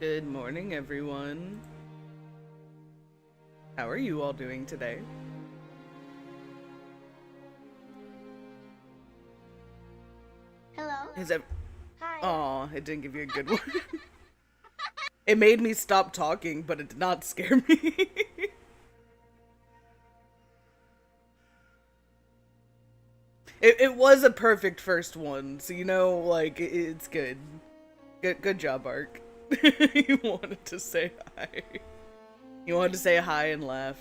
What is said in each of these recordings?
Good morning, everyone. How are you all doing today? Hello. Is that? Hi. Aw, it didn't give you a good one. It made me stop talking, but it did not scare me. It was a perfect first one, so you know, like, it's good. Good job, Ark. You wanted to say hi. You wanted to say hi and laugh.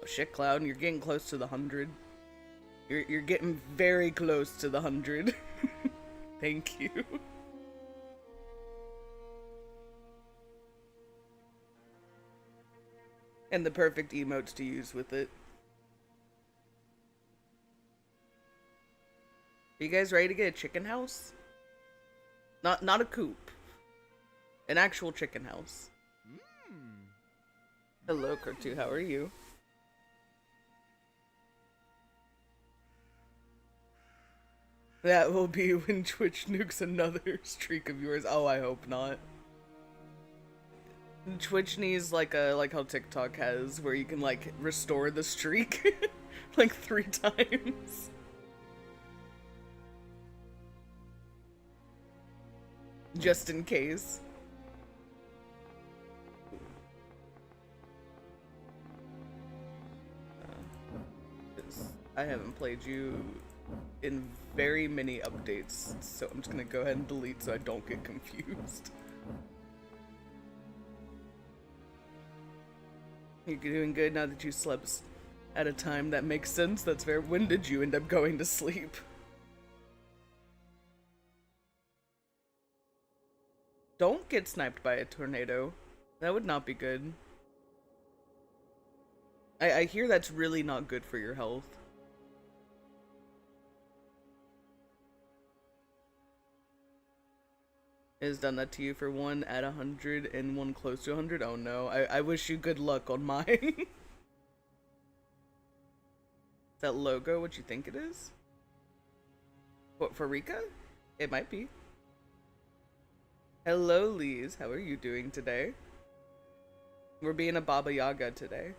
Oh shit, Cloud, you're getting close to the 100. You're getting very close to the 100. Thank you. And the perfect emotes to use with it. Are you guys ready to get a chicken house? Not a coop. An actual chicken house. Hello, Kurtu, how are you? That will be when Twitch nukes another streak of yours. Oh, I hope not. Twitch needs like how TikTok has, where you can like restore the streak like 3 times. Just in case. I haven't played you in very many updates, so I'm just gonna go ahead and delete so I don't get confused. You're doing good now that you slept at a time that makes sense. That's fair. When did you end up going to sleep? Don't get sniped by a tornado. That would not be good. I hear that's really not good for your health. It has done that to you for 1 at 100 and 1 close to 100? Oh no, I wish you good luck on mine. Is that logo what you think it is? What, for Reka? It might be. Hello, Lise. How are you doing today? We're being a Baba Yaga today.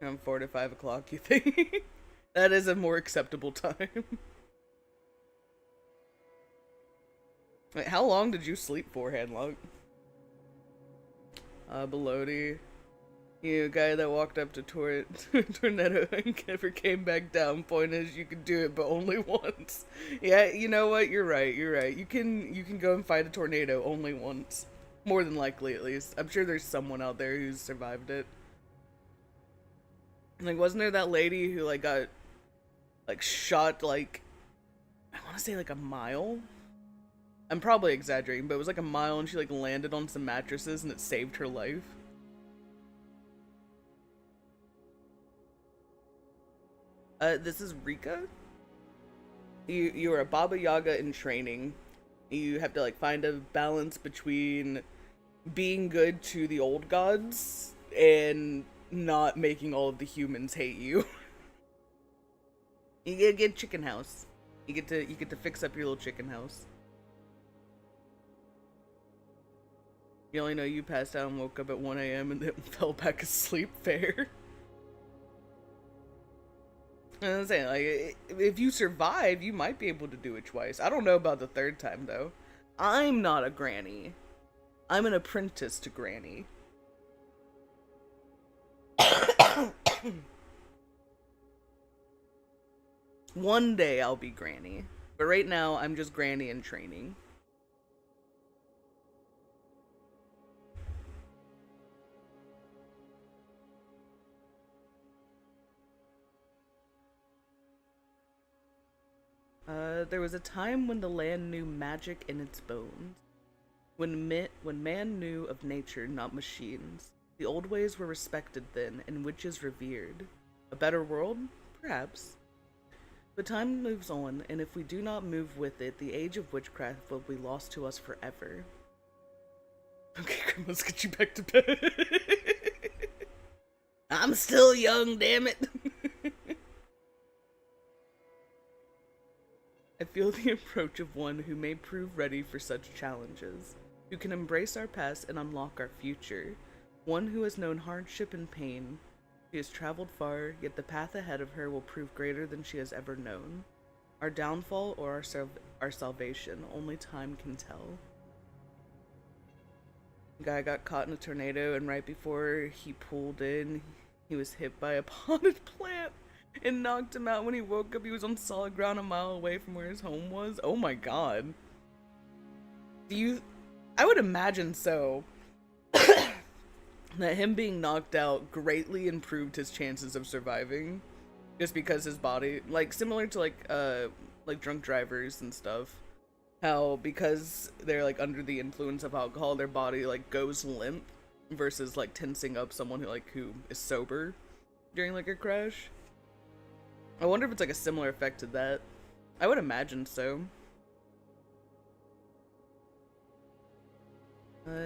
Around 4 to 5 o'clock, you think? That is a more acceptable time. Wait, how long did you sleep for, Handlock? Belody. You guy that walked up to Tornado and never came back down. Point is, you can do it, but only once. Yeah, you know what? You're right. You're right. You can go and fight a tornado only once. More than likely, at least. I'm sure there's someone out there who's survived it. Like, wasn't there that lady who, like, got, like, shot, like, I want to say, like, a mile? I'm probably exaggerating, but it was, like, a mile, and she, like, landed on some mattresses, and it saved her life. This is Reka. You are a Baba Yaga in training. You have to, like, find a balance between being good to the old gods and not making all of the humans hate you. You get a chicken house. You get to fix up your little chicken house. You only know you passed out and woke up at 1 a.m. and then fell back asleep. Fair. I'm saying, like, if you survive, you might be able to do it twice. I don't know about the 3rd time, though. I'm not a granny. I'm an apprentice to granny. One day I'll be granny. But right now, I'm just granny in training. There was a time when the land knew magic in its bones. When man knew of nature, not machines. The old ways were respected then, and witches revered. A better world? Perhaps. But time moves on, and if we do not move with it, the age of witchcraft will be lost to us forever. Okay, Grim, let's get you back to bed. I'm still young, damn it. I feel the approach of one who may prove ready for such challenges, who can embrace our past and unlock our future, one who has known hardship and pain. She has traveled far, yet the path ahead of her will prove greater than she has ever known. Our downfall or our salvation, only time can tell. The guy got caught in a tornado, and right before he pulled in, he was hit by a potted plant and knocked him out. When he woke up, he was on solid ground a mile away from where his home was. Oh my god. I would imagine so. That him being knocked out greatly improved his chances of surviving. Just because his body, like, similar to, like drunk drivers and stuff. How, because they're, like, under the influence of alcohol, their body, like, goes limp. Versus, like, tensing up someone who is sober during, like, a crash. I wonder if it's, like, a similar effect to that. I would imagine so.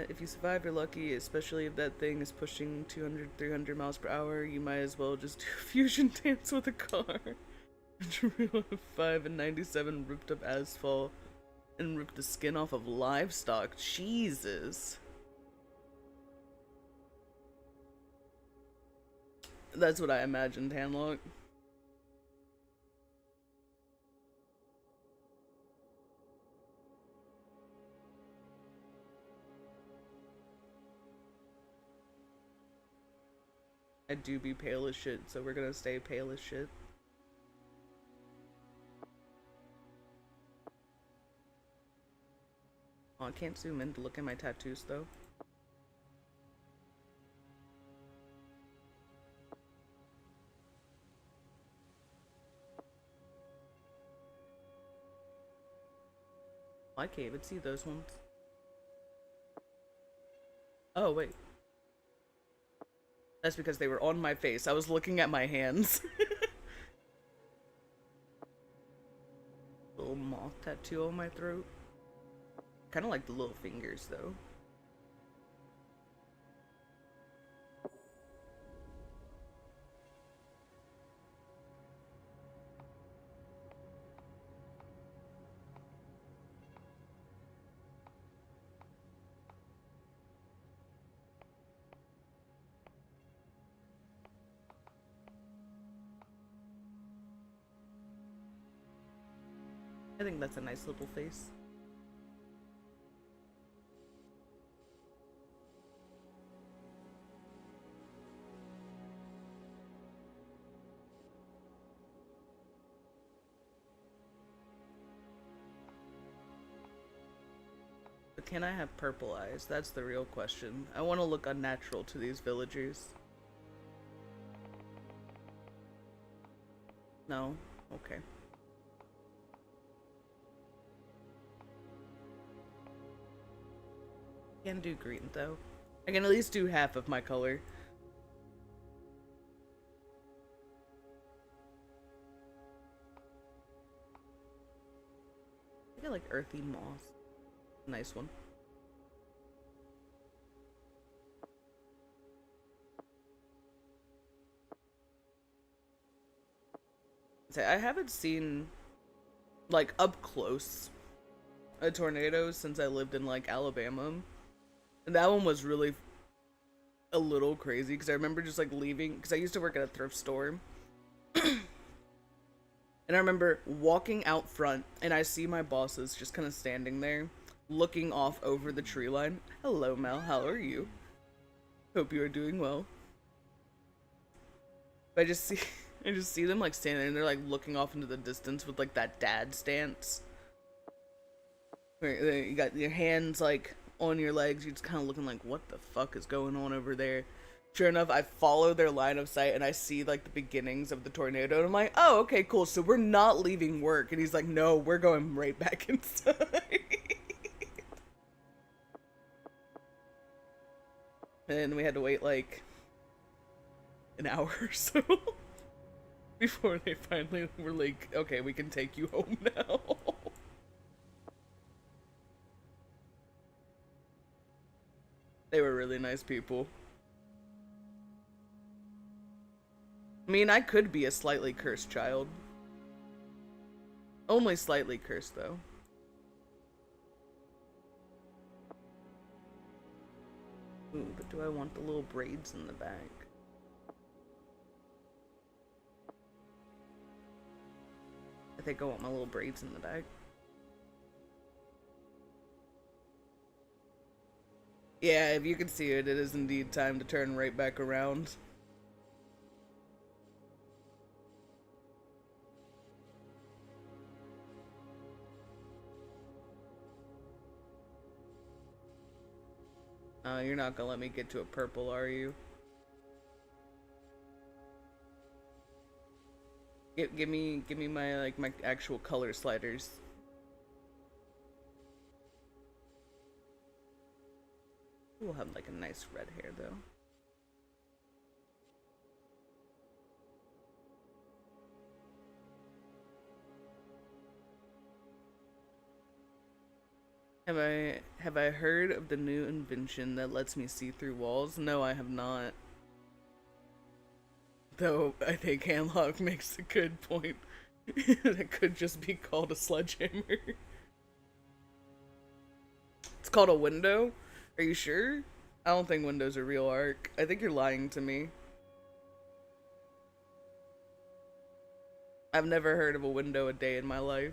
If you survive, you're lucky, especially if that thing is pushing 200, 300 miles per hour. You might as well just do a fusion dance with a car. 5 and 97 ripped up asphalt and ripped the skin off of livestock. Jesus. That's what I imagined, Handlock. I do be pale as shit, so we're gonna stay pale as shit. Oh, I can't zoom in to look at my tattoos, though. I can't even see those ones. Oh, wait. That's because they were on my face. I was looking at my hands. Little moth tattoo on my throat. Kind of like the little fingers, though. I think that's a nice little face. But can I have purple eyes? That's the real question. I want to look unnatural to these villagers. No? Okay. Can do green, though. I can at least do half of my color. I get like earthy moss. Nice one. I haven't seen, like, up close a tornado since I lived in, like, Alabama. And that one was really a little crazy because I remember just, like, leaving, because I used to work at a thrift store. And I remember walking out front and I see my bosses just kind of standing there looking off over the tree line. Hello, Mel. How are you? Hope you are doing well. But I just see them, like, standing there and they're, like, looking off into the distance with, like, that dad stance. Where you got your hands, like, on your legs. You're just kind of looking like, what the fuck is going on over there? Sure enough, I follow their line of sight and I see, like, the beginnings of the tornado. And I'm like, oh, okay, cool. So we're not leaving work. And he's like, no, we're going right back inside. And we had to wait, like, an hour or so before they finally were like, okay, we can take you home now. They were really nice people. I mean, I could be a slightly cursed child. Only slightly cursed, though. Ooh, but do I want the little braids in the back? I think I want my little braids in the back. Yeah, if you can see it, it is indeed time to turn right back around. You're not gonna let me get to a purple, are you? Give me my, like, my actual color sliders. We'll have, like, a nice red hair, though. Have I heard of the new invention that lets me see through walls? No, I have not. Though I think Handlock makes a good point. That could just be called a sledgehammer. It's called a window? Are you sure? I don't think windows are real art. I think you're lying to me. I've never heard of a window a day in my life.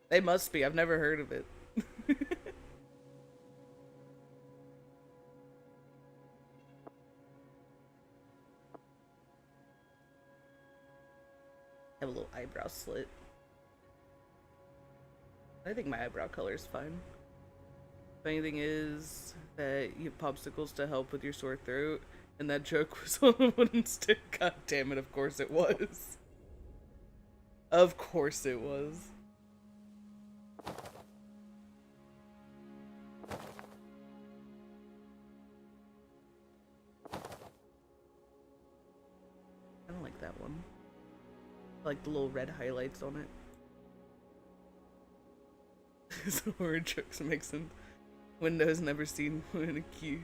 They must be. I've never heard of it. Have a little eyebrow slit. I think my eyebrow color is fine. Funny thing is that you have popsicles to help with your sore throat, and that joke was on a wooden stick. God damn it, of course it was. Of course it was. I don't like that one. I like the little red highlights on it. So word jokes make sense. Windows never seen when a key.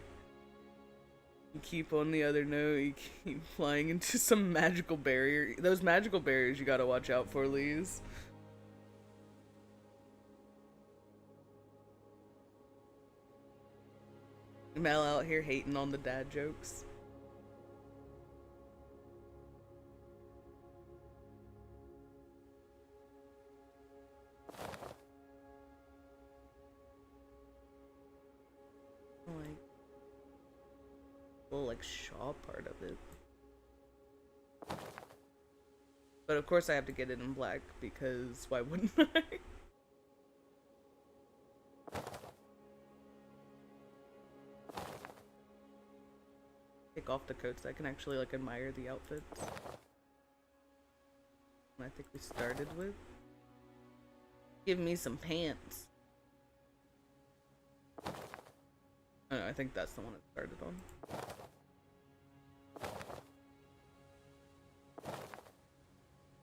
You keep on the other note, you keep flying into some magical barrier. Those magical barriers you gotta watch out for, Lise. Mel out here hating on the dad jokes. Like, little like shaw part of it. But of course I have to get it in black because why wouldn't I? Take off the coat so I can actually like admire the outfits. And I think we started with. Give me some pants. Oh, no, I think that's the one it started on.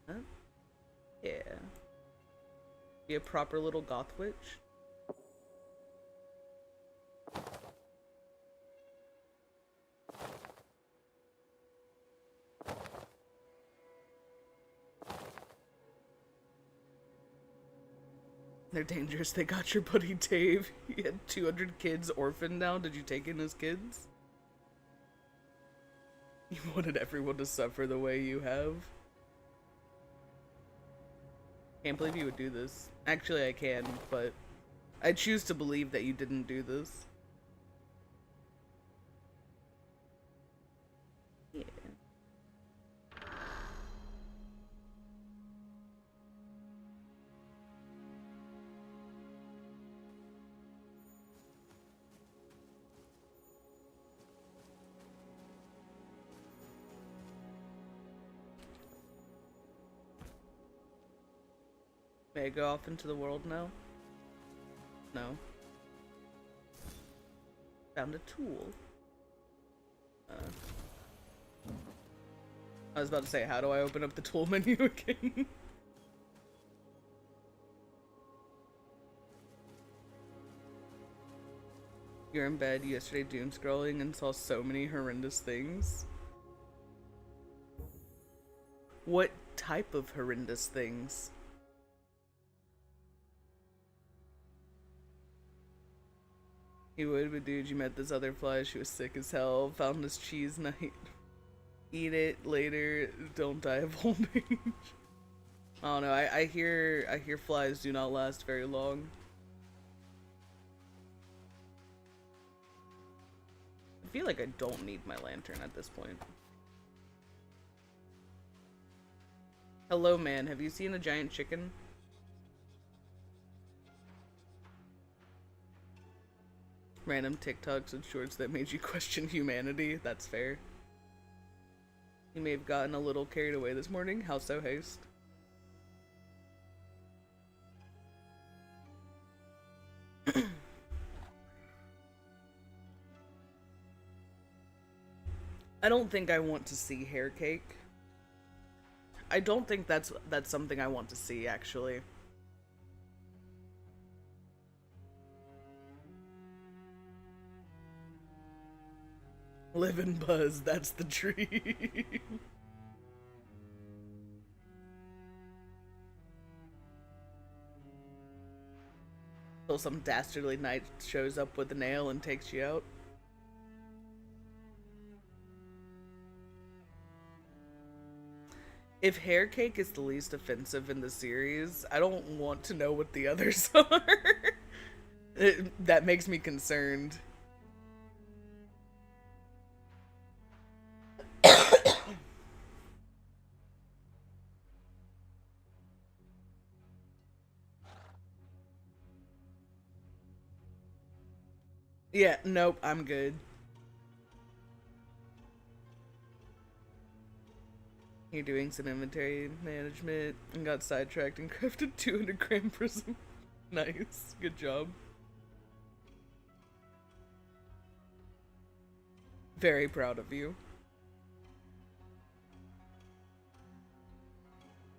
Huh? Yeah. Be a proper little goth witch. They're dangerous. They got your buddy Dave. He had 200 kids orphaned now. Did you take in his kids? You wanted everyone to suffer the way you have. Can't believe you would do this. Actually, I can, but I choose to believe that you didn't do this. Yeah. May I go off into the world now? No. Found a tool. I was about to say, how do I open up the tool menu again? You're in bed yesterday doom scrolling and saw so many horrendous things. What type of horrendous things? He would, but dude, you met this other fly. She was sick as hell. Found this cheese night. Eat it later. Don't die of old age. I don't know. I hear flies do not last very long. I feel like I don't need my lantern at this point. Hello, man. Have you seen a giant chicken? Random TikToks and shorts that made you question humanity. That's fair. You may have gotten a little carried away this morning. How so, haste? I don't think I want to see hair cake. I don't think that's something I want to see, actually. Live and buzz, that's the dream. Till some dastardly knight shows up with a nail and takes you out. If hair cake is the least offensive in the series, I don't want to know what the others are. That makes me concerned. Yeah, nope, I'm good. You're doing some inventory management and got sidetracked and crafted 200-gram prism. Nice, good job. Very proud of you.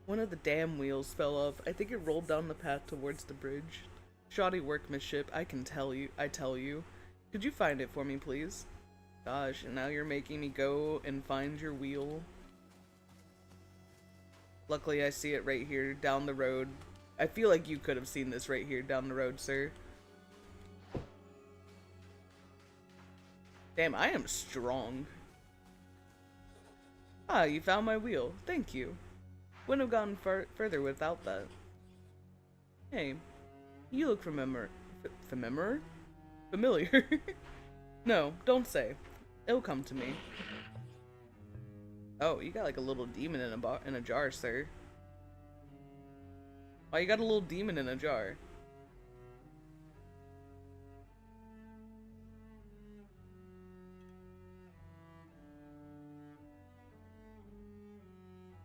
One of the damn wheels fell off. I think it rolled down the path towards the bridge. Shoddy workmanship, I tell you. Could you find it for me, please? Gosh, and now you're making me go and find your wheel. Luckily, I see it right here down the road. I feel like you could have seen this right here down the road, sir. Damn, I am strong. Ah, you found my wheel. Thank you. Wouldn't have gotten further without that. Hey, you look familiar. Familiar? No, don't say. It'll come to me. Oh, you got like a little demon in a jar, sir. Why you got a little demon in a jar?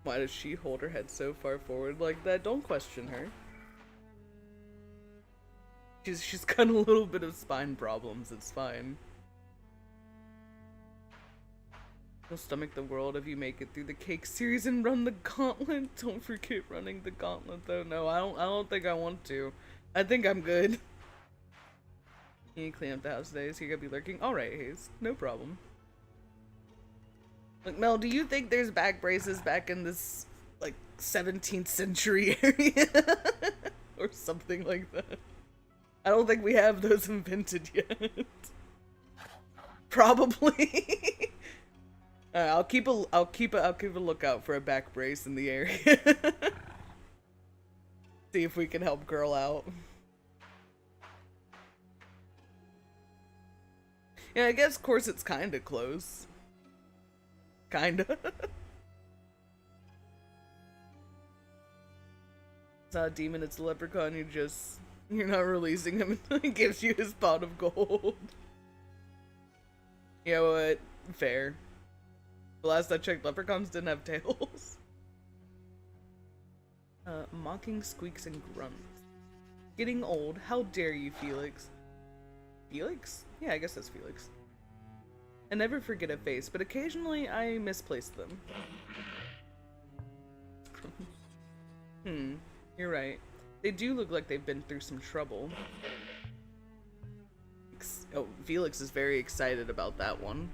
Why does she hold her head so far forward like that? Don't question her. She's got a little bit of spine problems, it's fine. You'll stomach the world if you make it through the cake series and run the gauntlet. Don't forget running the gauntlet though. No, I don't think I want to. I think I'm good. You clean up the house today, so you're gonna be lurking? Alright, Hayes. No problem. Look, Mel, do you think there's back braces back in this, like, 17th century area? Or something like that? I don't think we have those invented yet. Probably. I'll keep a lookout for a back brace in the area. See if we can help girl out. Yeah, I guess corset's kinda close. Kinda. It's not a demon, it's a leprechaun. You're not releasing him until he gives you his pot of gold. You know what? Fair. The last I checked, leprechauns didn't have tails. Mocking squeaks and grunts. Getting old. How dare you, Felix? Felix? Yeah, I guess that's Felix. I never forget a face, but occasionally I misplace them. You're right. They do look like they've been through some trouble. Oh, Felix is very excited about that one.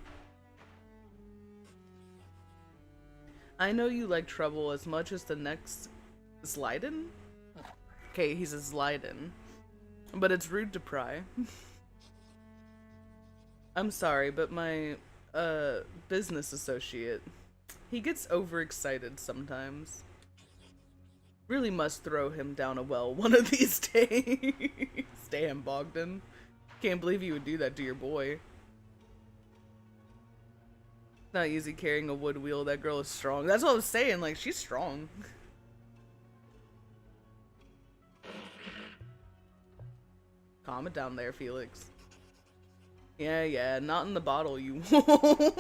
I know you like trouble as much as the next Zliden? Okay, he's a Zliden. But it's rude to pry. I'm sorry, but my, business associate, he gets overexcited sometimes. Really must throw him down a well one of these days. Damn, Bogdan. Can't believe you would do that to your boy. Not easy carrying a wood wheel. That girl is strong. That's what I was saying. Like, she's strong. Calm it down there, Felix. Yeah, not in the bottle, you won't.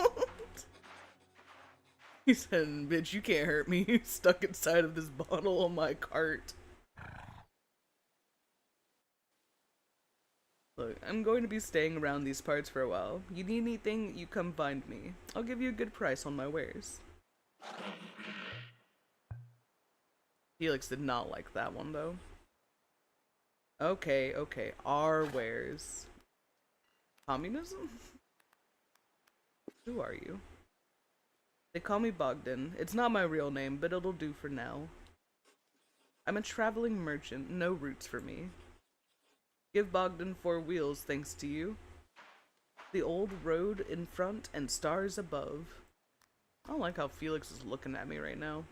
He said, bitch, you can't hurt me. Stuck inside of this bottle on my cart. Look, I'm going to be staying around these parts for a while. You need anything, you come find me. I'll give you a good price on my wares. Felix did not like that one, though. Okay, our wares. Communism? Who are you? They call me Bogdan. It's not my real name, but it'll do for now. I'm a traveling merchant, no roots for me. Give Bogdan 4 wheels, thanks to you. The old road in front and stars above. I don't like how Felix is looking at me right now.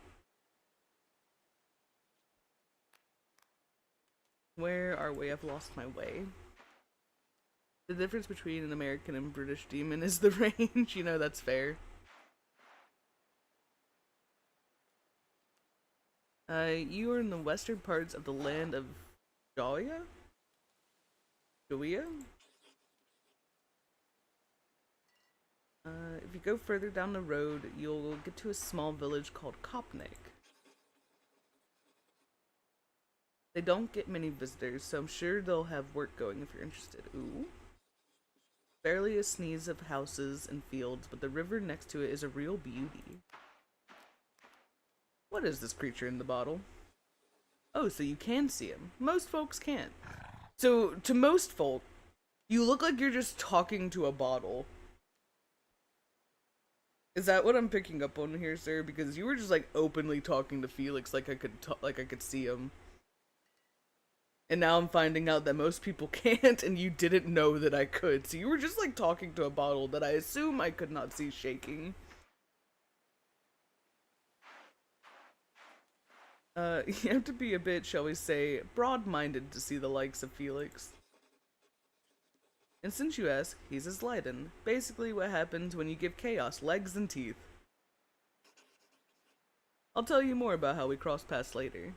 Where are we? I've lost my way. The difference between an American and British demon is the range. You know, that's fair. You are in the western parts of the land of Joia? Joia? If you go further down the road, you'll get to a small village called Kopnik. They don't get many visitors, so I'm sure they'll have work going if you're interested. Ooh. Barely a sneeze of houses and fields, but the river next to it is a real beauty. What is this creature in the bottle? Oh, so you can see him. Most folks can't. So, to most folk, you look like you're just talking to a bottle. Is that what I'm picking up on here, sir? Because you were just like openly talking to Felix like I could see him. And now I'm finding out that most people can't, and you didn't know that I could. So you were just like talking to a bottle that I assume I could not see shaking. You have to be a bit, shall we say, broad-minded to see the likes of Felix. And since you ask, he's a Zliden. Basically what happens when you give chaos legs and teeth. I'll tell you more about how we cross paths later.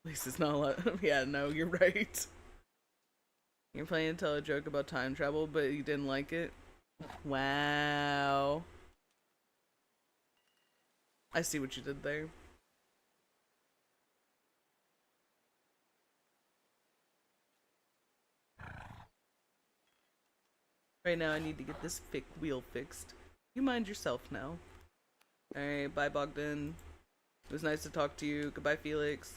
At least it's not a lot. Yeah, no, you're right. You're planning to tell a joke about time travel, but you didn't like it? Wow. I see what you did there. Right now I need to get this wheel fixed. You mind yourself now. Alright, bye Bogdan. It was nice to talk to you. Goodbye Felix.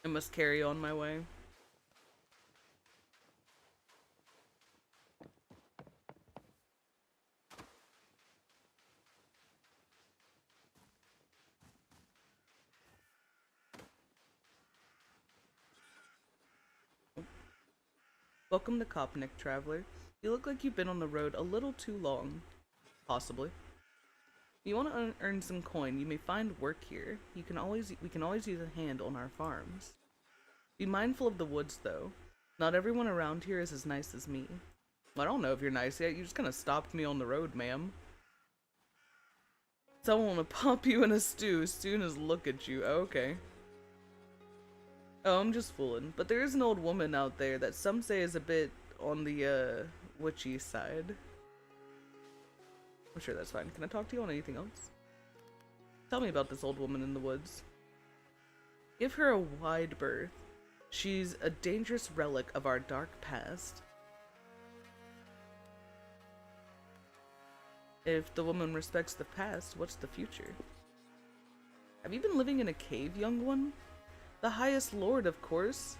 I must carry on my way. Welcome to Kopnik, traveler. You look like you've been on the road a little too long. Possibly. If you want to earn some coin, you may find work here. We can always use a hand on our farms. Be mindful of the woods, though. Not everyone around here is as nice as me. I don't know if you're nice yet. You just kind of stopped me on the road, ma'am. Someone will pop you in a stew as soon as look at you. Oh, okay. Oh, I'm just fooling. But there is an old woman out there that some say is a bit on the, witchy side. I'm sure that's fine. Can I talk to you on anything else? Tell me about this old woman in the woods. Give her a wide berth. She's a dangerous relic of our dark past. If the woman respects the past, what's the future? Have you been living in a cave, young one? The highest lord, of course.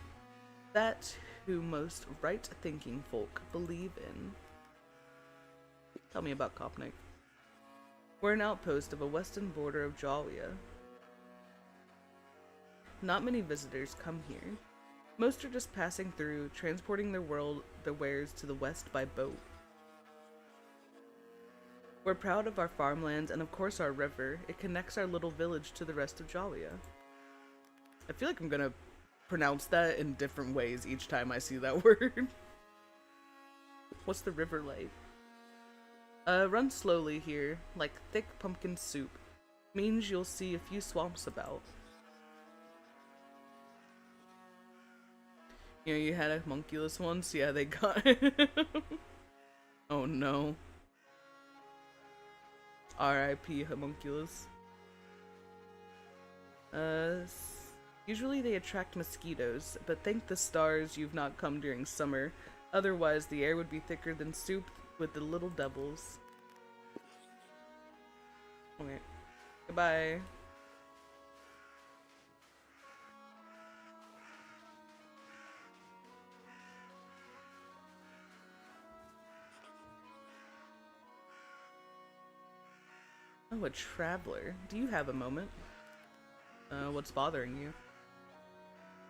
That who most right-thinking folk believe in. Tell me about Kopnik. We're an outpost of a western border of Jalia. Not many visitors come here. Most are just passing through, transporting their wares to the west by boat. We're proud of our farmlands and of course our river. It connects our little village to the rest of Jalia. I feel like I'm gonna pronounce that in different ways each time I see that word. What's the river like? Run slowly here, like thick pumpkin soup. Means you'll see a few swamps about. You know, you had a homunculus once? Yeah, they got it. Oh no. R.I.P. homunculus. Usually they attract mosquitoes, but thank the stars you've not come during summer. Otherwise, the air would be thicker than soup with the little devils. Okay. Goodbye. Oh, a traveler. Do you have a moment? What's bothering you?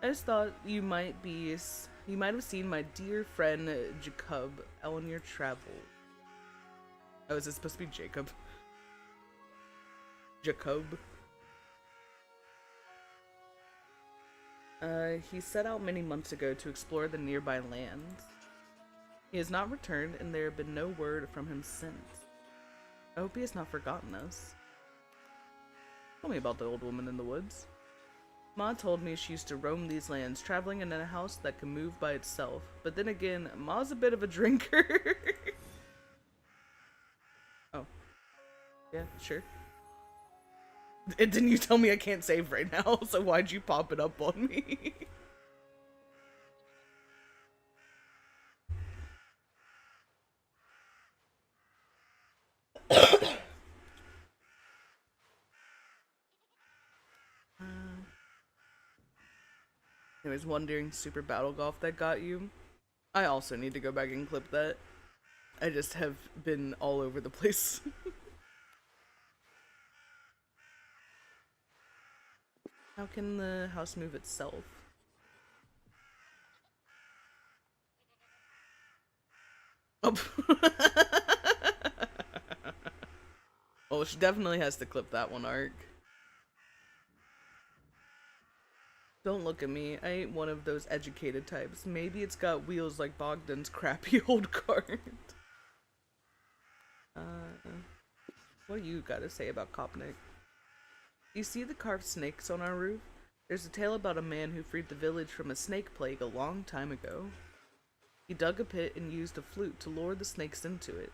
I just thought you might have seen my dear friend Jacob on your travel. Oh, is it supposed to be Jacob? Jacob. He set out many months ago to explore the nearby lands. He has not returned, and there have been no word from him since. I hope he has not forgotten us. Tell me about the old woman in the woods. Ma told me she used to roam these lands, traveling in a house that can move by itself. But then again, Ma's a bit of a drinker. Oh. Yeah, sure. Didn't you tell me I can't save right now? So why'd you pop it up on me? Anyways, wondering Super Battle Golf that got you. I also need to go back and clip that. I just have been all over the place. How can the house move itself? Oh. Well, she definitely has to clip that one, Ark. Don't look at me. I ain't one of those educated types. Maybe it's got wheels like Bogdan's crappy old cart. What do you gotta say about Kopnik? You see the carved snakes on our roof? There's a tale about a man who freed the village from a snake plague a long time ago. He dug a pit and used a flute to lure the snakes into it.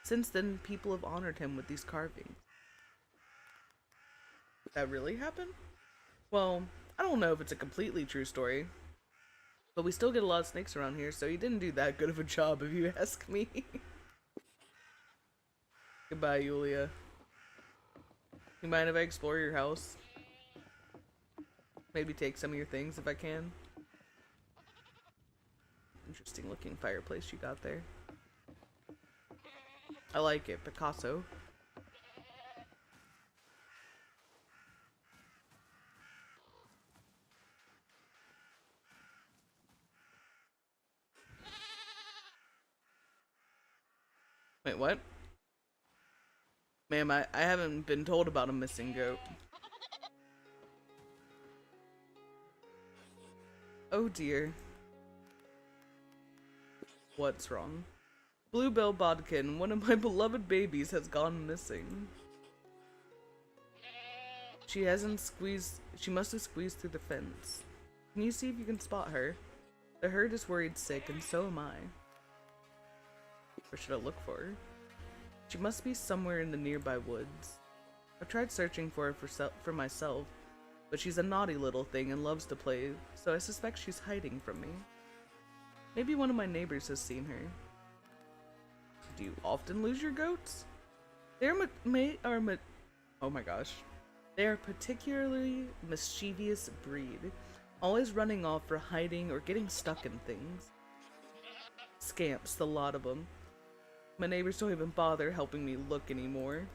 Since then, people have honored him with these carvings. That really happened? Well, I don't know if it's a completely true story, but we still get a lot of snakes around here, so he didn't do that good of a job, if you ask me. Goodbye, Yulia. You mind if I explore your house? Maybe take some of your things if I can. Interesting looking fireplace you got there. I like it, Picasso. Wait, what? Ma'am, I haven't been told about a missing goat. Oh dear. What's wrong? Bluebell Bodkin, one of my beloved babies, has gone missing. She must have squeezed through the fence. Can you see if you can spot her? The herd is worried sick, and so am I. Where should I look for her? She must be somewhere in the nearby woods. I've tried searching for her for myself, but she's a naughty little thing and loves to play, so I suspect she's hiding from me. Maybe one of my neighbors has seen her. Do you often lose your goats? Oh my gosh. They are a particularly mischievous breed, always running off for hiding or getting stuck in things. Scamps, the lot of them. My neighbors don't even bother helping me look anymore.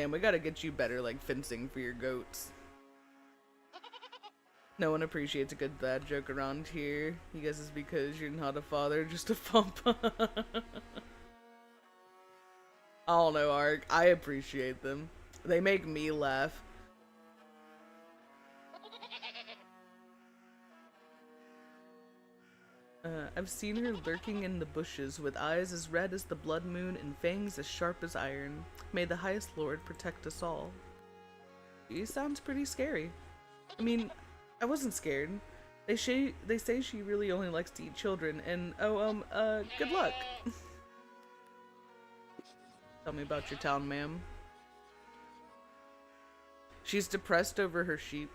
Man, we gotta get you better, like, fencing for your goats. No one appreciates a good dad joke around here. You guess it's because you're not a father, just a papa. I don't know, Ark. I appreciate them. They make me laugh. I've seen her lurking in the bushes with eyes as red as the blood moon and fangs as sharp as iron. May the highest lord protect us all. She sounds pretty scary. I mean, I wasn't scared. They say she really only likes to eat children, and good luck. Tell me about your town, ma'am. She's depressed over her sheep.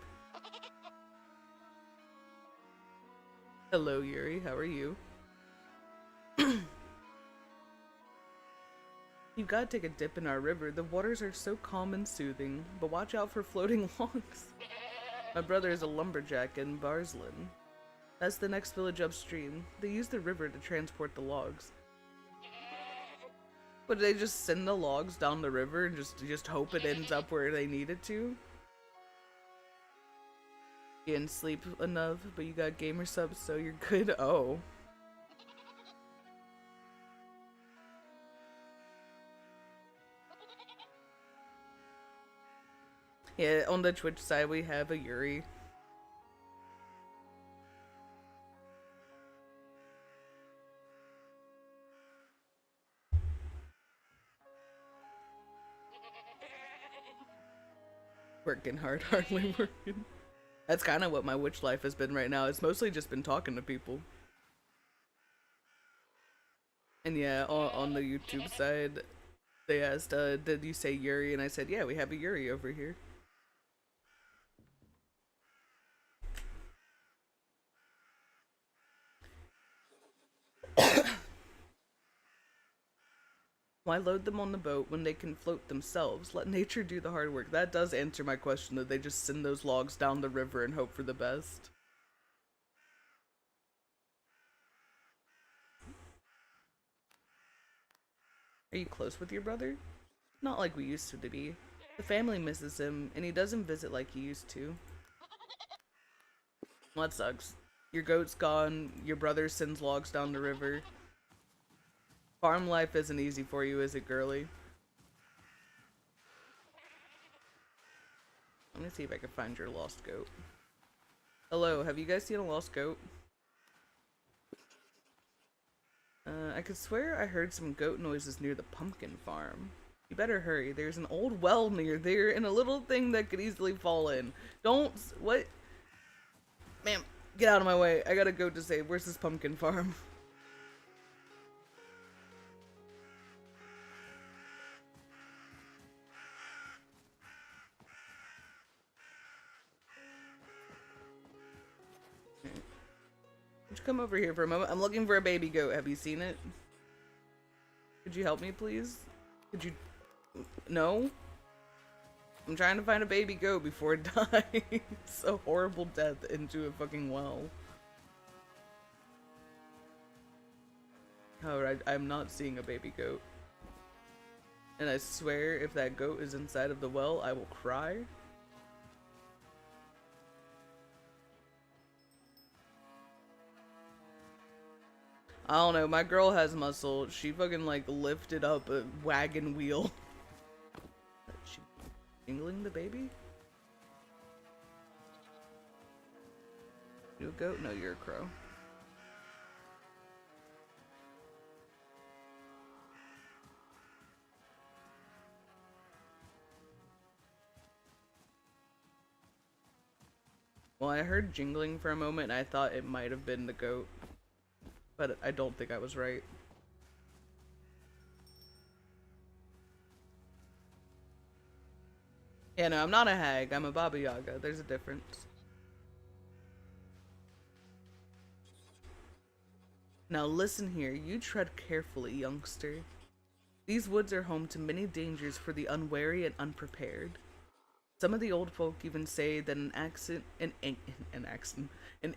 Hello, Yuri. How are you? You've got to take a dip in our river. The waters are so calm and soothing, but watch out for floating logs. My brother is a lumberjack in Barslin. That's the next village upstream. They use the river to transport the logs. But they just send the logs down the river and just hope it ends up where they need it to? You didn't sleep enough, but you got gamer subs, so you're good. Oh. Yeah, on the Twitch side we have a Yuri. Working hard, hardly working. That's kind of what my witch life has been right now. It's mostly just been talking to people. And yeah, on the YouTube side, they asked, did you say Yuri? And I said, yeah, we have a Yuri over here. Why load them on the boat when they can float themselves? Let nature do the hard work. That does answer my question, that they just send those logs down the river and hope for the best. Are you close with your brother? Not like we used to be. The family misses him, and he doesn't visit like he used to. Well, that sucks. Your goat's gone, your brother sends logs down the river. Farm life isn't easy for you, is it, girly? Let me see if I can find your lost goat. Hello, have you guys seen a lost goat? I could swear I heard some goat noises near the pumpkin farm. You better hurry. There's an old well near there and a little thing that could easily fall in. Don't... What? Ma'am, get out of my way. I got a goat to save. Where's this pumpkin farm? Would you come over here for a moment? I'm looking for a baby goat. Have you seen it? Could you help me, please? Could you... No? I'm trying to find a baby goat before it dies. A horrible death into a fucking well. Alright, I'm not seeing a baby goat. And I swear if that goat is inside of the well, I will cry. I don't know, my girl has muscle. She fucking like lifted up a wagon wheel. Is she jingling the baby? You a goat? No, you're a crow. Well, I heard jingling for a moment and I thought it might have been the goat. But I don't think I was right. Yeah, no, I'm not a hag. I'm a Baba Yaga. There's a difference. Now listen here. You tread carefully, youngster. These woods are home to many dangers for the unwary and unprepared. Some of the old folk even say that an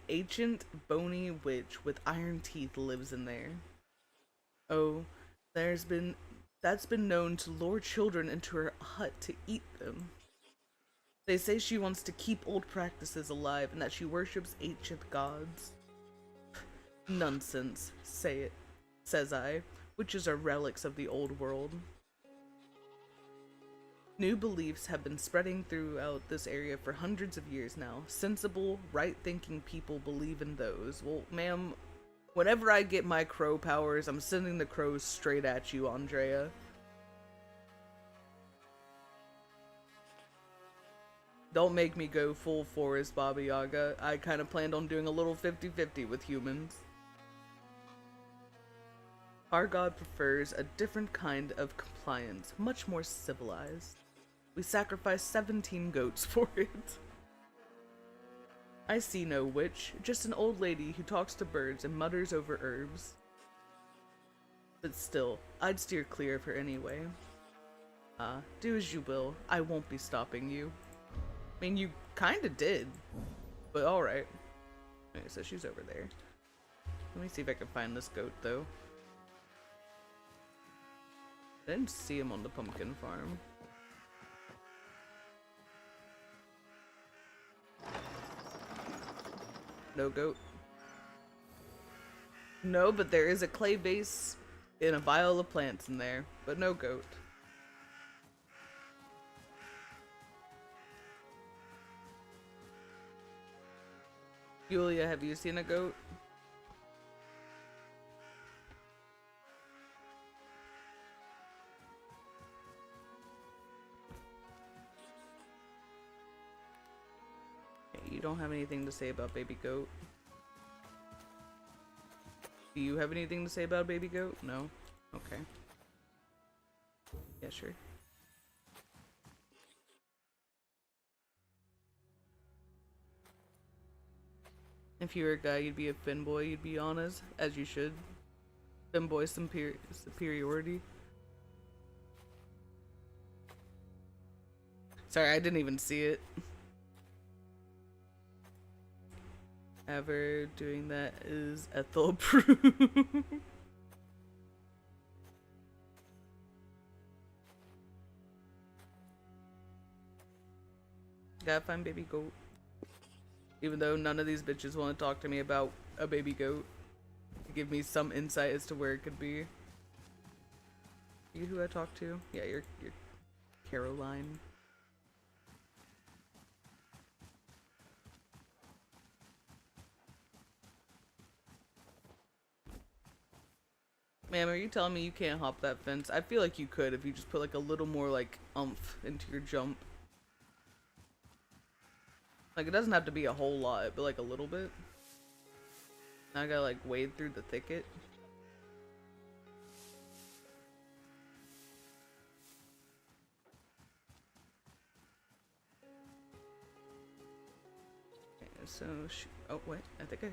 ancient bony witch with iron teeth lives in there. Oh, there's been that's been known to lure children into her hut to eat them. They say she wants to keep old practices alive and that she worships ancient gods. Nonsense, says I. Witches are relics of the old world. New beliefs have been spreading throughout this area for hundreds of years now. Sensible, right-thinking people believe in those. Well, ma'am, whenever I get my crow powers, I'm sending the crows straight at you, Andrea. Don't make me go full forest Baba Yaga. I kind of planned on doing a little 50-50 with humans. Our god prefers a different kind of compliance, much more civilized. We sacrifice 17 goats for it. I see no witch, just an old lady who talks to birds and mutters over herbs. But still, I'd steer clear of her anyway. Do as you will. I won't be stopping you. I mean, you kinda did, but alright. Okay, so she's over there. Let me see if I can find this goat, though. I didn't see him on the pumpkin farm. No goat. No, but there is a clay base and a vial of plants in there, but no goat. Julia, have you seen a goat? Okay, you don't have anything to say about baby goat. Do you have anything to say about baby goat? No? Okay. Yeah, sure. If you were a guy, you'd be a femboy, you'd be honest, as you should. Femboy superiority. Sorry, I didn't even see it. Ever doing that is Ethel approved. Gotta find baby goat. Even though none of these bitches want to talk to me about a baby goat. To give me some insight as to where it could be. You who I talked to? Yeah, you're Caroline. Ma'am, are you telling me you can't hop that fence? I feel like you could if you just put like a little more like oomph into your jump. Like it doesn't have to be a whole lot, but like a little bit. Now I gotta like wade through the thicket. Okay, so oh wait, I think I...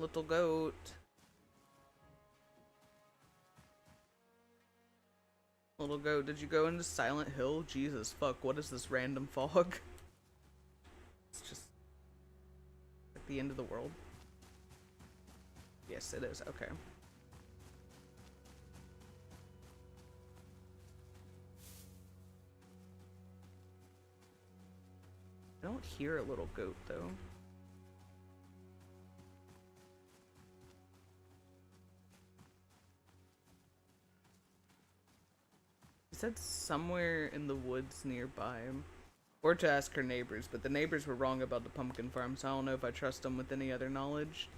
Little goat. Little goat, did you go into Silent Hill? Jesus fuck, what is this random fog? It's just at the end of the world. Yes, it is. Okay. I don't hear a little goat though. Said somewhere in the woods nearby. Or to ask her neighbors, but the neighbors were wrong about the pumpkin farm, so I don't know if I trust them with any other knowledge.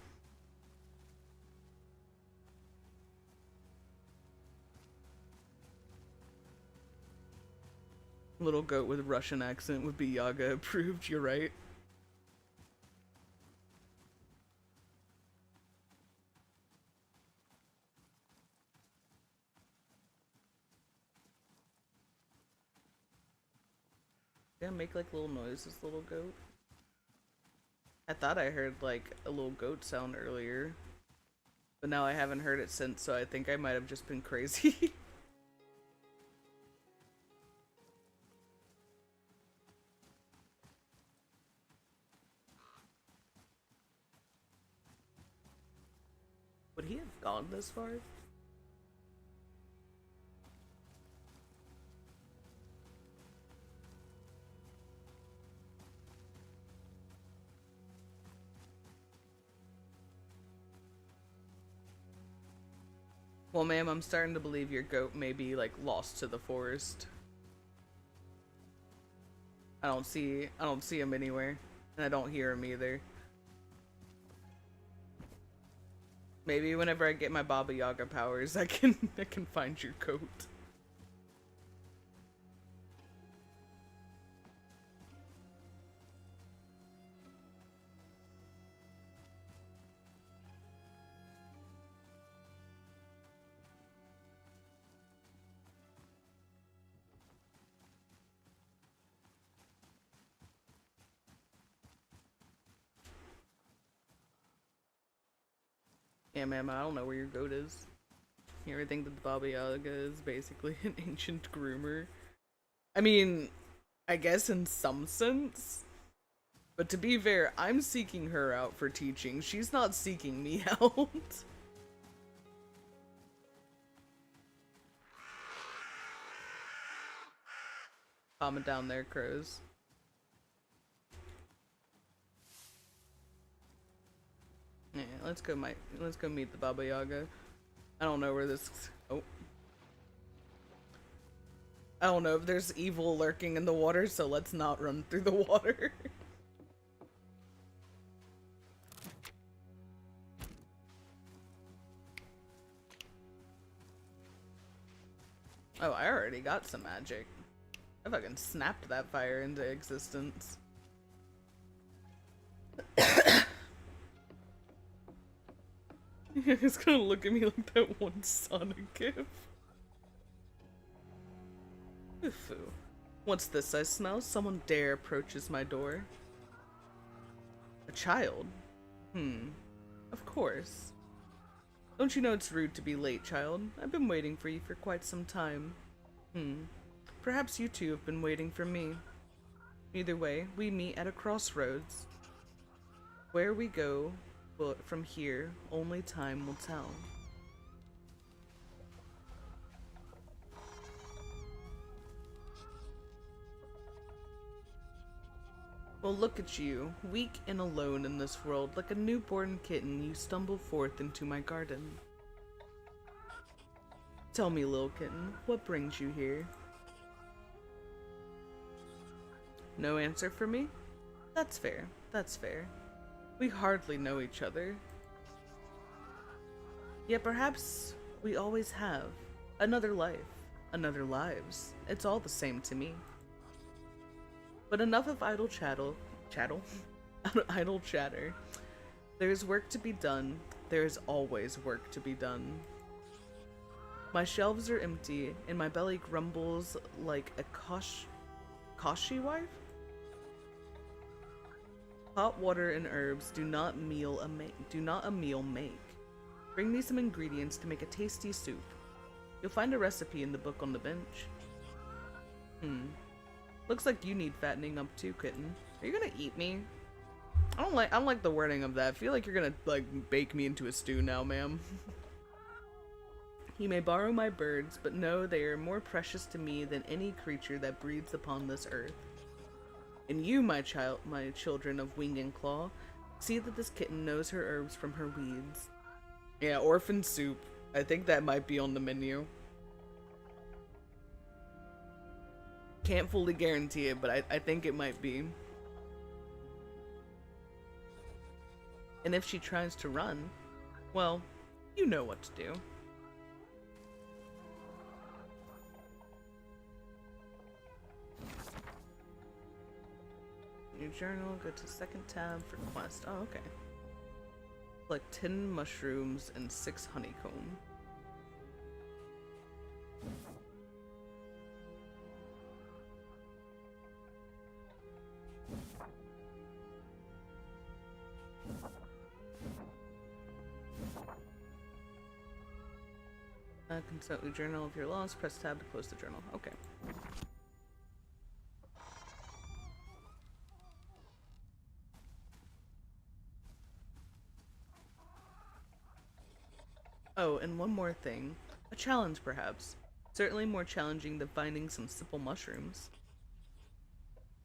Little goat with Russian accent would be Yaga approved, you're right. Yeah, make like little noises, little goat. I thought I heard like a little goat sound earlier, but now I haven't heard it since, so I think I might have just been crazy. he have gone this far? Well, ma'am, I'm starting to believe your goat may be, like, lost to the forest. I don't see him anywhere, and I don't hear him either. Maybe whenever I get my Baba Yaga powers, I can find your goat. Yeah, ma'am, I don't know where your goat is. You ever think that the Baba Yaga is basically an ancient groomer? I mean, I guess in some sense. But to be fair, I'm seeking her out for teaching. She's not seeking me out. Calm down there, crows. Yeah, let's go meet the Baba Yaga. I don't know where this. Oh. I don't know if there's evil lurking in the water, so let's not run through the water. Oh, I already got some magic. I fucking snapped that fire into existence. He's gonna look at me like that one Sonic gif. Oof. What's this I smell? Someone dare approaches my door. A child? Of course. Don't you know it's rude to be late, child? I've been waiting for you for quite some time. Perhaps you two have been waiting for me. Either way, we meet at a crossroads. Where we go from here, only time will tell. Well, look at you, weak and alone in this world. Like a newborn kitten, you stumble forth into my garden. Tell me, little kitten, what brings you here? No answer for me? That's fair, that's fair. We hardly know each other. Yet perhaps we always have. Another life, another lives. It's all the same to me. But enough of idle idle chatter. There is work to be done. There is always work to be done. My shelves are empty, and my belly grumbles like a Kashi wife? Hot water and herbs do not a meal make. Bring me some ingredients to make a tasty soup. You'll find a recipe in the book on the bench. Looks like you need fattening up too, kitten. Are you gonna eat me? I don't like the wording of that. I feel like you're gonna, like, bake me into a stew now, ma'am. You may borrow my birds, but know they are more precious to me than any creature that breathes upon this earth. And you, my children of wing and claw, see that this kitten knows her herbs from her weeds. Yeah, orphan soup. I think that might be on the menu. Can't fully guarantee it, but I think it might be. And if she tries to run, well, you know what to do. New journal, go to second tab for quest. Oh, okay. Like 10 mushrooms and 6 honeycomb. Consult your journal if you're lost. Press tab to close the journal. Okay. Oh, and one more thing. A challenge, perhaps. Certainly more challenging than finding some simple mushrooms.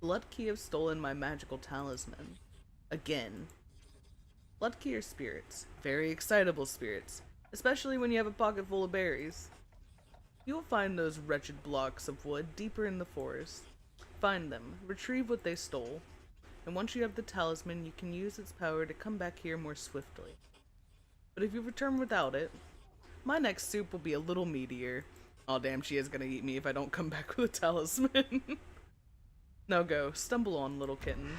Bloodkey have stolen my magical talisman. Again. Bloodkey are spirits. Very excitable spirits. Especially when you have a pocket full of berries. You will find those wretched blocks of wood deeper in the forest. Find them, retrieve what they stole, and once you have the talisman, you can use its power to come back here more swiftly. But if you return without it, my next soup will be a little meatier. Oh damn, she is gonna eat me if I don't come back with a talisman. Now go, stumble on, little kitten.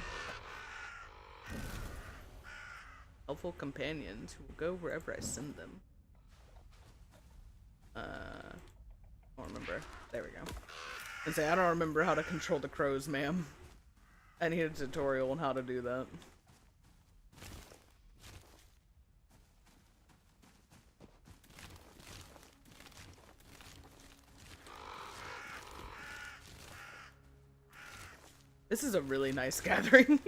Helpful companions who will go wherever I send them. I don't remember. There we go. And say, I don't remember how to control the crows, ma'am. I need a tutorial on how to do that. This is a really nice gathering.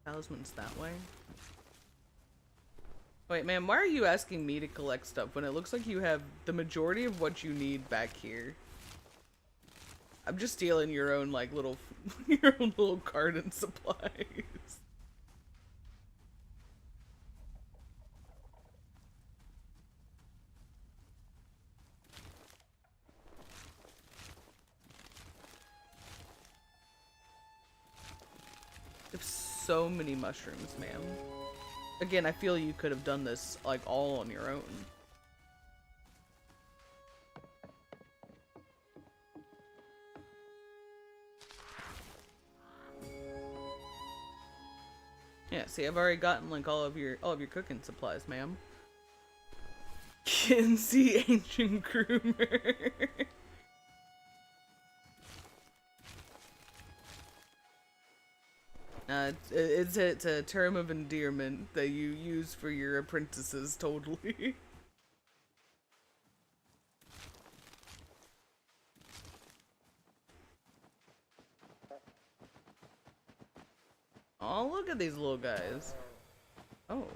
Talisman's that way. Wait, man, why are you asking me to collect stuff when it looks like you have the majority of what you need back here? I'm just stealing your own, like, little, your own little garden supplies. There's so many mushrooms, ma'am. Again, I feel you could have done this, like, all on your own. Yeah, see, I've already gotten, like, all of your cooking supplies, ma'am. Kinsey Ancient Groomer. It's a term of endearment that you use for your apprentices, totally. Oh, look at these little guys. Oh.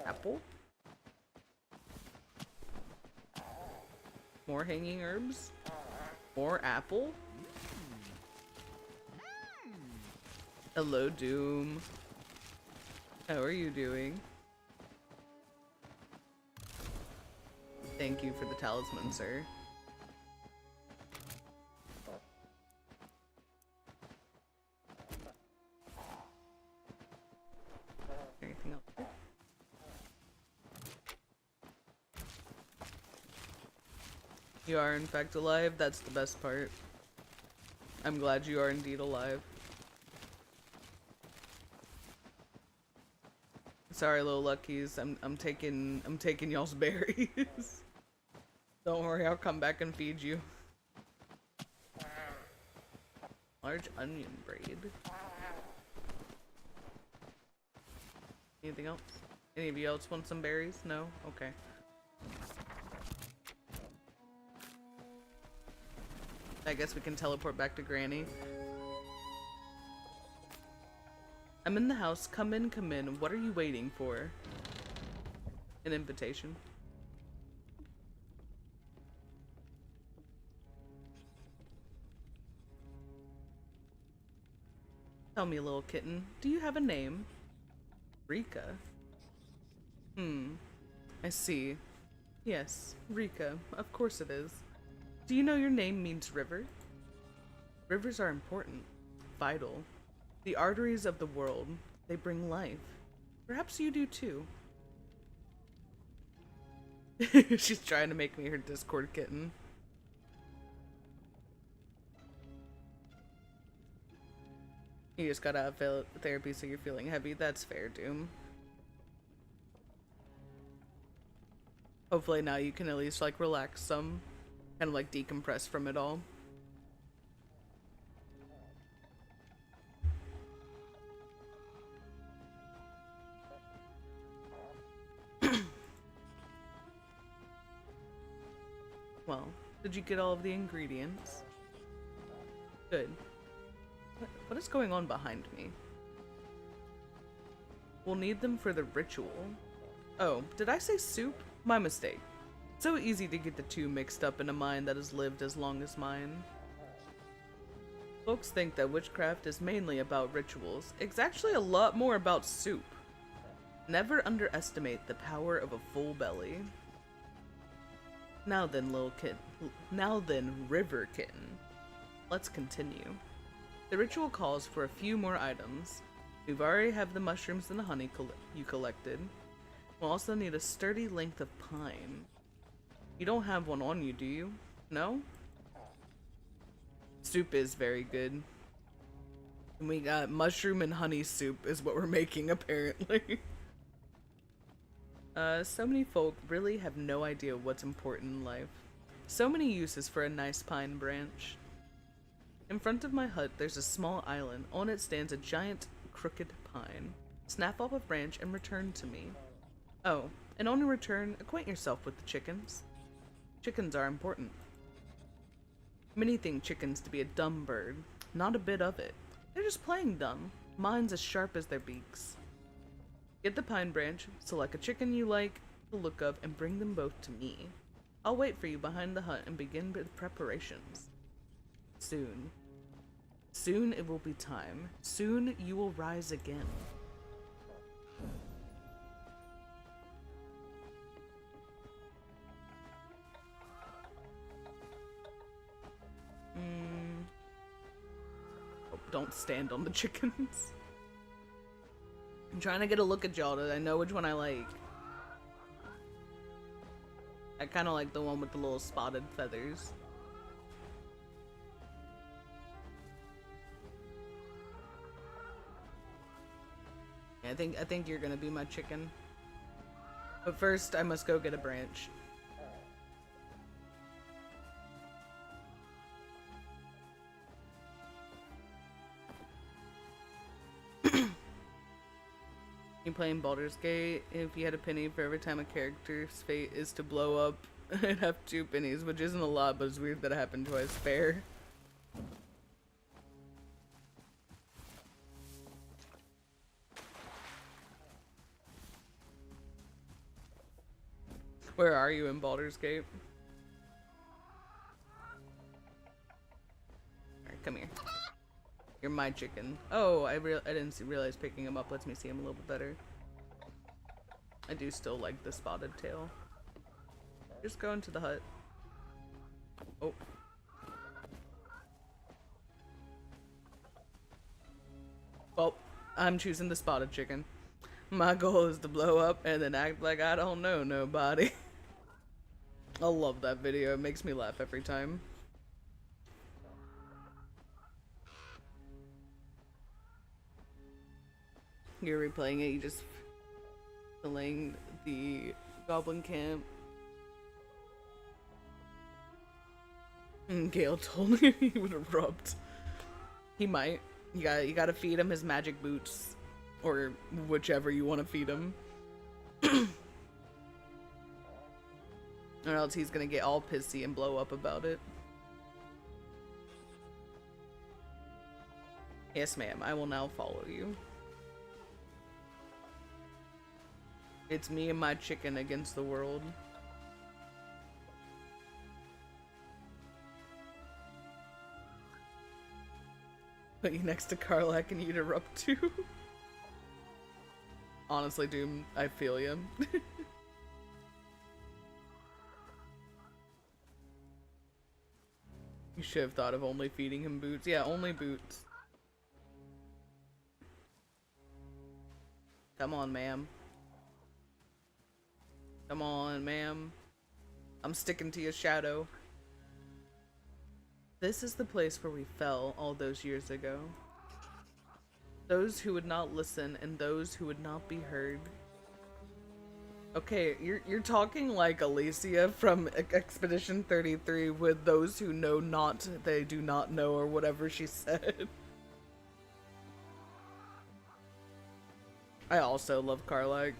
Apple? More hanging herbs? More apple? Hello, Doom. How are you doing? Thank you for the talisman, sir. Anything else? You are in fact alive. That's the best part. I'm glad you are indeed alive. Sorry, little luckies. I'm taking y'all's berries. Don't worry, I'll come back and feed you. Large onion braid. Anything else? Any of you else want some berries? No? Okay. I guess we can teleport back to Granny. I'm in the house. Come in, come in. What are you waiting for? An invitation. Tell me, little kitten, do you have a name? Reka. I see. Yes, Reka. Of course it is. Do you know your name means river? Rivers are important. Vital. The arteries of the world. They bring life. Perhaps you do too. She's trying to make me her Discord kitten. You just got out of therapy, so you're feeling heavy. That's fair, Doom. Hopefully now you can at least, like, relax some. Kind of, like, decompress from it all. Well, did you get all of the ingredients? Good. What is going on behind me? We'll need them for the ritual. Oh, did I say soup? My mistake. So easy to get the two mixed up in a mind that has lived as long as mine. Folks think that witchcraft is mainly about rituals. It's actually a lot more about soup. Never underestimate the power of a full belly. Now then, river kitten. Let's continue. The ritual calls for a few more items. We've already have the mushrooms and the honey you collected. We'll also need a sturdy length of pine. You don't have one on you, do you? No? Soup is very good. And we got mushroom and honey soup is what we're making, apparently. So many folk really have no idea what's important in life. So many uses for a nice pine branch. In front of my hut, there's a small island. On it stands a giant, crooked pine. Snap off a branch and return to me. Oh, and on your return, acquaint yourself with the chickens. Chickens are important. Many think chickens to be a dumb bird. Not a bit of it. They're just playing dumb. Minds as sharp as their beaks. Get the pine branch, select a chicken you like the look of, and bring them both to me. I'll wait for you behind the hut and begin with preparations. Soon. Soon it will be time. Soon you will rise again. Oh, don't stand on the chickens. I'm trying to get a look at y'all that I know which one I like. I kind of like the one with the little spotted feathers. Yeah, I think you're gonna be my chicken. But first, I must go get a branch. You playing Baldur's Gate? If you had a penny for every time a character's fate is to blow up, I'd have 2 pennies, which isn't a lot, but it's weird that it happened twice. Fair. Where are you in Baldur's Gate? Alright, come here. You're my chicken. Oh, I didn't realize picking him up lets me see him a little bit better. I do still like the spotted tail. Just go into the hut. Oh. Well, I'm choosing the spotted chicken. My goal is to blow up and then act like I don't know nobody. I love that video. It makes me laugh every time. You're replaying it, you just filling the goblin camp. And Gale told me he would have rubbed. He might. You gotta feed him his magic boots. Or whichever you want to feed him. Or else he's gonna get all pissy and blow up about it. Yes, ma'am, I will now follow you. It's me and my chicken against the world. Put you next to Karlak and you'd erupt too. Honestly, Doom, I feel you. You should have thought of only feeding him boots. Yeah, only boots. Come on, ma'am. Come on, ma'am. I'm sticking to your shadow. This is the place where we fell all those years ago. Those who would not listen and those who would not be heard. Okay, you're talking like Alicia from Expedition 33 with those who know not, they do not know, or whatever she said. I also love Karlak.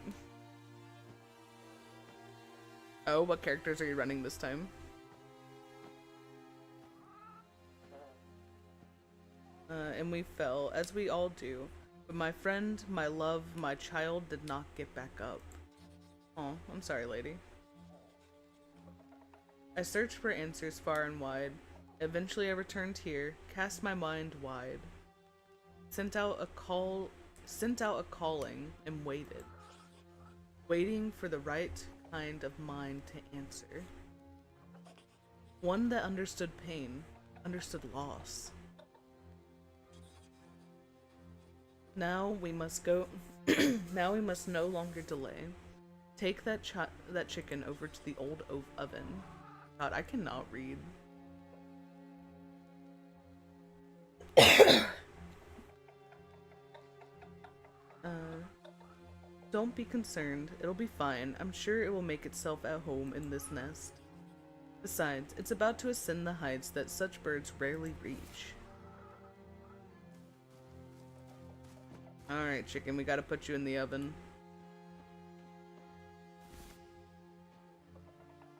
Oh, what characters are you running this time? and we fell, as we all do. But my friend, my love, my child did not get back up. Oh, I'm sorry, lady. I searched for answers far and wide. Eventually I returned here, cast my mind wide. Sent out a calling, and waited. Waiting for the right kind of mind to answer. One that understood pain, understood loss. Now we must go. Now we must no longer delay. Take that chicken over to the old oven. God, I cannot read. Don't be concerned. It'll be fine. I'm sure it will make itself at home in this nest. Besides, it's about to ascend the heights that such birds rarely reach. Alright, chicken, we gotta put you in the oven.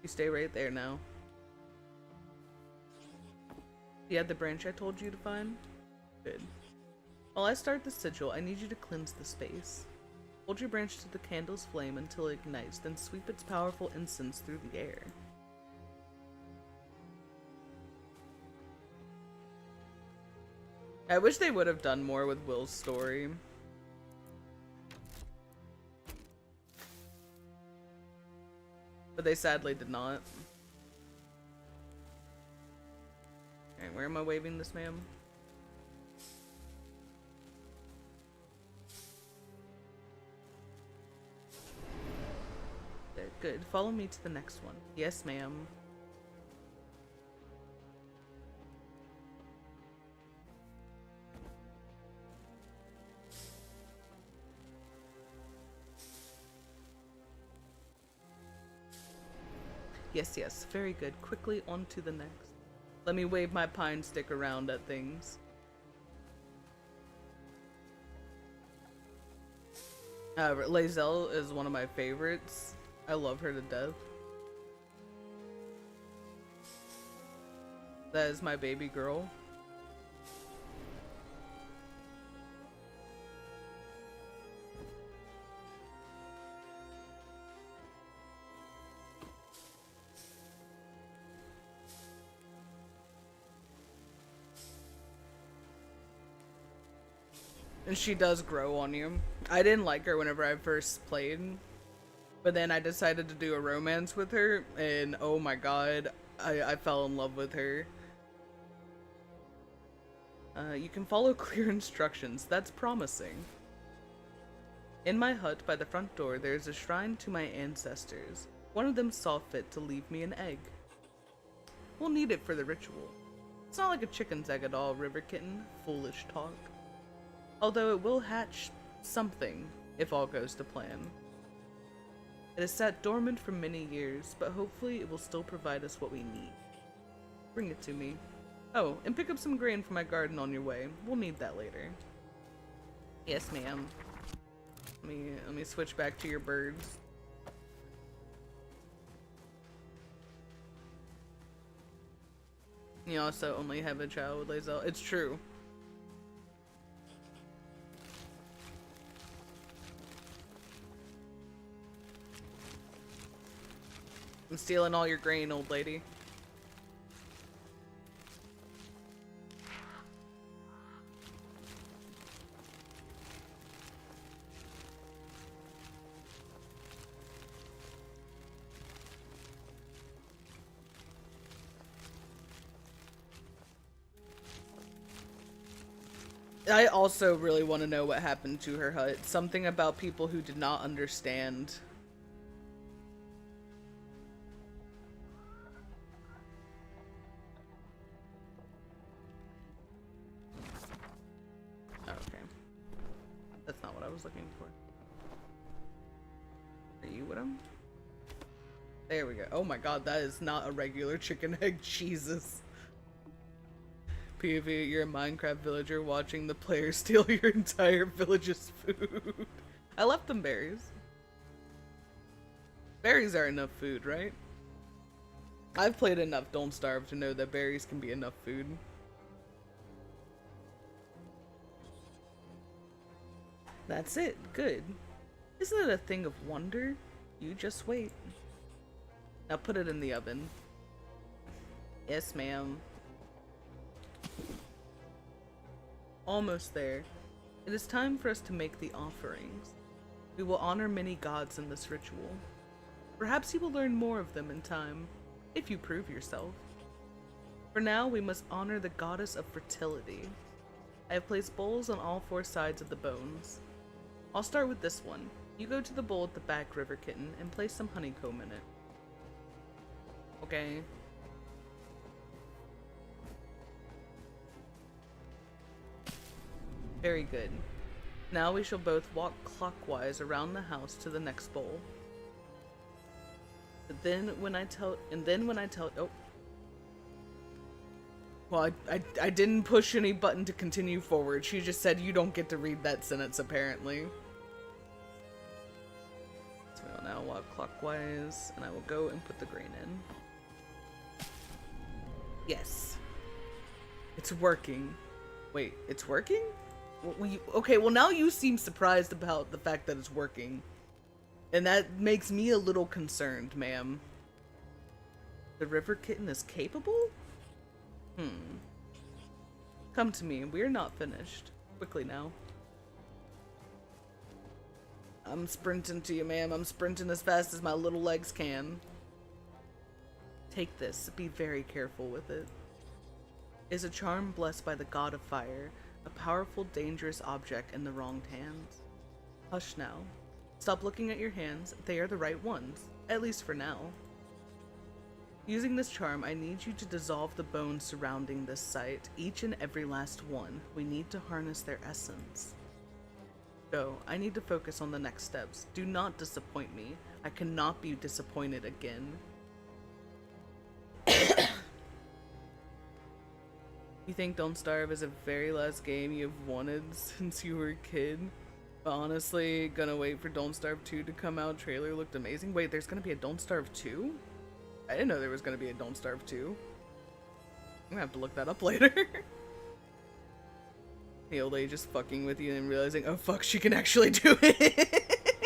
You stay right there now. You had the branch I told you to find? Good. While I start the sigil, I need you to cleanse the space. Hold your branch to the candle's flame until it ignites, then sweep its powerful incense through the air. I wish they would have done more with Will's story. But they sadly did not. Alright, where am I waving this, ma'am? Good. Follow me to the next one. Yes, ma'am. Yes, yes. Very good. Quickly on to the next. Let me wave my pine stick around at things. Lazelle is one of my favorites. I love her to death. That is my baby girl. And she does grow on you. I didn't like her whenever I first played. But then I decided to do a romance with her, and oh my god, I fell in love with her. You can follow clear instructions. That's promising. In my hut by the front door, there is a shrine to my ancestors. One of them saw fit to leave me an egg. We'll need it for the ritual. It's not like a chicken's egg at all, River Kitten. Foolish talk. Although it will hatch something, if all goes to plan. It has sat dormant for many years, but hopefully it will still provide us what we need. Bring it to me. Oh, and pick up some grain from my garden on your way. We'll need that later. Yes, ma'am. Let me switch back to your birds. You also only have a child with Lazelle. It's true. I'm stealing all your grain, old lady. I also really want to know what happened to her hut. Something about people who did not understand. Looking for. Are you with him? There we go. Oh my god, that is not a regular chicken egg. Jesus. POV, you're a Minecraft villager watching the player steal your entire village's food. I left them berries. Berries are enough food, right? I've played enough Don't Starve to know that berries can be enough food. That's it. Good. Isn't it a thing of wonder? You just wait. Now put it in the oven. Yes, ma'am. Almost there. It is time for us to make the offerings. We will honor many gods in this ritual. Perhaps you will learn more of them in time, if you prove yourself. For now, we must honor the goddess of fertility. I have placed bowls on all 4 sides of the bones. I'll start with this one. You go to the bowl at the back, River Kitten, and place some honeycomb in it. Okay. Very good. Now we shall both walk clockwise around the house to the next bowl. But then when I tell, oh. Well, I didn't push any button to continue forward. She just said you don't get to read that sentence, apparently. So I'll now walk clockwise, and I will go and put the grain in. Yes. It's working. Wait, it's working? Okay, well now you seem surprised about the fact that it's working. And that makes me a little concerned, ma'am. The River Kitten is capable? Come to me. We are not finished. Quickly now. I'm sprinting to you, ma'am. I'm sprinting as fast as my little legs can. Take this. Be very careful with it. It is a charm blessed by the god of fire. A powerful, dangerous object in the wrong hands. Hush now. Stop looking at your hands. They are the right ones. At least for now. Using this charm, I need you to dissolve the bones surrounding this site. Each and every last one. We need to harness their essence. Go. I need to focus on the next steps. Do not disappoint me. I cannot be disappointed again. You think Don't Starve is the very last game you've wanted since you were a kid? But honestly, gonna wait for Don't Starve 2 to come out. Trailer looked amazing. Wait, there's gonna be a Don't Starve 2? I didn't know there was gonna be a Don't Starve 2. I'm gonna have to look that up later. The old lady just fucking with you and realizing, oh fuck, she can actually do it.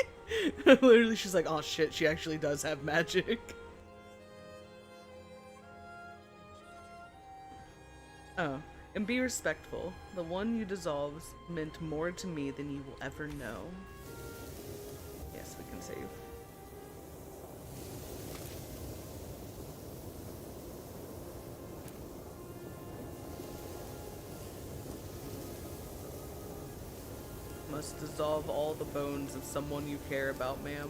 Literally, she's like, oh shit, she actually does have magic. Oh, and be respectful. The one you dissolved meant more to me than you will ever know. Yes, we can save. Must dissolve all the bones of someone you care about, ma'am.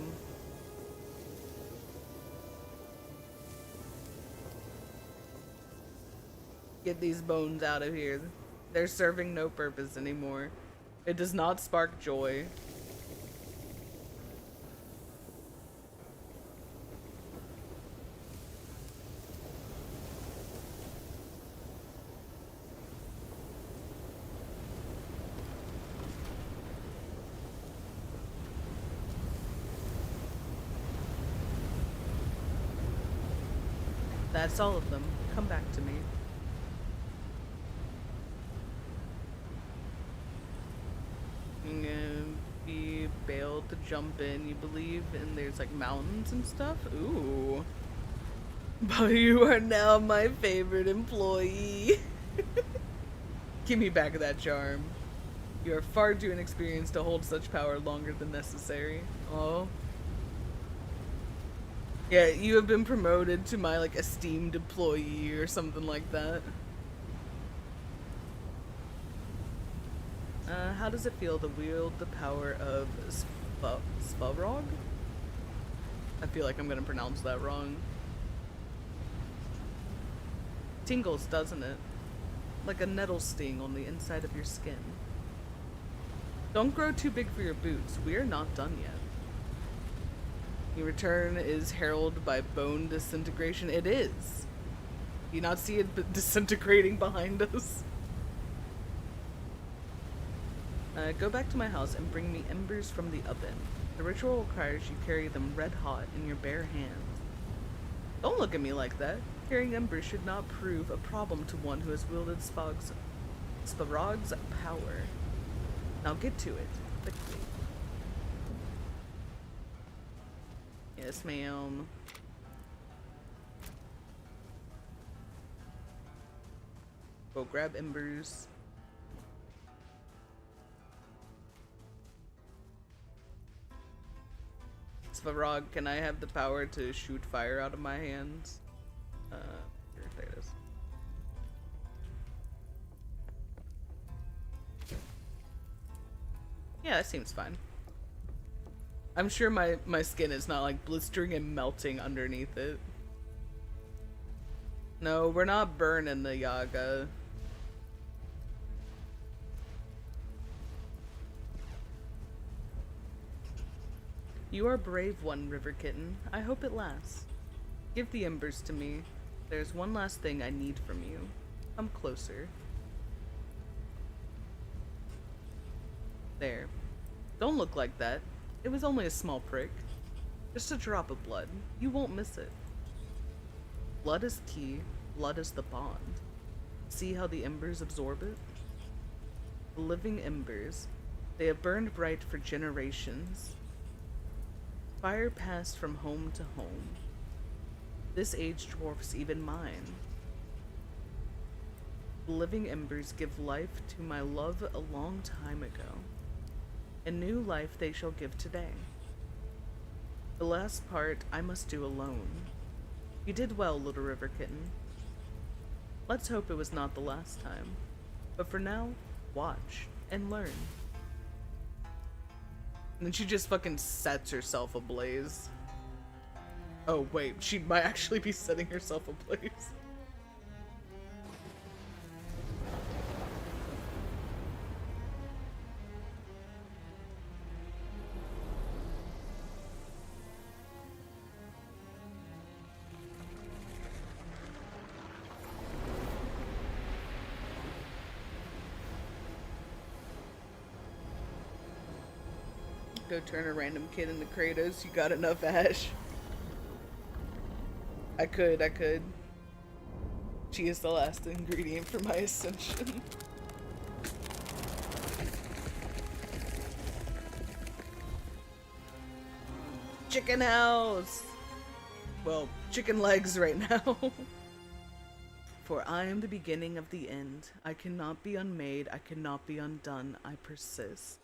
Get these bones out of here. They're serving no purpose anymore. It does not spark joy. That's all of them. Come back to me. Be bailed to jump in. You believe in there's like mountains and stuff? Ooh. But you are now my favorite employee. Give me back that charm. You are far too inexperienced to hold such power longer than necessary. Oh. Yeah, you have been promoted to my like esteemed employee or something like that. How does it feel to wield the power of Svarog? I feel like I'm gonna pronounce that wrong. Tingles, doesn't it? Like a nettle sting on the inside of your skin. Don't grow too big for your boots. We are not done yet. Your return is heralded by bone disintegration. It is. Do you not see it disintegrating behind us? Go back to my house and bring me embers from the oven. The ritual requires you carry them red hot in your bare hands. Don't look at me like that. Carrying embers should not prove a problem to one who has wielded Svarog's power. Now get to it. quickly. Yes, ma'am. Go grab embers. Svarog, can I have the power to shoot fire out of my hands? There it is. Yeah, that seems fine. I'm sure my skin is not like blistering and melting underneath it. No, we're not burning the Yaga. You are a brave one, River Kitten. I hope it lasts. Give the embers to me. There's one last thing I need from you. Come closer. There. Don't look like that. It was only a small prick. Just a drop of blood. You won't miss it. Blood is key. Blood is the bond. See how the embers absorb it? The living embers. They have burned bright for generations. Fire passed from home to home. This age dwarfs even mine. The living embers give life to my love a long time ago. A new life they shall give today. The last part I must do alone. You did well, little river kitten. Let's hope it was not the last time. But for now, watch and learn. And then she just fucking sets herself ablaze. Oh wait, she might actually be setting herself ablaze. Go turn a random kid into Kratos. You got enough ash. I could. She is the last ingredient for my ascension. Chicken house! Well, chicken legs right now. For I am the beginning of the end. I cannot be unmade. I cannot be undone. I persist.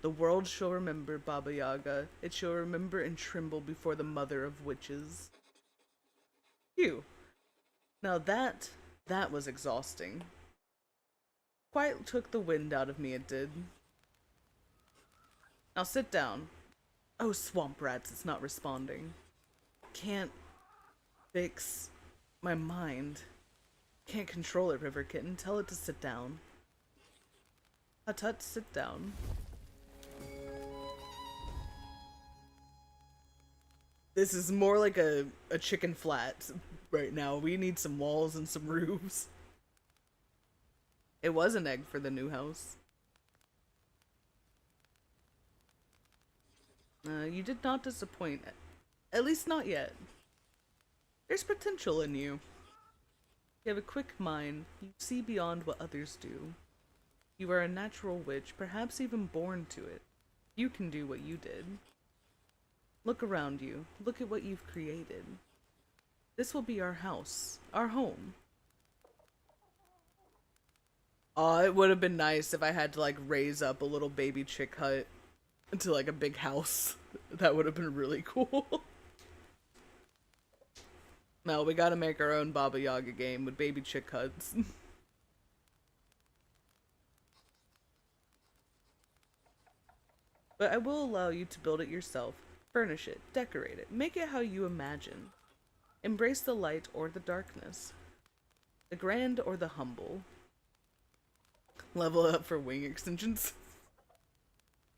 The world shall remember Baba Yaga. It shall remember and tremble before the mother of witches. Phew. Now that was exhausting. Quite took the wind out of me, it did. Now sit down. Oh, swamp rats, it's not responding. Can't fix my mind. Can't control it, River Kitten. Tell it to sit down. Tut, sit down. This is more like a chicken flat right now. We need some walls and some roofs. It was an egg for the new house. You did not disappoint. At least not yet. There's potential in you. You have a quick mind. You see beyond what others do. You are a natural witch, perhaps even born to it. You can do what you did. Look around you. Look at what you've created. This will be our house. Our home. Aw, it would have been nice if I had to, like, raise up a little baby chick hut into, like, a big house. That would have been really cool. No, we gotta make our own Baba Yaga game with baby chick huts. But I will allow you to build it yourself. Furnish it, decorate it, make it how you imagine. Embrace the light or the darkness. The grand or the humble. Level up for wing extensions.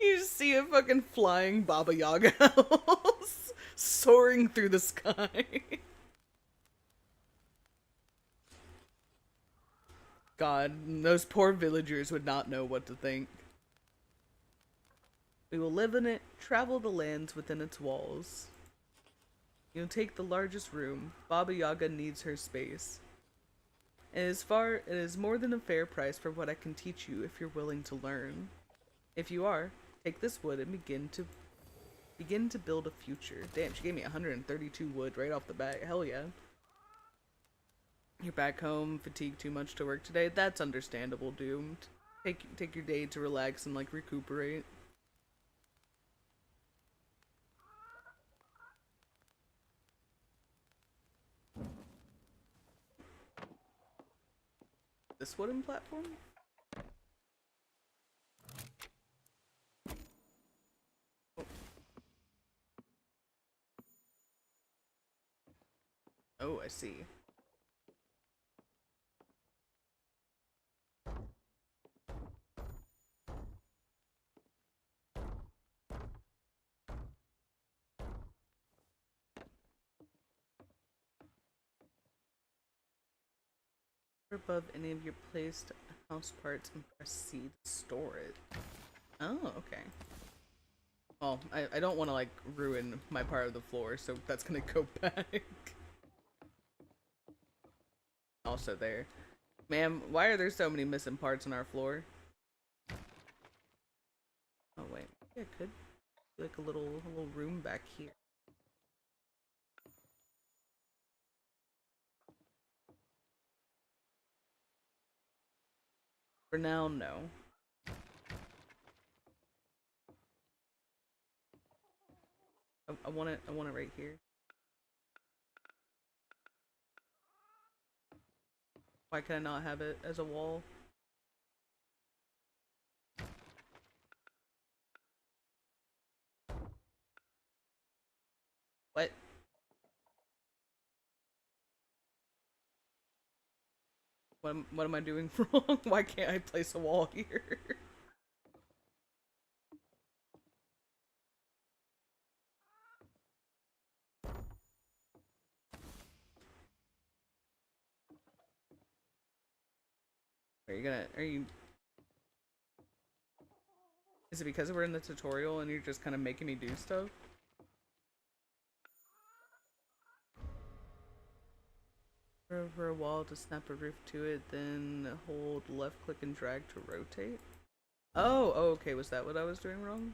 You just see a fucking flying Baba Yaga house soaring through the sky. God, those poor villagers would not know what to think. We will live in it, travel the lands within its walls. You'll take the largest room. Baba Yaga needs her space. It is more than a fair price for what I can teach you if you're willing to learn. If you are, Take this wood and begin to build a future. Damn, she gave me 132 wood right off the bat. Hell yeah. You're back home, fatigued too much to work today. That's understandable, Doomed. Take your day to relax and like recuperate. This wooden platform? Oh, I see. Above any of your placed house parts and press C to store it. Oh, okay. Well, I don't want to like ruin my part of the floor, so that's gonna go back. Also there. Ma'am, why are there so many missing parts on our floor? Oh wait, yeah, it could be like a little room back here. For now, no. I want it right here. Why can I not have it as a wall? What? What am I doing wrong? Why can't I place a wall here? Are you Is it because we're in the tutorial and you're just kind of making me do stuff? Over a wall to snap a roof to it, then hold left click and drag to rotate? Oh, okay, was that what I was doing wrong?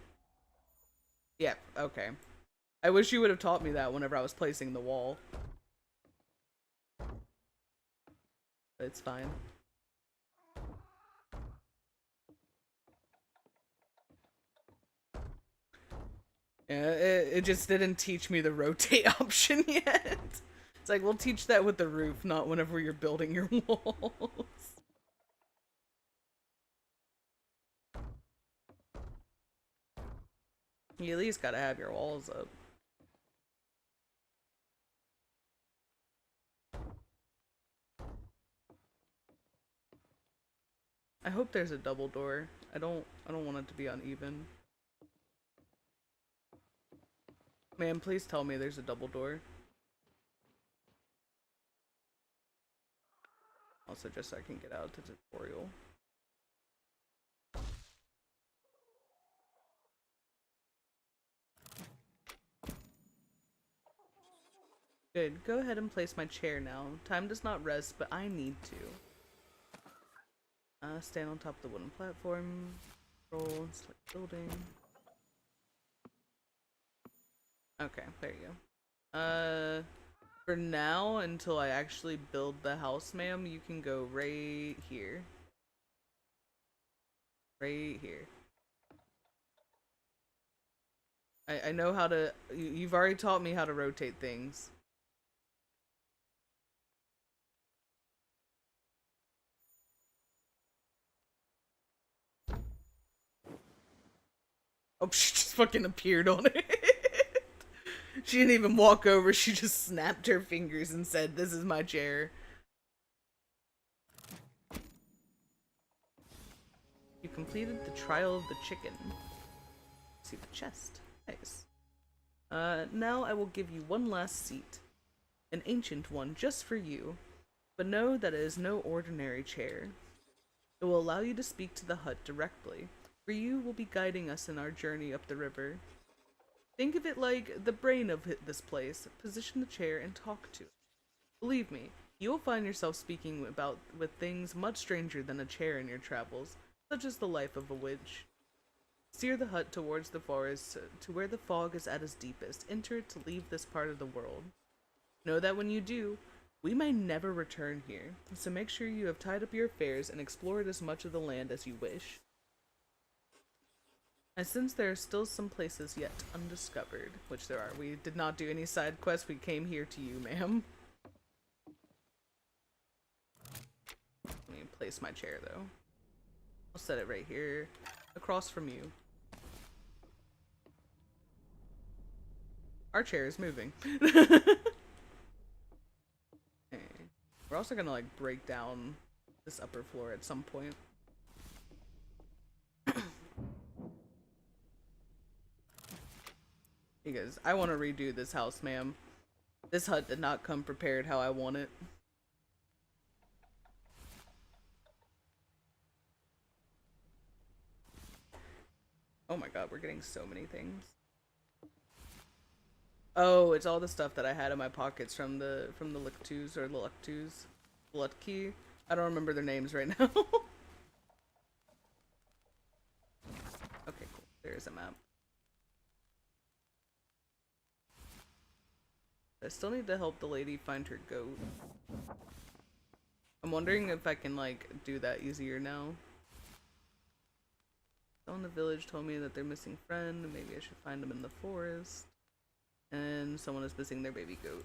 Yeah, okay. I wish you would have taught me that whenever I was placing the wall. But it's fine. Yeah, it just didn't teach me the rotate option yet. It's like, we'll teach that with the roof, not whenever you're building your walls. You at least gotta have your walls up. I hope there's a double door. I don't want it to be uneven. Man, please tell me there's a double door. Also, just so I can get out of the tutorial. Good. Go ahead and place my chair now. Time does not rest, but I need to. Stand on top of the wooden platform. Roll, select building. Okay, there you go. For now, until I actually build the house, ma'am, you can go right here. Right here. I know how to... You've already taught me how to rotate things. Oh, she just fucking appeared on it. She didn't even walk over, she just snapped her fingers and said, "This is my chair." You completed the trial of the chicken. See the chest. Nice. Now I will give you one last seat. An ancient one just for you. But know that it is no ordinary chair. It will allow you to speak to the hut directly, for you will be guiding us in our journey up the river. Think of it like the brain of this place. Position the chair and talk to it. Believe me, you will find yourself speaking with things much stranger than a chair in your travels, such as the life of a witch. Steer the hut towards the forest to where the fog is at its deepest. Enter it to leave this part of the world. Know that when you do, we may never return here, so make sure you have tied up your affairs and explored as much of the land as you wish. I sense there are still some places yet undiscovered, which there are. We did not do any side quests. We came here to you, ma'am. Let me place my chair, though. I'll set it right here, across from you. Our chair is moving. Okay. We're also gonna, like, break down this upper floor at some point. Because I want to redo this house, ma'am. This hut did not come prepared how I want it. Oh my god, we're getting so many things. Oh, it's all the stuff that I had in my pockets from the Lictus or Luctus. Lutki. I don't remember their names right now. Okay, cool. There's a map. I still need to help the lady find her goat. I'm wondering if I can, like, do that easier now. Someone in the village told me that they're missing a friend, and maybe I should find them in the forest. And someone is missing their baby goat.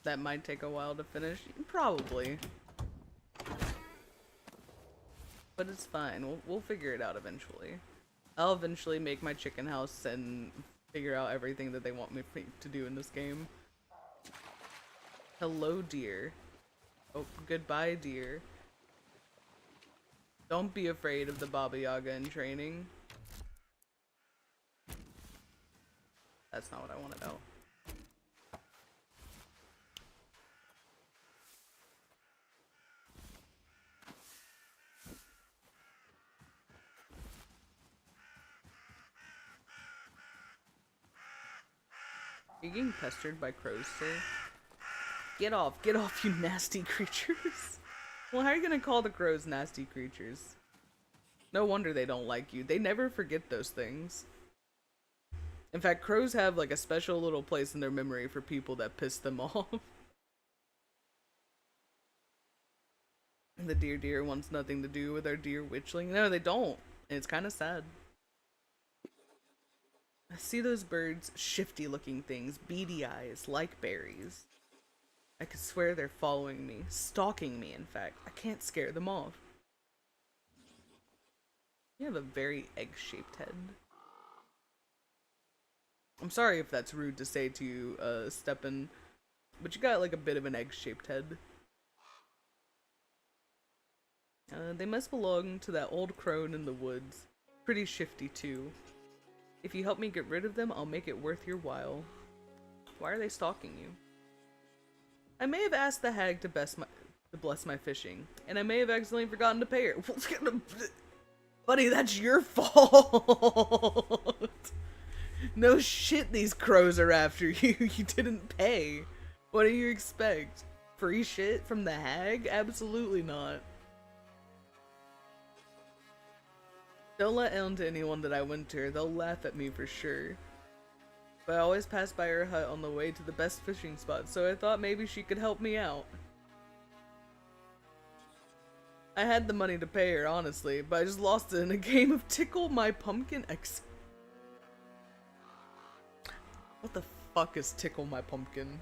That might take a while to finish. Probably. But it's fine. We'll figure it out eventually. I'll eventually make my chicken house and figure out everything that they want me to do in this game. Hello, dear. Oh, goodbye, dear. Don't be afraid of the Baba Yaga in training. That's not what I want to know. Are you getting pestered by crows, sir? Get off, you nasty creatures. Well, how are you gonna call the crows nasty creatures? No wonder they don't like you. They never forget those things. In fact, crows have like a special little place in their memory for people that piss them off. The deer wants nothing to do with our dear witchling. No, they don't. And it's kind of sad. I see those birds, shifty looking things, beady eyes, like berries. I could swear they're following me, stalking me in fact. I can't scare them off. You have a very egg-shaped head. I'm sorry if that's rude to say to you, Steppen, but you got like a bit of an egg-shaped head. They must belong to that old crone in the woods. Pretty shifty too. If you help me get rid of them, I'll make it worth your while. Why are they stalking you? I may have asked the hag to bless my fishing, and I may have accidentally forgotten to pay her. Buddy, that's your fault! No shit, these crows are after you. You didn't pay. What do you expect? Free shit from the hag? Absolutely not. Don't let on to anyone that I went to her. They'll laugh at me for sure. But I always pass by her hut on the way to the best fishing spot, so I thought maybe she could help me out. I had the money to pay her, honestly, but I just lost it in a game of Tickle My Pumpkin X. What the fuck is Tickle My Pumpkin?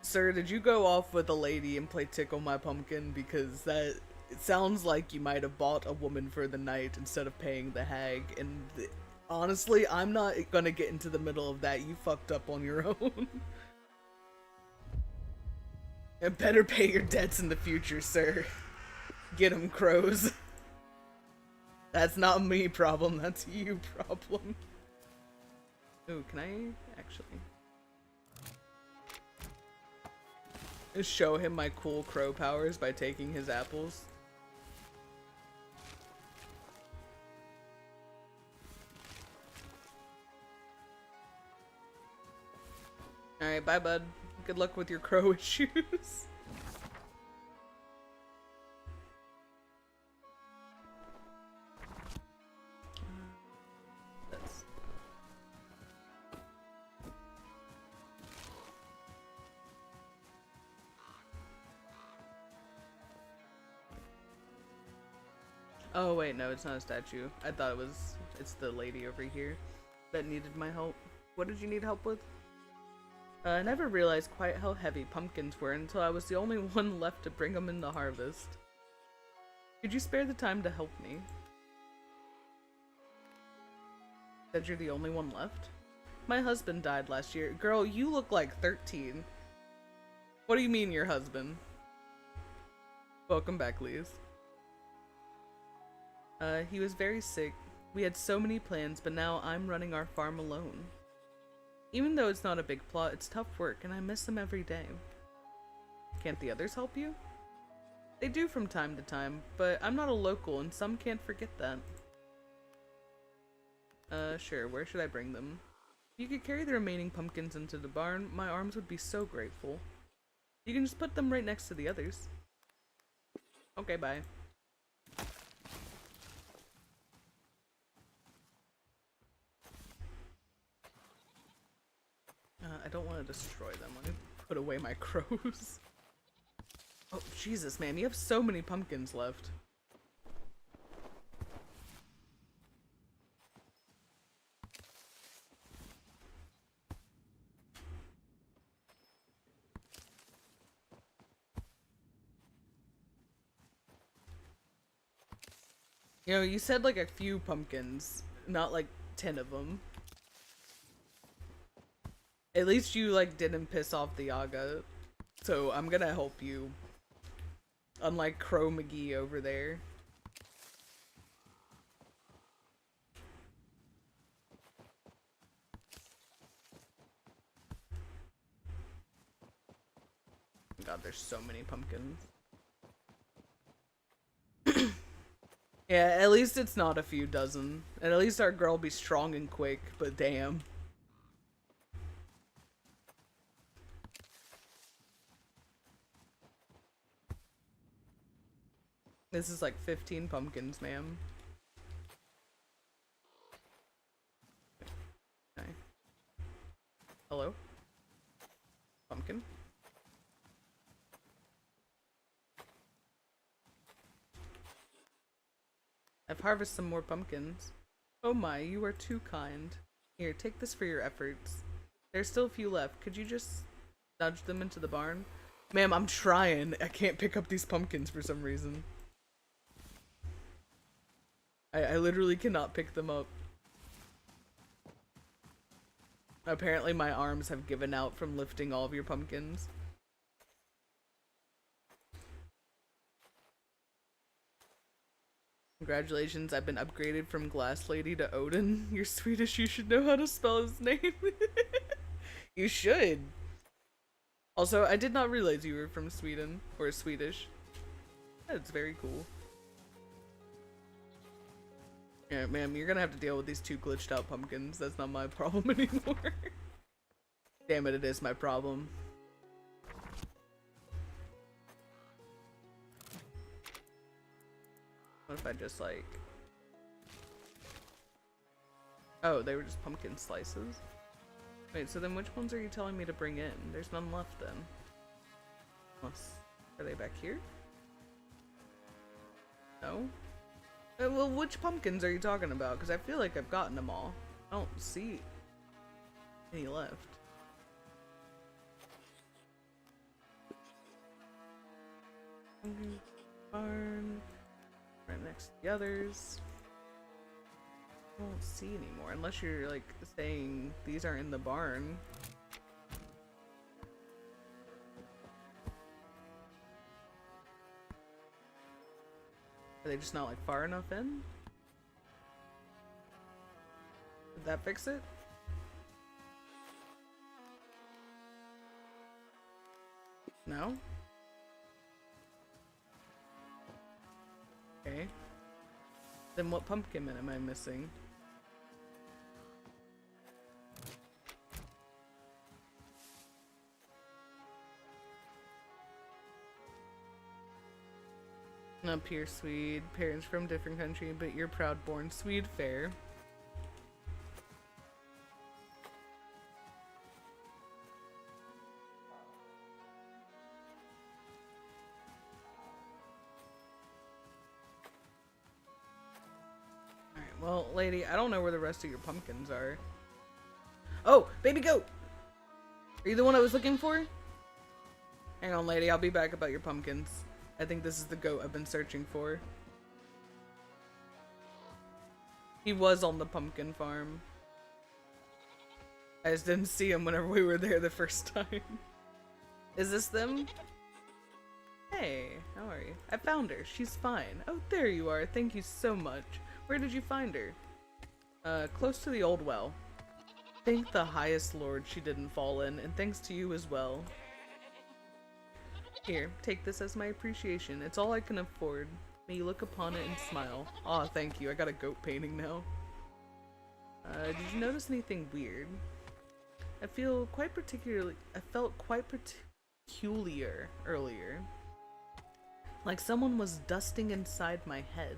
Sir, did you go off with a lady and play Tickle My Pumpkin? Because it sounds like you might have bought a woman for the night instead of paying the hag, and honestly, I'm not gonna get into the middle of that. You fucked up on your own. And better pay your debts in the future, sir. Get 'em, crows. That's not me problem, that's you problem. Ooh, can I actually show him my cool crow powers by taking his apples? Okay, bye, bud. Good luck with your crow issues. Oh wait, no, it's not a statue. I thought it's the lady over here that needed my help. What did you need help with? I never realized quite how heavy pumpkins were until I was the only one left to bring them in the harvest. Could you spare the time to help me? Said you're the only one left? My husband died last year. Girl, you look like 13. What do you mean your husband? Welcome back, Lise. He was very sick. We had so many plans, but now I'm running our farm alone. Even though it's not a big plot, it's tough work, and I miss him every day. Can't the others help you? They do from time to time, but I'm not a local, and some can't forget that. Sure, where should I bring them? If you could carry the remaining pumpkins into the barn, my arms would be so grateful. You can just put them right next to the others. Okay, bye. I don't want to destroy them. Let me put away my crows. Oh, Jesus, man. You have so many pumpkins left. You know, you said like a few pumpkins, not like 10 of them. At least you, like, didn't piss off the Yaga. So, I'm gonna help you. Unlike Crow McGee over there. God, there's so many pumpkins. Yeah, at least it's not a few dozen. And at least our girl be strong and quick, but damn. This is like 15 pumpkins, ma'am. Okay. Hello? Pumpkin? I've harvested some more pumpkins. Oh my, you are too kind. Here, take this for your efforts. There's still a few left. Could you just nudge them into the barn? Ma'am, I'm trying. I can't pick up these pumpkins for some reason. I literally cannot pick them up. Apparently my arms have given out from lifting all of your pumpkins. Congratulations, I've been upgraded from Glass Lady to Odin. You're Swedish, you should know how to spell his name. You should. Also, I did not realize you were from Sweden, or Swedish. That's very cool. Yeah, ma'am, you're gonna have to deal with these 2 glitched out pumpkins. That's not my problem anymore. Damn it, it is my problem. What if I just like... Oh, they were just pumpkin slices? Wait, so then which ones are you telling me to bring in? There's none left then. Unless... Are they back here? No? Well, which pumpkins are you talking about? Because I feel like I've gotten them all. I don't see any left. Barn. Right next to the others. I don't see anymore. Unless you're like saying these are in the barn. Are they just not like far enough in? Did that fix it? No? Okay. Then what pumpkin am I missing? Not pure Swede. Parents from different country, but you're proud born Swede. Fair. Alright, well, lady, I don't know where the rest of your pumpkins are. Oh, baby goat! Are you the one I was looking for? Hang on, lady, I'll be back about your pumpkins. I think this is the goat I've been searching for. He was on the pumpkin farm. I just didn't see him whenever we were there the first time. Is this them? Hey, how are you? I found her. She's fine. Oh, there you are. Thank you so much. Where did you find her? Close to the old well. Thank the highest lord she didn't fall in, and thanks to you as well. Here, take this as my appreciation. It's all I can afford. May you look upon it and smile. Aw, thank you. I got a goat painting now. Did you notice anything weird? I felt quite peculiar earlier. Like someone was dusting inside my head.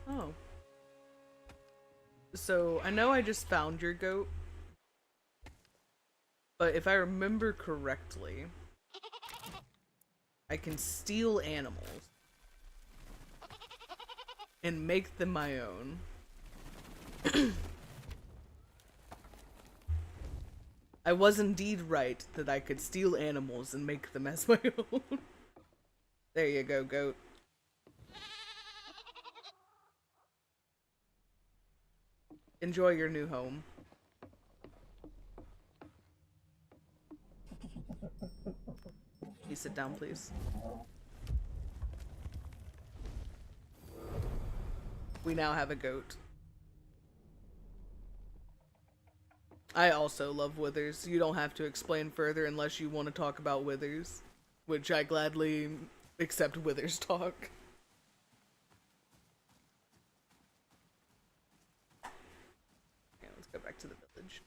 Oh. So, I know I just found your goat. But if I remember correctly, I can steal animals and make them my own. I was indeed right that I could steal animals and make them as my own. There you go, goat. Enjoy your new home. You sit down, please. We now have a goat. I also love withers. You don't have to explain further unless you want to talk about withers, which I gladly accept withers talk. Okay, let's go back to the village.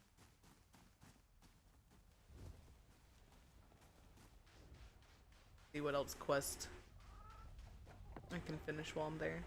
See what else quest I can finish while I'm there.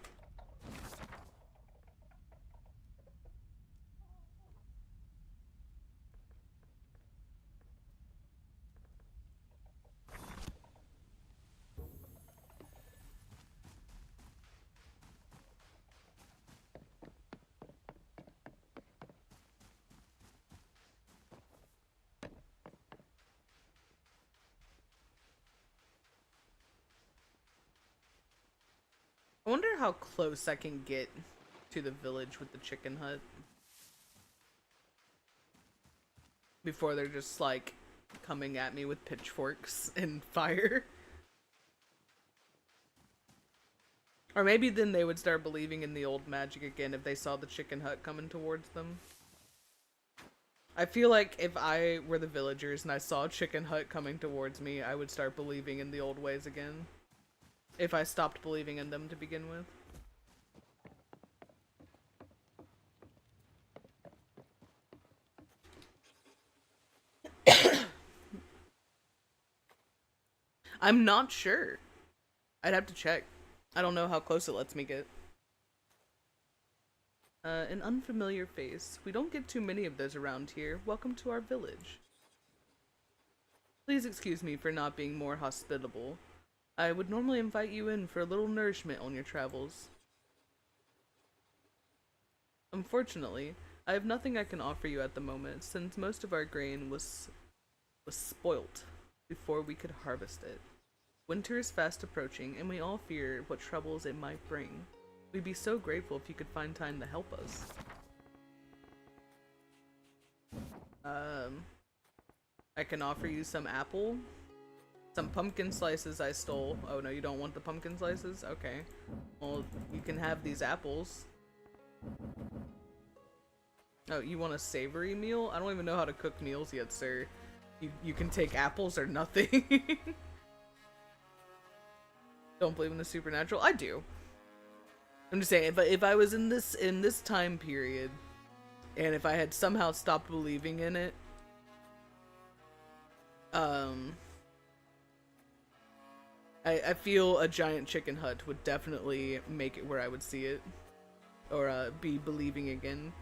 I wonder how close I can get to the village with the chicken hut before they're just like coming at me with pitchforks and fire. Or maybe then they would start believing in the old magic again if they saw the chicken hut coming towards them. I feel like if I were the villagers and I saw a chicken hut coming towards me, I would start believing in the old ways again. If I stopped believing in them to begin with. I'm not sure. I'd have to check. I don't know how close it lets me get. An unfamiliar face. We don't get too many of those around here. Welcome to our village. Please excuse me for not being more hospitable. I would normally invite you in for a little nourishment on your travels. Unfortunately, I have nothing I can offer you at the moment, since most of our grain was spoilt before we could harvest it. Winter is fast approaching, and we all fear what troubles it might bring. We'd be so grateful if you could find time to help us. I can offer you some apple. Some pumpkin slices I stole. Oh no, you don't want the pumpkin slices? Okay. Well, you can have these apples. Oh, you want a savory meal? I don't even know how to cook meals yet, sir. You can take apples or nothing. Don't believe in the supernatural? I do. I'm just saying, if I was in this time period, and if I had somehow stopped believing in it, I feel a giant chicken hut would definitely make it where I would see it. Or be believing again.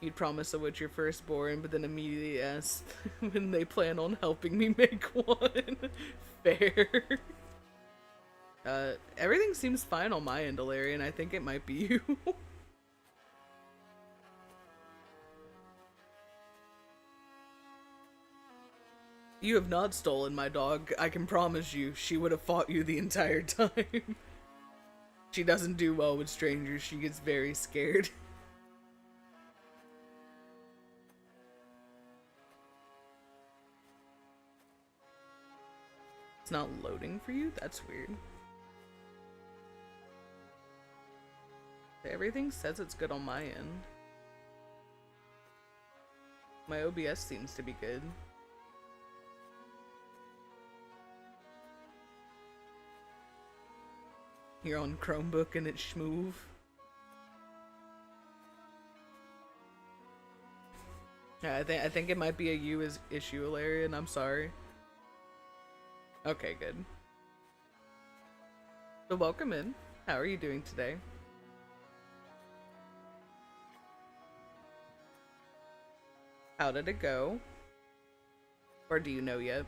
You'd promise a witch your firstborn, but then immediately ask when they plan on helping me make one. Fair. Everything seems fine on my end, Alarian. I think it might be you. You have not stolen my dog. I can promise you, she would have fought you the entire time. She doesn't do well with strangers. She gets very scared. It's not loading for you? That's weird. Everything says it's good on my end. My OBS seems to be good. You're on Chromebook and it's schmoove. Yeah, I think it might be a you issue, Alarian. I'm sorry. Okay, good. So welcome in. How are you doing today? How did it go? Or do you know yet?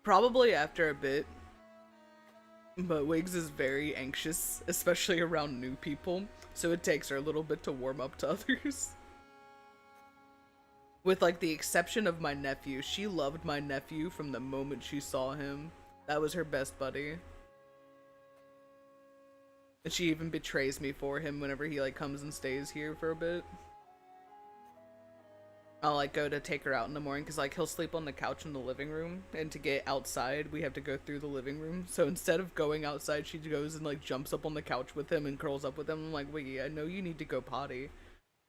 Probably after a bit. But Wiggs is very anxious, especially around new people, so it takes her a little bit to warm up to others. With like the exception of my nephew, she loved my nephew from the moment she saw him. That was her best buddy. And she even betrays me for him whenever he like comes and stays here for a bit. I'll like go to take her out in the morning because like he'll sleep on the couch in the living room, and to get outside we have to go through the living room. So instead of going outside, she goes and like jumps up on the couch with him and curls up with him. I'm like, Wiggy, I know you need to go potty.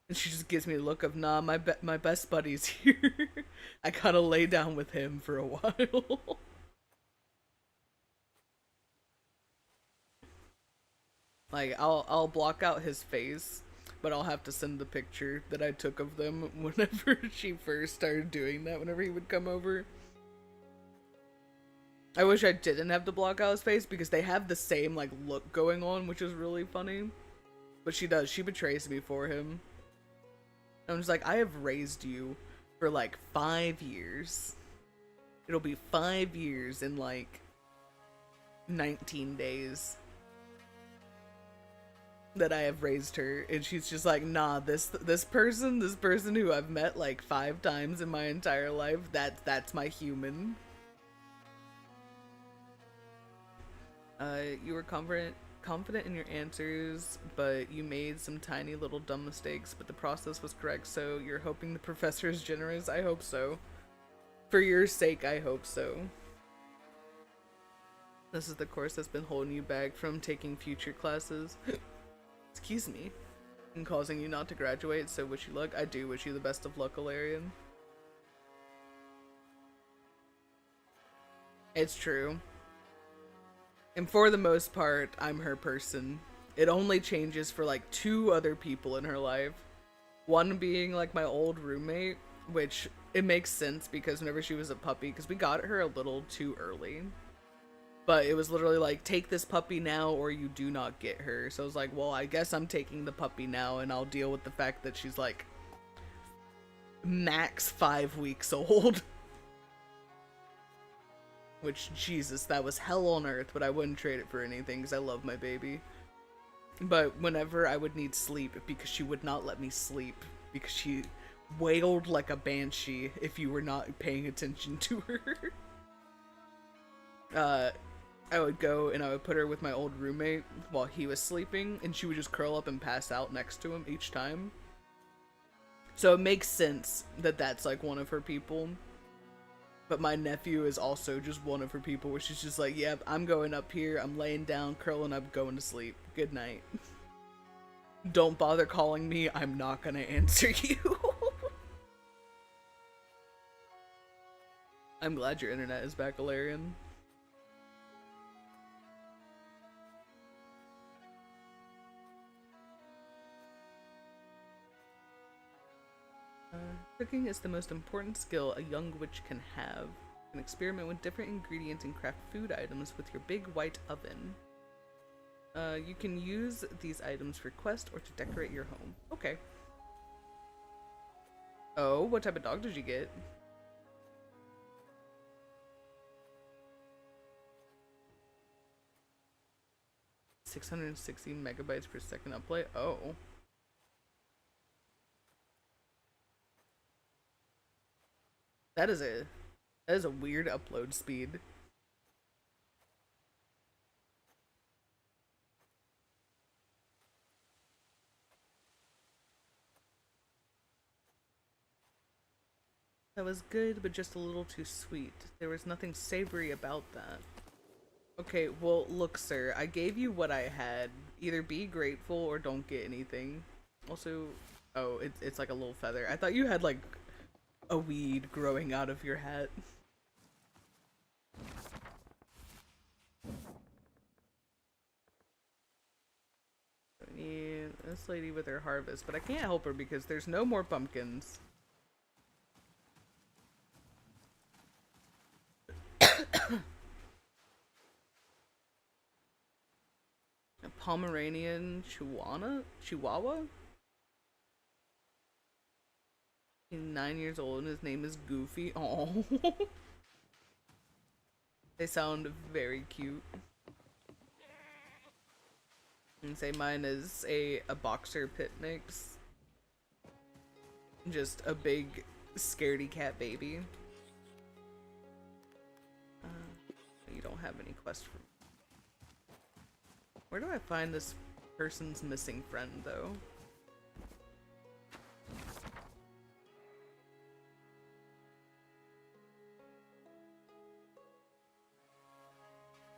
And she just gives me a look of, nah, my best buddy's here. I gotta lay down with him for a while. Like I'll block out his face, but I'll have to send the picture that I took of them whenever she first started doing that, whenever he would come over. I wish I didn't have to block out his face because they have the same like look going on, which is really funny. But she does, she betrays me for him. I'm just like, I have raised you for like 5 years. It'll be 5 years in like 19 days that I have raised her, and she's just like, nah, this person who I've met like 5 times in my entire life, that's my human. You were confident in your answers, but you made some tiny little dumb mistakes, but the process was correct, so you're hoping the professor is generous? I hope so. For your sake, I hope so. This is the course that's been holding you back from taking future classes. Excuse me. And causing you not to graduate, so wish you luck. I do wish you the best of luck, Alarian. It's true. And for the most part, I'm her person. It only changes for like 2 other people in her life. One being like my old roommate, which it makes sense because whenever she was a puppy, because we got her a little too early. But it was literally like, take this puppy now or you do not get her. So I was like, well, I guess I'm taking the puppy now and I'll deal with the fact that she's like max 5 weeks old. Which, Jesus, that was hell on earth, but I wouldn't trade it for anything because I love my baby. But whenever I would need sleep, because she would not let me sleep, because she wailed like a banshee if you were not paying attention to her. I would go and I would put her with my old roommate while he was sleeping, and she would just curl up and pass out next to him each time. So it makes sense that that's like one of her people. But my nephew is also just one of her people where she's just like, yep, I'm going up here, I'm laying down, curling up, going to sleep. Good night. Don't bother calling me, I'm not gonna answer you. I'm glad your internet is back, Alarian. Cooking is the most important skill a young witch can have. You can experiment with different ingredients and craft food items with your big white oven. You can use these items for quest or to decorate your home. Okay. Oh, what type of dog did you get? $616 megabytes per second upload. Oh. That is a weird upload speed. That was good, but just a little too sweet. There was nothing savory about that. Okay, well, look, sir, I gave you what I had. Either be grateful or don't get anything. Also, oh, it's like a little feather. I thought you had, like, a weed growing out of your hat. I need this lady with her harvest, but I can't help her because there's no more pumpkins. A Pomeranian Chihuahua? He's 9 years old and his name is Goofy. Oh, they sound very cute. And say mine is a boxer pit mix. Just a big scaredy cat baby. You don't have any quest for me. Where do I find this person's missing friend, though?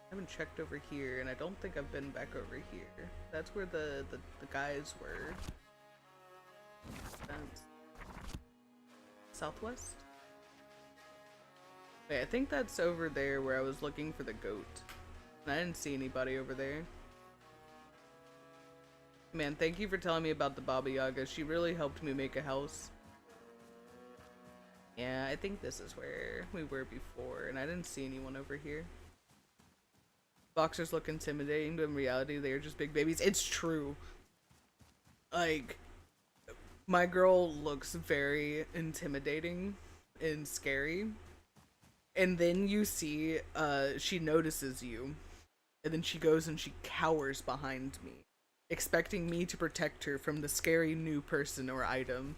I haven't checked over here, and I don't think I've been back over here. That's where the guys were. That's southwest? Wait, I think that's over there where I was looking for the goat. And I didn't see anybody over there. Man, thank you for telling me about the Baba Yaga. She really helped me make a house. Yeah, I think this is where we were before, and I didn't see anyone over here. Boxers look intimidating, but in reality, they are just big babies. It's true. Like, my girl looks very intimidating and scary. And then you see, she notices you. And then she goes and she cowers behind me, expecting me to protect her from the scary new person or item.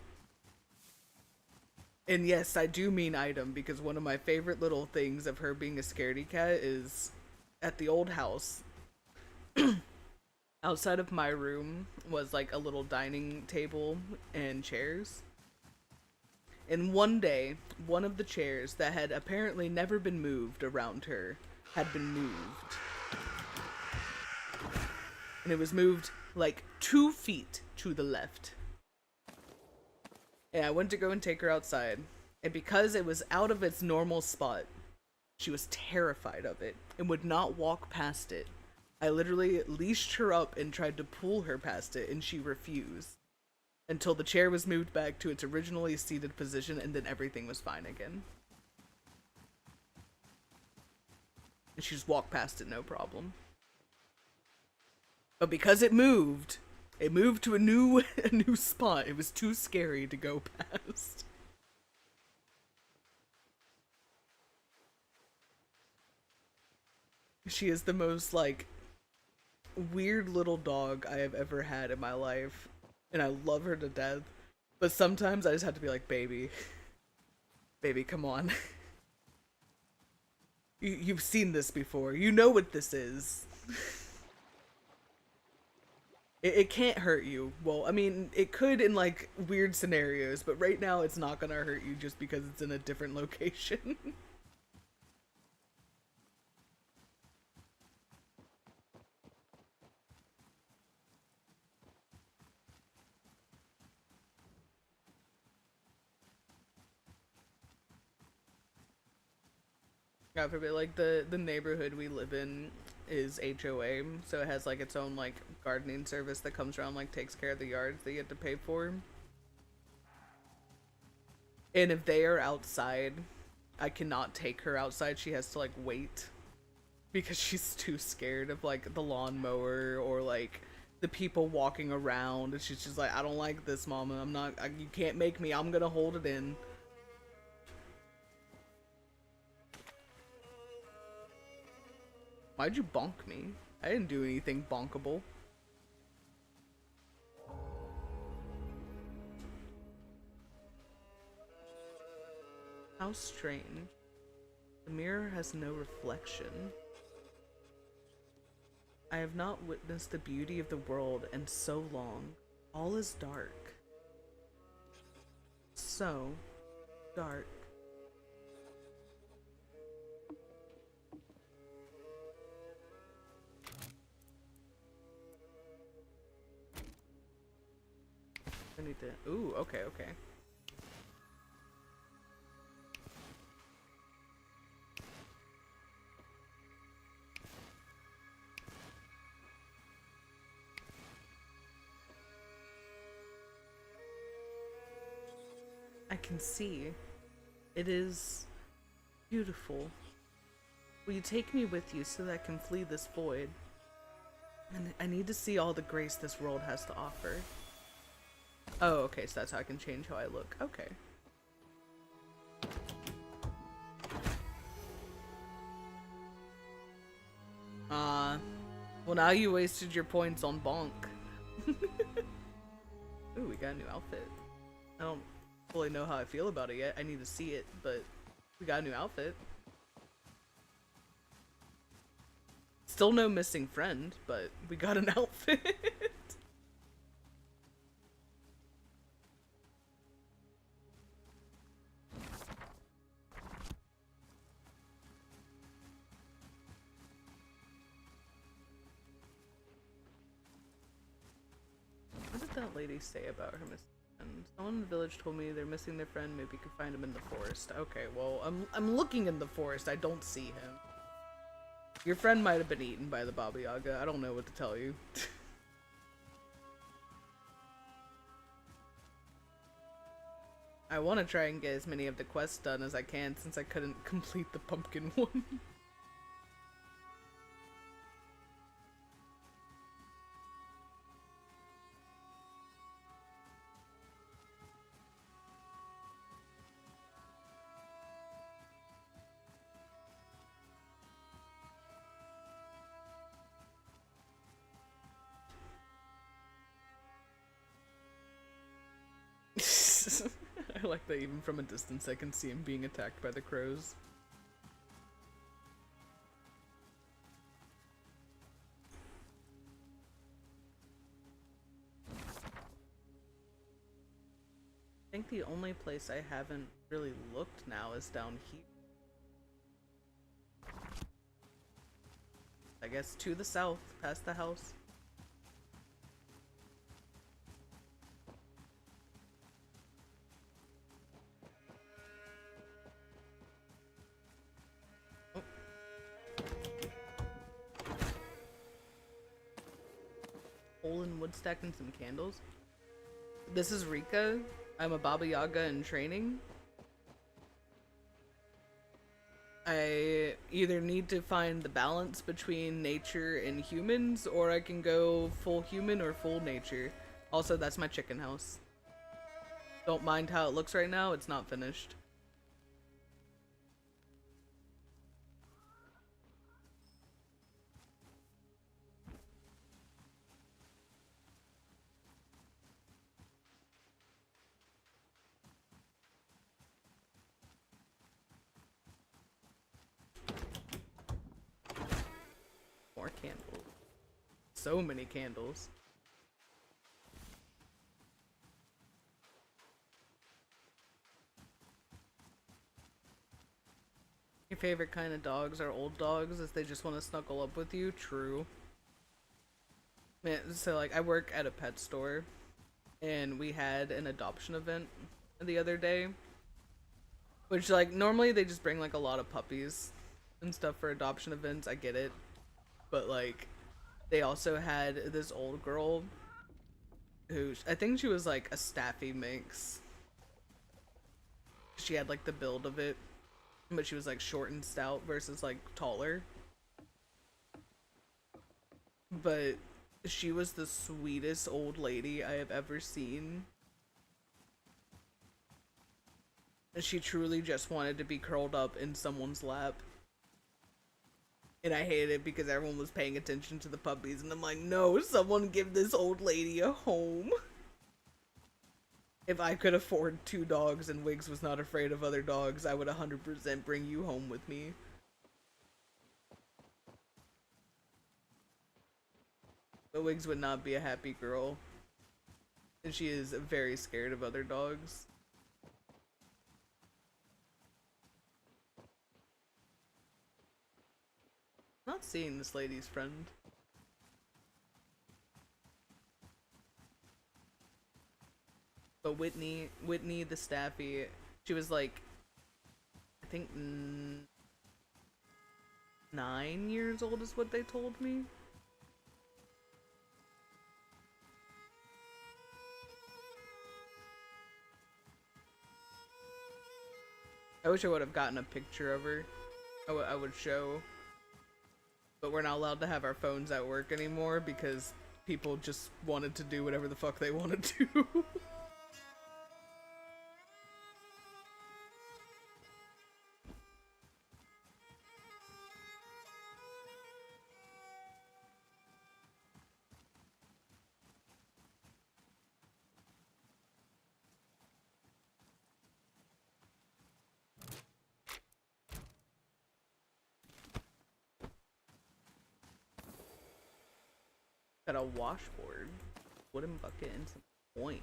And yes, I do mean item, because one of my favorite little things of her being a scaredy cat is at the old house. Outside of my room was like a little dining table and chairs. And one day, one of the chairs that had apparently never been moved around her had been moved. And it was moved like 2 feet to the left. And I went to go and take her outside. And because it was out of its normal spot, she was terrified of it and would not walk past it. I literally leashed her up and tried to pull her past it, and she refused. Until the chair was moved back to its originally seated position, and then everything was fine again. And she just walked past it, no problem. But because it moved to a new spot. It was too scary to go past. She is the most, like, weird little dog I have ever had in my life. And I love her to death. But sometimes I just have to be like, baby. Baby, come on. You've seen this before. You know what this is. It can't hurt you. Well, I mean, it could in, like, weird scenarios. But right now, it's not gonna hurt you just because it's in a different location. God forbid, like, the neighborhood we live in is HOA, so it has, like, its own, like, gardening service that comes around, like, takes care of the yards that you have to pay for. And if they are outside, I cannot take her outside. She has to like wait because she's too scared of like the lawnmower or like the people walking around. And she's just like, I don't like this, mama. I'm not, you can't make me. I'm gonna hold it in. Why'd you bonk me? I didn't do anything bonkable. How strange. The mirror has no reflection. I have not witnessed the beauty of the world in so long. All is dark. So dark. I need to. Ooh, okay, okay. I can see. It is beautiful. Will you take me with you so that I can flee this void? And I need to see all the grace this world has to offer. Oh, okay, so that's how I can change how I look. Okay. Well now you wasted your points on bonk. Ooh, we got a new outfit. I don't fully know how I feel about it yet. I need to see it, but we got a new outfit. Still no missing friend, but we got an outfit. What did that lady say about her missing friend? Someone in the village told me they're missing their friend. Maybe you could find him in the forest. Okay, well, I'm looking in the forest. I don't see him. Your friend might have been eaten by the Baba Yaga. I don't know what to tell you. I want to try and get as many of the quests done as I can since I couldn't complete the pumpkin one. I like that even from a distance I can see him being attacked by the crows. I think the only place I haven't really looked now is down here. I guess to the south, past the house. Hole in wood stack and some candles. This is Reka. I'm a Baba Yaga in training. I either need to find the balance between nature and humans, or I can go full human or full nature. Also, that's my chicken house. Don't mind how it looks right now, it's not finished. More candles. So many candles. Your favorite kind of dogs are old dogs as they just want to snuggle up with you? True. Man, so like I work at a pet store and we had an adoption event the other day. Which like normally they just bring like a lot of puppies and stuff for adoption events, I get it. But like they also had this old girl who I think she was like a Staffy mix. She had like the build of it, but she was like short and stout versus like taller. But she was the sweetest old lady I have ever seen. She truly just wanted to be curled up in someone's lap. And I hated it because everyone was paying attention to the puppies, and I'm like, no, someone give this old lady a home. If I could afford 2 dogs and Wiggs was not afraid of other dogs, I would 100% bring you home with me. But Wiggs would not be a happy girl. And she is very scared of other dogs. Not seeing this lady's friend. But Whitney the staffy, she was like, I think 9 years old is what they told me. I wish I would have gotten a picture of her. I would show. But we're not allowed to have our phones at work anymore because people just wanted to do whatever the fuck they wanted to. Got a washboard, wooden bucket, and some coin.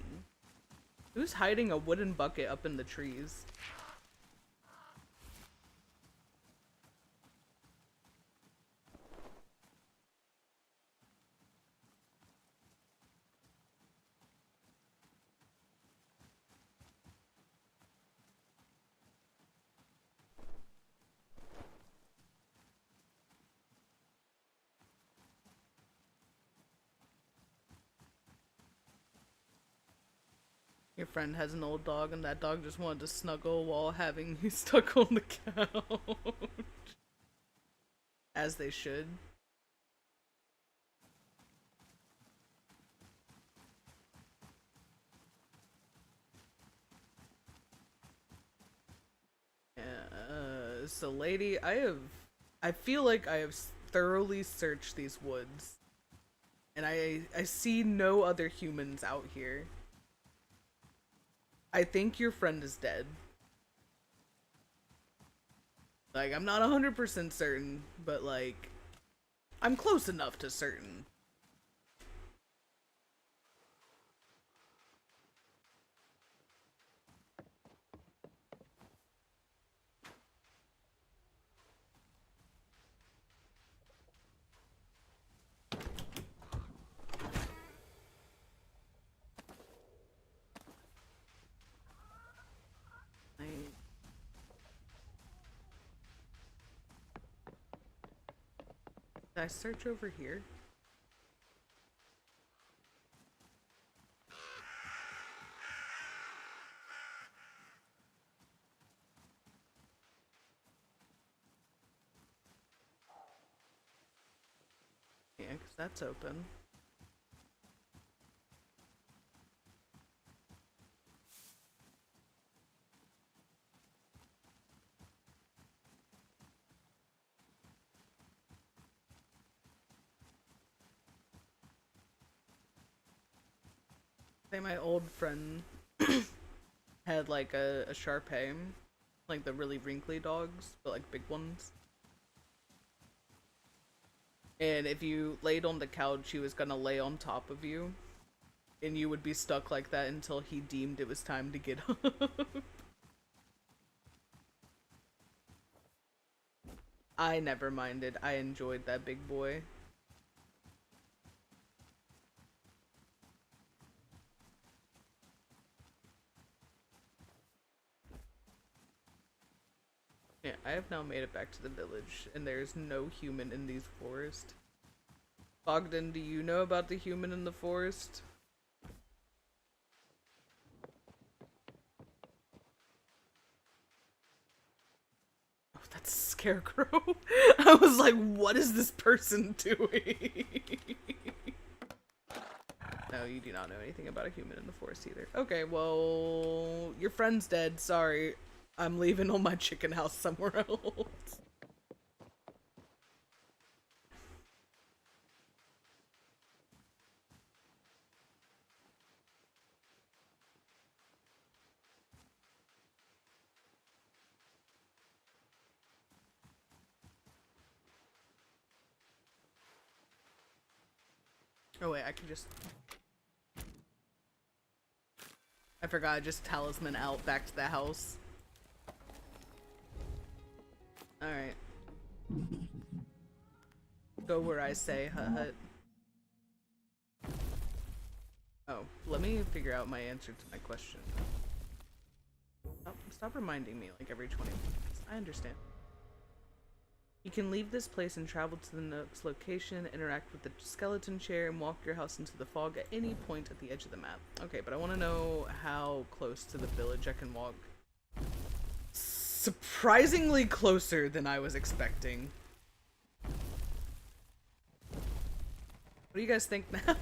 Who's hiding a wooden bucket up in the trees? Your friend has an old dog and that dog just wanted to snuggle while having you stuck on the couch. As they should. So lady, I feel like I have thoroughly searched these woods. And I see no other humans out here. I think your friend is dead. Like, I'm not 100% certain, but like, I'm close enough to certain. Did I search over here? Yeah, because that's open. I think my old friend had like a Shar Pei, like the really wrinkly dogs, but like big ones. And if you laid on the couch, he was gonna lay on top of you, and you would be stuck like that until he deemed it was time to get up. I never minded. I enjoyed that big boy. Yeah, I have now made it back to the village, and there's no human in these forests. Bogdan, do you know about the human in the forest? scarecrow. I was like, what is this person doing? No, you do not know anything about a human in the forest either. Okay, well, your friend's dead. Sorry. I'm leaving on my chicken house somewhere else. Oh wait, I can just... I forgot, I just talisman out back to the house. Alright. Go where I say, hut hut. Oh, let me figure out my answer to my question. Stop reminding me like every 20 minutes. I understand. You can leave this place and travel to the next location, interact with the skeleton chair, and walk your house into the fog at any point at the edge of the map. Okay, but I want to know how close to the village I can walk. Surprisingly closer than I was expecting. What do you guys think now?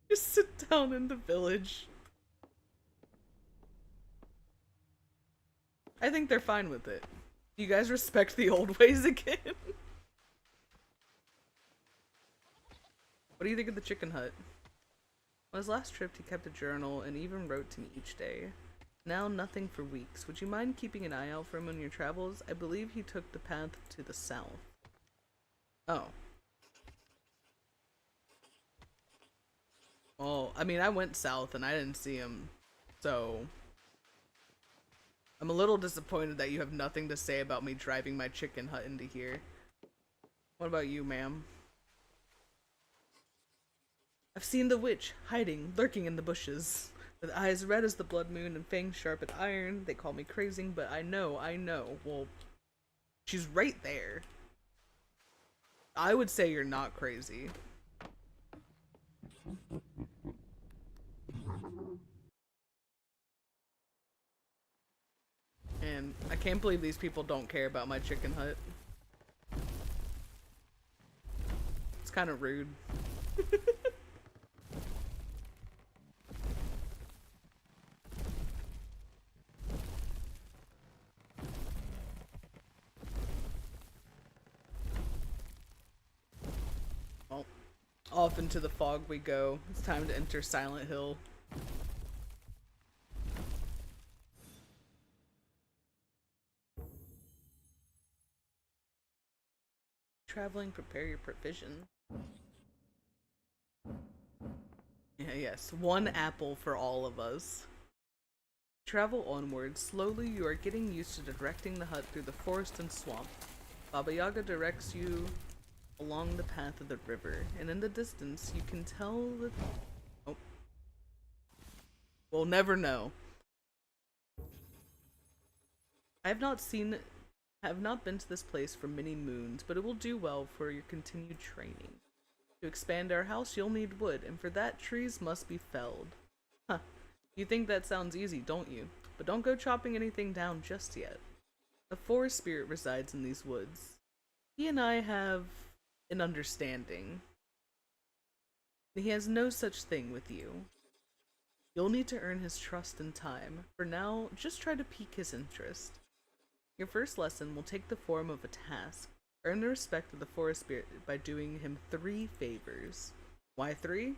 Just sit down in the village. I think they're fine with it. Do you guys respect the old ways again? What do you think of the chicken hut? On his last trip, he kept a journal and even wrote to me each day. Now nothing for weeks. Would you mind keeping an eye out for him on your travels? I believe he took the path to the south. Oh. Well, I mean, I went south and I didn't see him, so... I'm a little disappointed that you have nothing to say about me driving my chicken hut into here. What about you, ma'am? I've seen the witch, hiding, lurking in the bushes. With eyes red as the blood moon and fangs sharp as iron. They call me crazy, but I know. Well, she's right there. I would say you're not crazy. And I can't believe these people don't care about my chicken hut. It's kind of rude. Well, off into the fog we go. It's time to enter Silent Hill. Traveling, prepare your provision. Yeah, yes, one apple for all of us. Travel onward. Slowly you are getting used to directing the hut through the forest and swamp. Baba Yaga directs you along the path of the river, and in the distance you can tell the... Oh. We'll never know. I have not been to this place for many moons, but it will do well for your continued training. To expand our house, you'll need wood, and for that, trees must be felled. Huh. You think that sounds easy, don't you? But don't go chopping anything down just yet. A forest spirit resides in these woods. He and I have an understanding. He has no such thing with you. You'll need to earn his trust in time. For now, just try to pique his interest. Your first lesson will take the form of a task. Earn the respect of the forest spirit by doing him 3 favors. Why 3?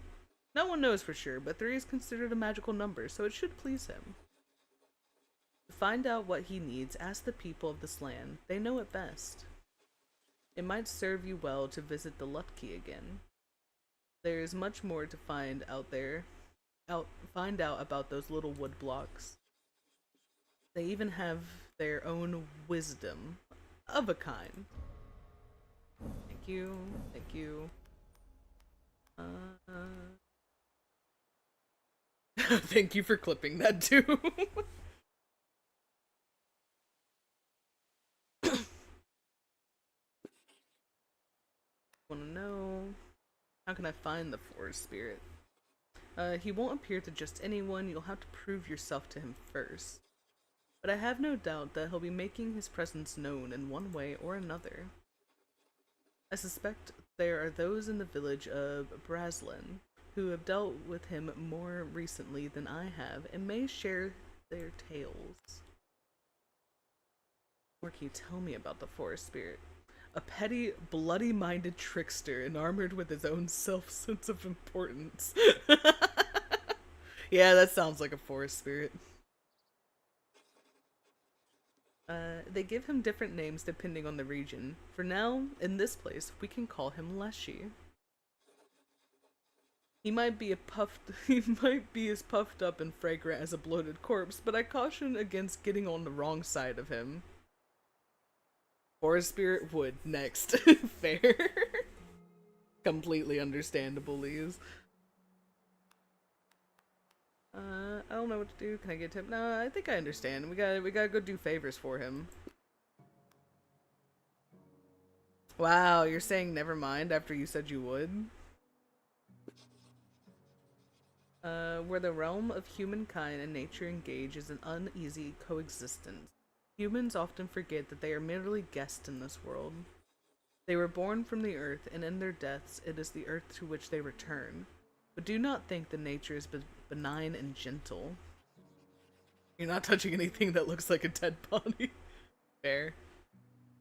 No one knows for sure, but 3 is considered a magical number, so it should please him. To find out what he needs, ask the people of this land. They know it best. It might serve you well to visit the Lutki again. There is much more to find out there. Find out about those little wood blocks. They even have their own wisdom of a kind. Thank you. Thank you. Thank you for clipping that too. Wanna know, how can I find the forest spirit? He won't appear to just anyone. You'll have to prove yourself to him first. but I have no doubt that he'll be making his presence known in one way or another. I suspect there are those in the village of Braslin who have dealt with him more recently than I have and may share their tales. Or can you tell me about the forest spirit? A petty, bloody-minded trickster enamored with his own self-sense of importance. Yeah, that sounds like a forest spirit. They give him different names depending on the region. For now, in this place, we can call him Leshy. He might be he might be as puffed up and fragrant as a bloated corpse, but I caution against getting on the wrong side of him. Forest spirit would next. Fair. Completely understandable, Lise. I don't know what to do. Can I get him? No, I think I understand. We gotta go do favors for him. Wow, you're saying never mind after you said you would? Where the realm of humankind and nature engage is an uneasy coexistence. Humans often forget that they are merely guests in this world. They were born from the earth, and in their deaths it is the earth to which they return. But do not think that nature is benign and gentle. You're not touching anything that looks like a dead body. Fair.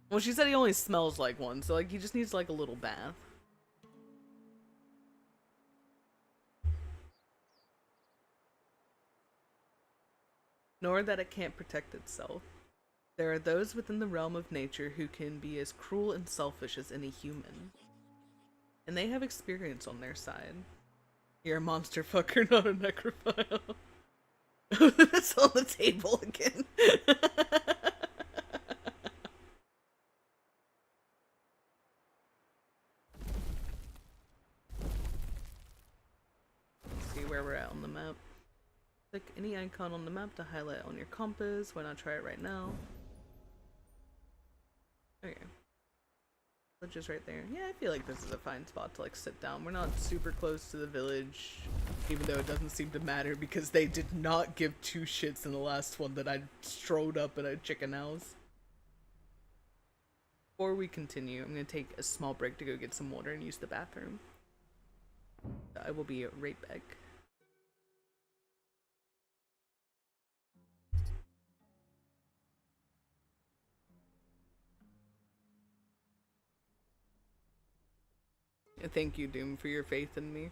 Well, she said he only smells like one, so like he just needs like a little bath. Nor that it can't protect itself. There are those within the realm of nature who can be as cruel and selfish as any human. And they have experience on their side. You're a monster fucker, not a necrophile. That's on the table again. Let's see where we're at on the map. Click any icon on the map to highlight on your compass. Why not try it right now? Okay. Village is right there. Yeah, I feel like this is a fine spot to like sit down. We're not super close to the village, even though it doesn't seem to matter because they did not give two shits in the last one that I strode up in a chicken house. Before we continue, I'm gonna take a small break to go get some water and use the bathroom. I will be right back. Thank you, Doom, for your faith in me.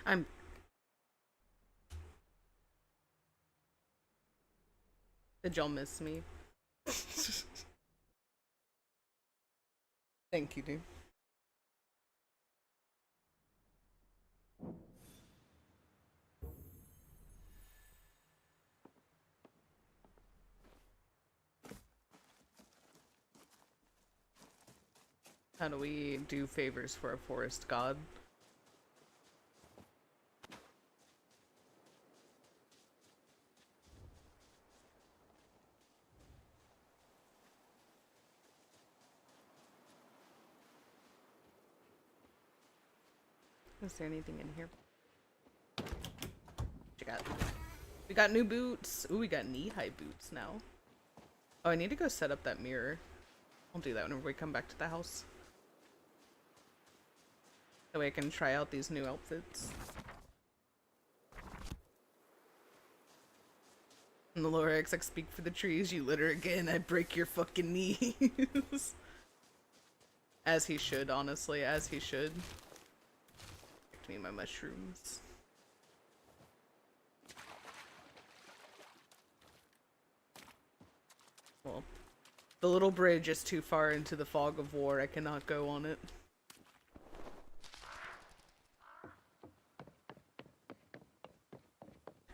I'm... Did y'all miss me? Thank you, dude. How do we do favors for a forest god? Is there anything in here? What you got? We got new boots. Ooh, we got knee-high boots now. Oh, I need to go set up that mirror. I'll do that whenever we come back to the house. That way I can try out these new outfits. And the Lorax, like, speak for the trees, you litter again, I break your fucking knees. As he should, honestly, as he should. Give me my mushrooms. Well, the little bridge is too far into the fog of war, I cannot go on it.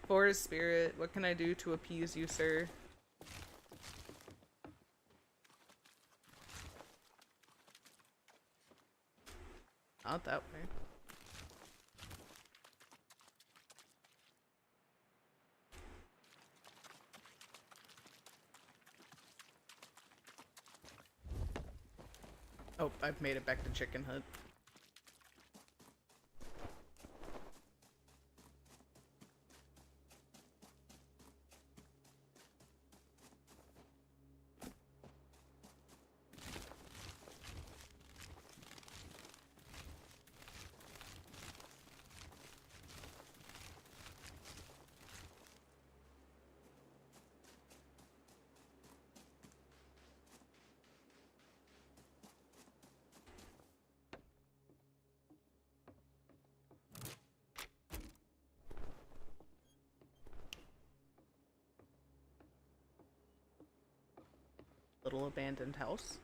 Forest spirit, what can I do to appease you, sir? Not that way. Oh, I've made it back to Chicken Hut. Little abandoned house.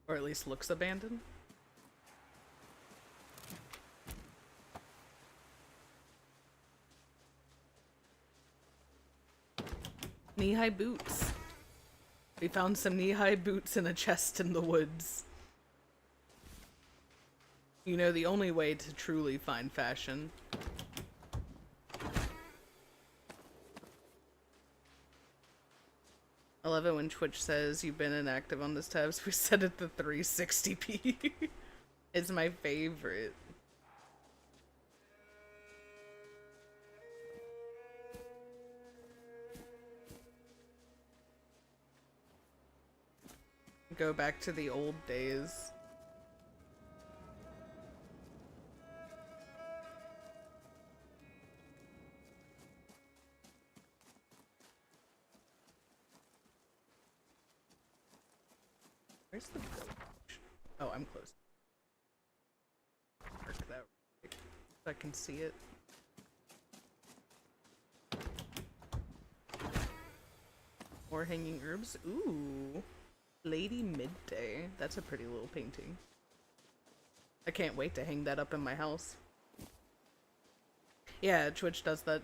Or at least looks abandoned. Knee-high boots. We found some knee-high boots in a chest in the woods. You know, the only way to truly find fashion. I love it when Twitch says you've been inactive on this tab, so we set it to 360p. It's my favorite. Go back to the old days. Where's the village? Oh, I'm close. Mark that right so I can see it. More hanging herbs. Ooh. Lady Midday. That's a pretty little painting. I can't wait to hang that up in my house. Yeah, Twitch does that.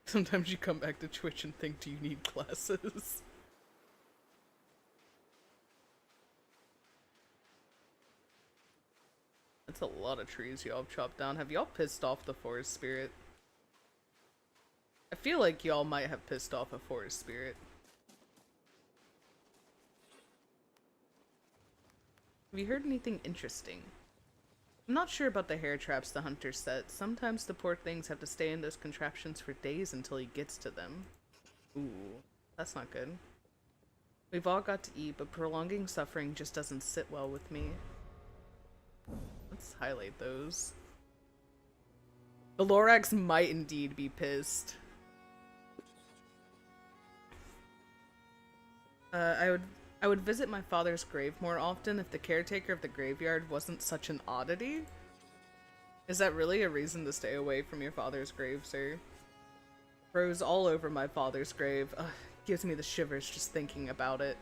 Sometimes you come back to Twitch and think, do you need glasses? That's a lot of trees y'all have chopped down. Have y'all pissed off the forest spirit? I feel like y'all might have pissed off a forest spirit. Have you heard anything interesting? I'm not sure about the hair traps the hunter set. Sometimes the poor things have to stay in those contraptions for days until he gets to them. Ooh, that's not good. We've all got to eat, but prolonging suffering just doesn't sit well with me. Let's highlight those. The Lorax might indeed be pissed. I would visit my father's grave more often if the caretaker of the graveyard wasn't such an oddity. Is that really a reason to stay away from your father's grave, sir? Crows all over my father's grave. Ugh, gives me the shivers just thinking about it.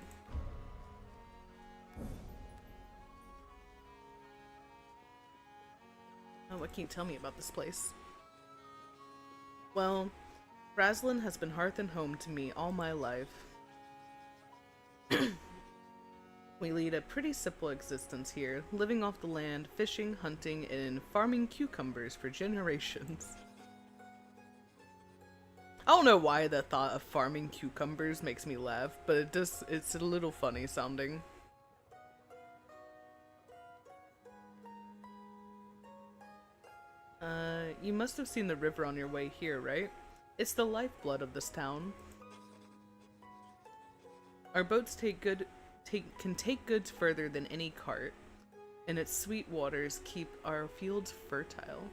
Oh, what can you tell me about this place? Well, Raslin has been hearth and home to me all my life. We lead a pretty simple existence here, living off the land, fishing, hunting, and farming cucumbers for generations. I don't know why the thought of farming cucumbers makes me laugh, but it's a little funny sounding. You must have seen the river on your way here, right? It's the lifeblood of this town. Our boats can take goods further than any cart, and its sweet waters keep our fields fertile.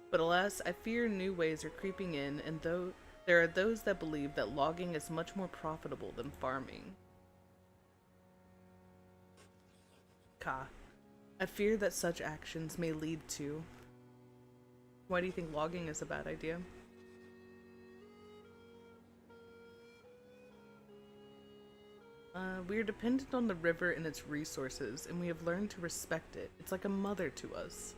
But alas, I fear new ways are creeping in, and though there are those that believe that logging is much more profitable than farming. I fear that such actions may lead to... Why do you think logging is a bad idea? We are dependent on the river and its resources, and we have learned to respect it. It's like a mother to us.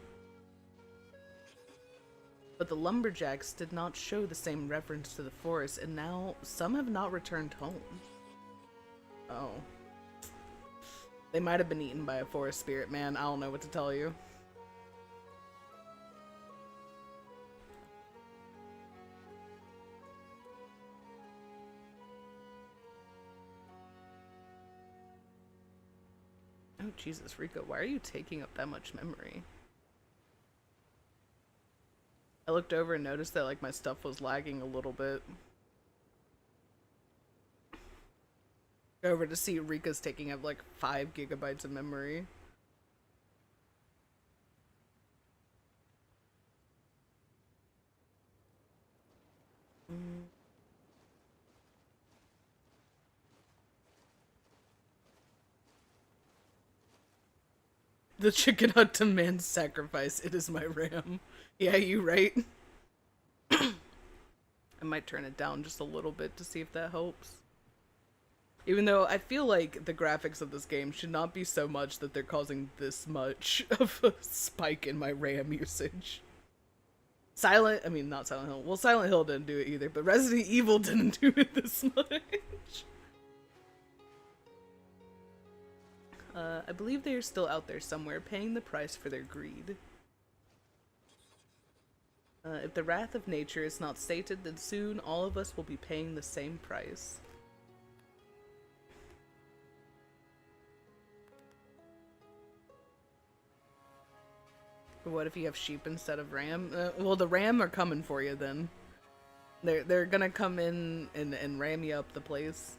But the lumberjacks did not show the same reverence to the forest, and now some have not returned home. Oh. They might have been eaten by a forest spirit, man. I don't know what to tell you. Oh, Jesus, Reka, why are you taking up that much memory? I looked over and noticed that, like, my stuff was lagging a little bit. Go over to see Reka's taking up, like, 5 gigabytes of memory. The chicken hut demands sacrifice. It is my ram. Yeah, you right? I might turn it down just a little bit to see if that helps. Even though I feel like the graphics of this game should not be so much that they're causing this much of a spike in my RAM usage. Not Silent Hill. Well, Silent Hill didn't do it either, but Resident Evil didn't do it this much. I believe they are still out there somewhere, paying the price for their greed. If the wrath of nature is not sated, then soon all of us will be paying the same price. But what if you have sheep instead of ram? Well, the ram are coming for you then. They're gonna come in and ram you up the place.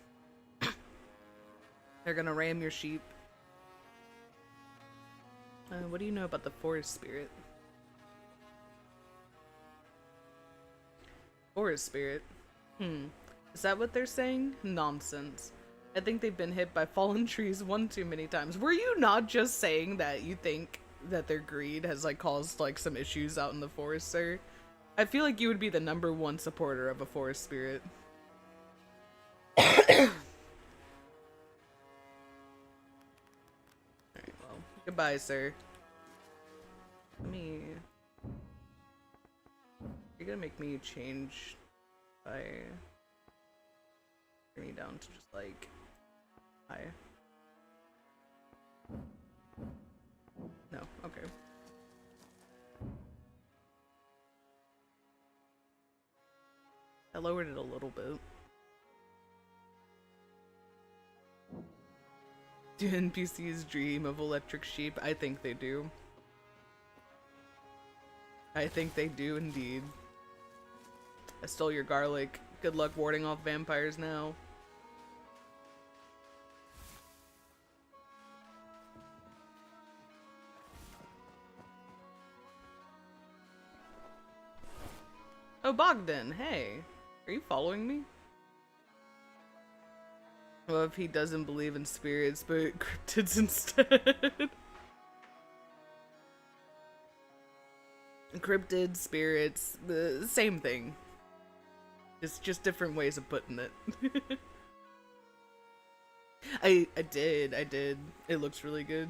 They're gonna ram your sheep. What do you know about the forest spirit? Forest spirit? Is that what they're saying? Nonsense. I think they've been hit by fallen trees one too many times. Were you not just saying that you think that their greed has, like, caused, like, some issues out in the forest, sir? I feel like you would be the #1 supporter of a forest spirit. Alright, well, goodbye, sir. You're gonna make me change by bring me down to just, like, hi. No, okay. I lowered it a little bit. Do NPCs dream of electric sheep? I think they do. I think they do indeed. I stole your garlic. Good luck warding off vampires now. Oh, Bogdan, hey. Are you following me? Well, if he doesn't believe in spirits, but cryptids instead. Cryptids, spirits, the same thing. It's just different ways of putting it. I did. It looks really good.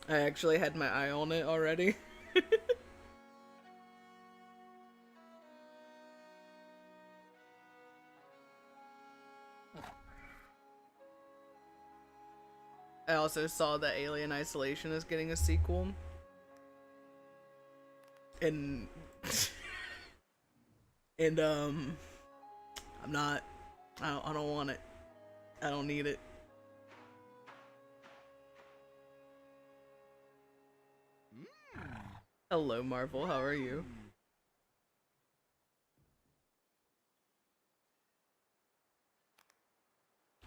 I actually had my eye on it already. I also saw that Alien Isolation is getting a sequel. And and I'm not I don't want it. I don't need it. Hello Marvel, how are you?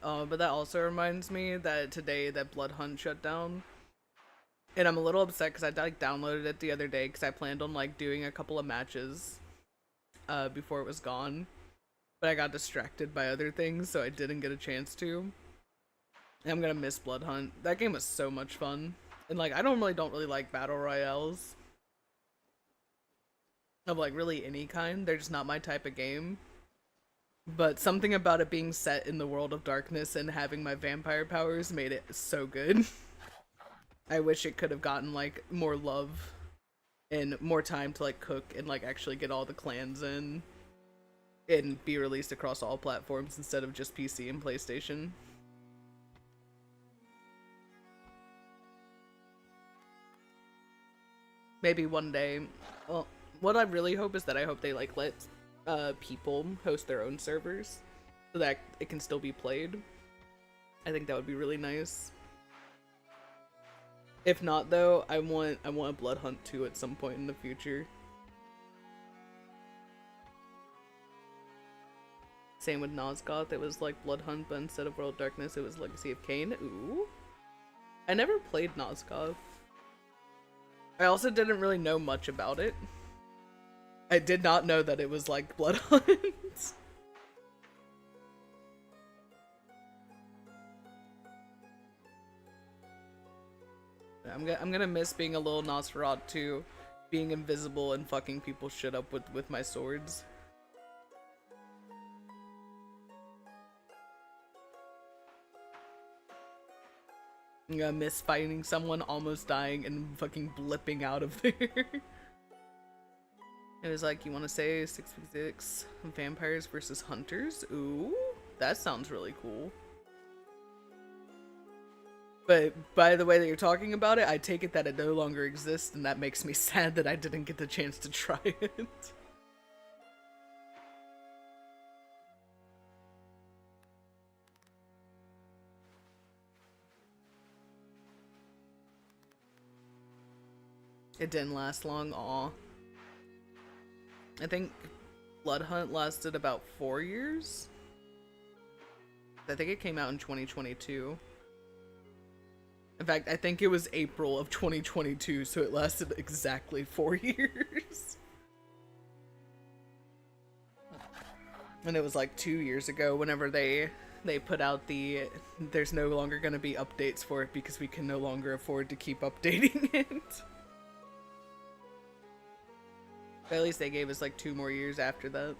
But that also reminds me that today that Blood Hunt shut down. And I'm a little upset because I like downloaded it the other day because I planned on like doing a couple of matches before it was gone. But I got distracted by other things, so I didn't get a chance to. And I'm gonna miss Blood Hunt. That game was so much fun. And like I don't really like battle royales. Of like really any kind. They're just not my type of game. But something about it being set in the world of darkness and having my vampire powers made it so good. I wish it could have gotten like more love and more time to like cook and like actually get all the clans in and be released across all platforms instead of just PC and PlayStation. Maybe one day. Well, what I really hope is that I hope they like let people host their own servers so that it can still be played. I think that would be really nice. If not though, I want a Blood Hunt 2 at some point in the future. Same with Nosgoth, it was like Blood Hunt, but instead of World of Darkness, it was Legacy of Kain. Ooh. I never played Nosgoth. I also didn't really know much about it. I did not know that it was like Blood Hunt. I'm gonna miss being a little Nosferatu too, being invisible and fucking people shit up with my swords. I'm gonna miss fighting someone, almost dying, and fucking blipping out of there. It was like, you want to say 6v6 vampires versus hunters? Ooh, that sounds really cool. But by the way that you're talking about it, I take it that it no longer exists, and that makes me sad that I didn't get the chance to try it. It didn't last long, aw. I think Blood Hunt lasted about 4 years. I think it came out in 2022. In fact, I think it was April of 2022, so it lasted exactly 4 years. And it was like 2 years ago whenever they put out the there's no longer going to be updates for it because we can no longer afford to keep updating it. But at least they gave us like 2 more years after that.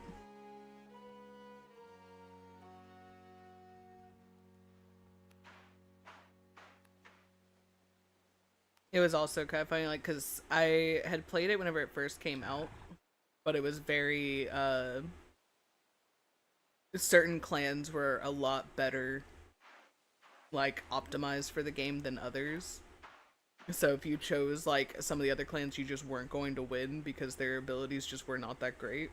It was also kind of funny, like, because I had played it whenever it first came out, but it was very, certain clans were a lot better, like, optimized for the game than others. So if you chose, like, some of the other clans, you just weren't going to win because their abilities just were not that great.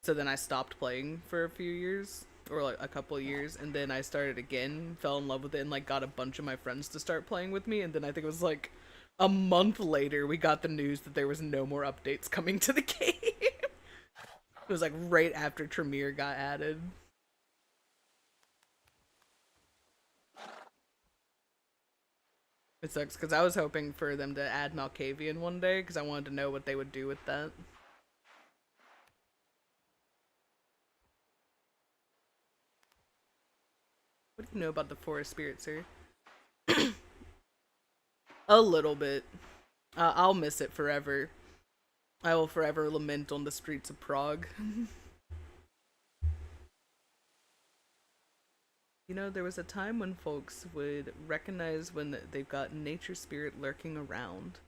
So then I stopped playing for a few years. Or like a couple of years, and then I started again, fell in love with it, and like got a bunch of my friends to start playing with me, and then I think it was like a month later we got the news that there was no more updates coming to the game. It was like right after Tremere got added. It sucks because I was hoping for them to add Malkavian one day because I wanted to know what they would do with that. you know about the forest spirit, sir? A little bit. I'll miss it forever. I will forever lament on the streets of Prague. You know, there was a time when folks would recognize when they've got nature spirit lurking around.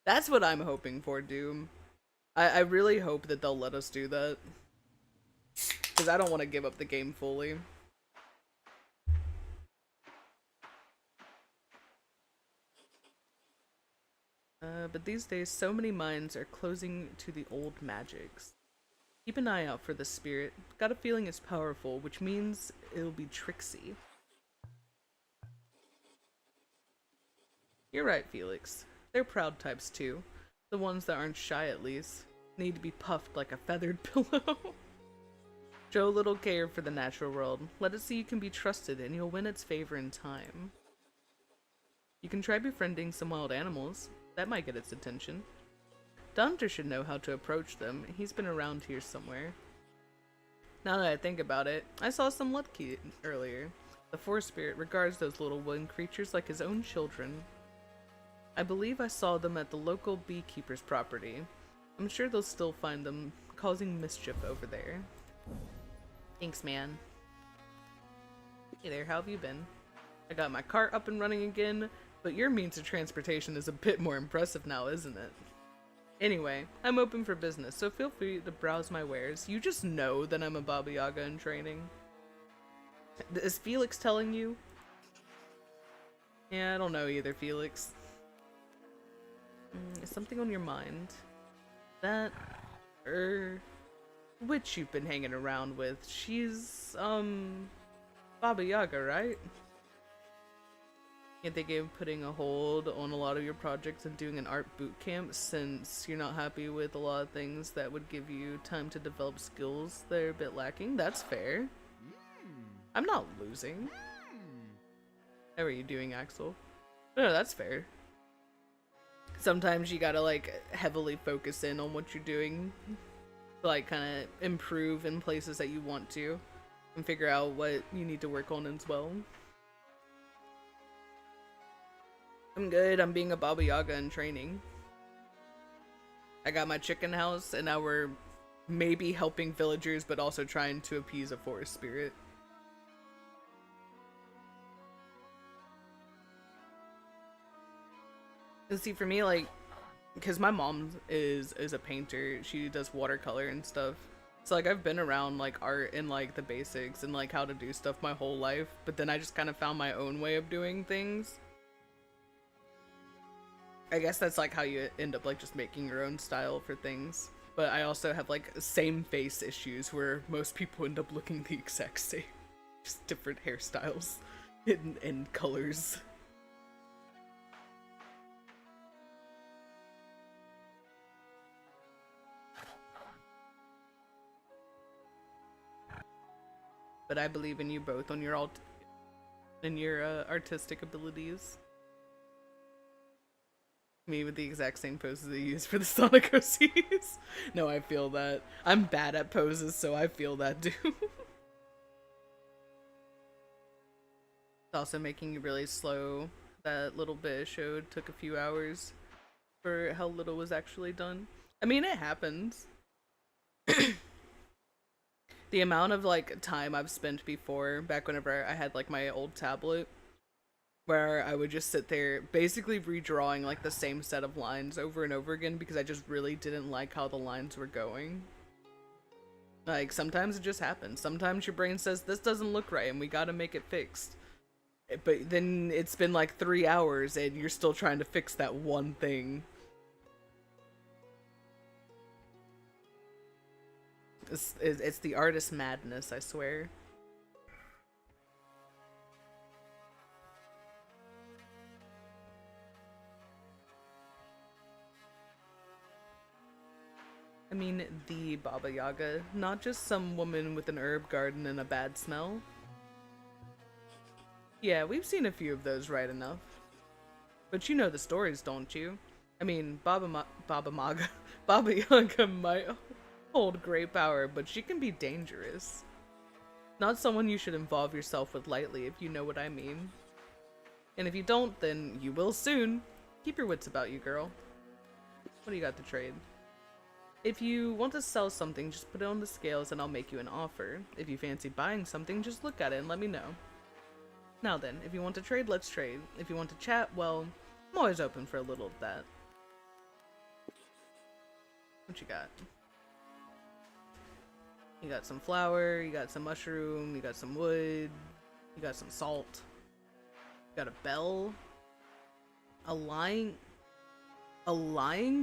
That's what I'm hoping for, Doom. I really hope that they'll let us do that. Because I don't want to give up the game fully. But these days, so many minds are closing to the old magics. Keep an eye out for the spirit. Got a feeling it's powerful, which means it'll be tricksy. You're right, Felix. They're proud types too. The ones that aren't shy, at least. Need to be puffed like a feathered pillow. Show a little care for the natural world. Let it see you can be trusted and you'll win its favor in time. You can try befriending some wild animals. That might get its attention. Dunter should know how to approach them. He's been around here somewhere. Now that I think about it, I saw some Lutki earlier. The forest spirit regards those little wind creatures like his own children. I believe I saw them at the local beekeeper's property. I'm sure they'll still find them causing mischief over there. Thanks, man. Hey there, how have you been? I got my cart up and running again, but your means of transportation is a bit more impressive now, isn't it? Anyway, I'm open for business, so feel free to browse my wares. You just know that I'm a Baba Yaga in training. Is Felix telling you? Yeah, I don't know either, Felix. Is something on your mind? That, witch you've been hanging around with, she's, Baba Yaga, right? You think of putting a hold on a lot of your projects and doing an art boot camp since you're not happy with a lot of things that would give you time to develop skills that are a bit lacking? That's fair. I'm not losing. How are you doing, Axel? No, that's fair. Sometimes you gotta, like, heavily focus in on what you're doing to, like, kind of improve in places that you want to and figure out what you need to work on as well. I'm good. I'm being a Baba Yaga in training. I got my chicken house, and now we're maybe helping villagers, but also trying to appease a forest spirit. And see, for me, like, because my mom is a painter, she does watercolor and stuff. So, like, I've been around, like, art and, like, the basics and, like, how to do stuff my whole life, but then I just kind of found my own way of doing things. I guess that's like how you end up like just making your own style for things. But I also have like same face issues where most people end up looking the exact same. Just different hairstyles and colors. But I believe in you both on your artistic abilities. Me with the exact same poses I use for the Sonic OCs. No, I feel that. I'm bad at poses, so I feel that too. It's also making you really slow. That little bit it showed took a few hours for how little was actually done. I mean, it happens. The amount of like time I've spent before, back whenever I had like my old tablet, where I would just sit there basically redrawing like the same set of lines over and over again because I just really didn't like how the lines were going. Like, sometimes it just happens. Sometimes your brain says, this doesn't look right and we gotta make it fixed. But then it's been like 3 hours and you're still trying to fix that one thing. It's the artist madness, I swear. I mean, the Baba Yaga, not just some woman with an herb garden and a bad smell. Yeah, we've seen a few of those right enough. But you know the stories, don't you? I mean, Baba Yaga might hold great power, but she can be dangerous. Not someone you should involve yourself with lightly, if you know what I mean. And if you don't, then you will soon. Keep your wits about you, girl. What do you got to trade? If you want to sell something, just put it on the scales and I'll make you an offer. If you fancy buying something, just look at it and let me know. Now then, if you want to trade, let's trade. If you want to chat, well, I'm always open for a little of that. What you got? You got some flour, you got some mushroom, you got some wood, you got some salt. You got a bell. A lying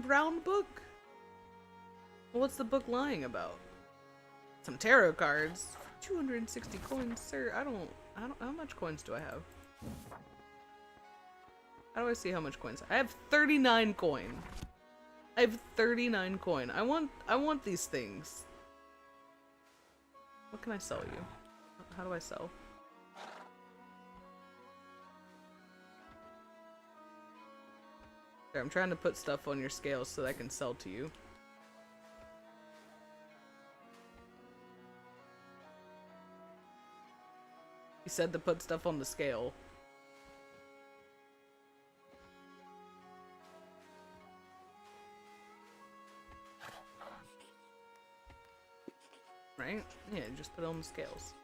brown book? Well, what's the book lying about? Some tarot cards. 260 coins, sir. I don't, how much coins do I have? How do I see how much coins? I have 39 coin. I have 39 coin. I want these things. What can I sell you? How do I sell? There, I'm trying to put stuff on your scales so that I can sell to you. He said to put stuff on the scale. Right? Yeah, just put it on the scales.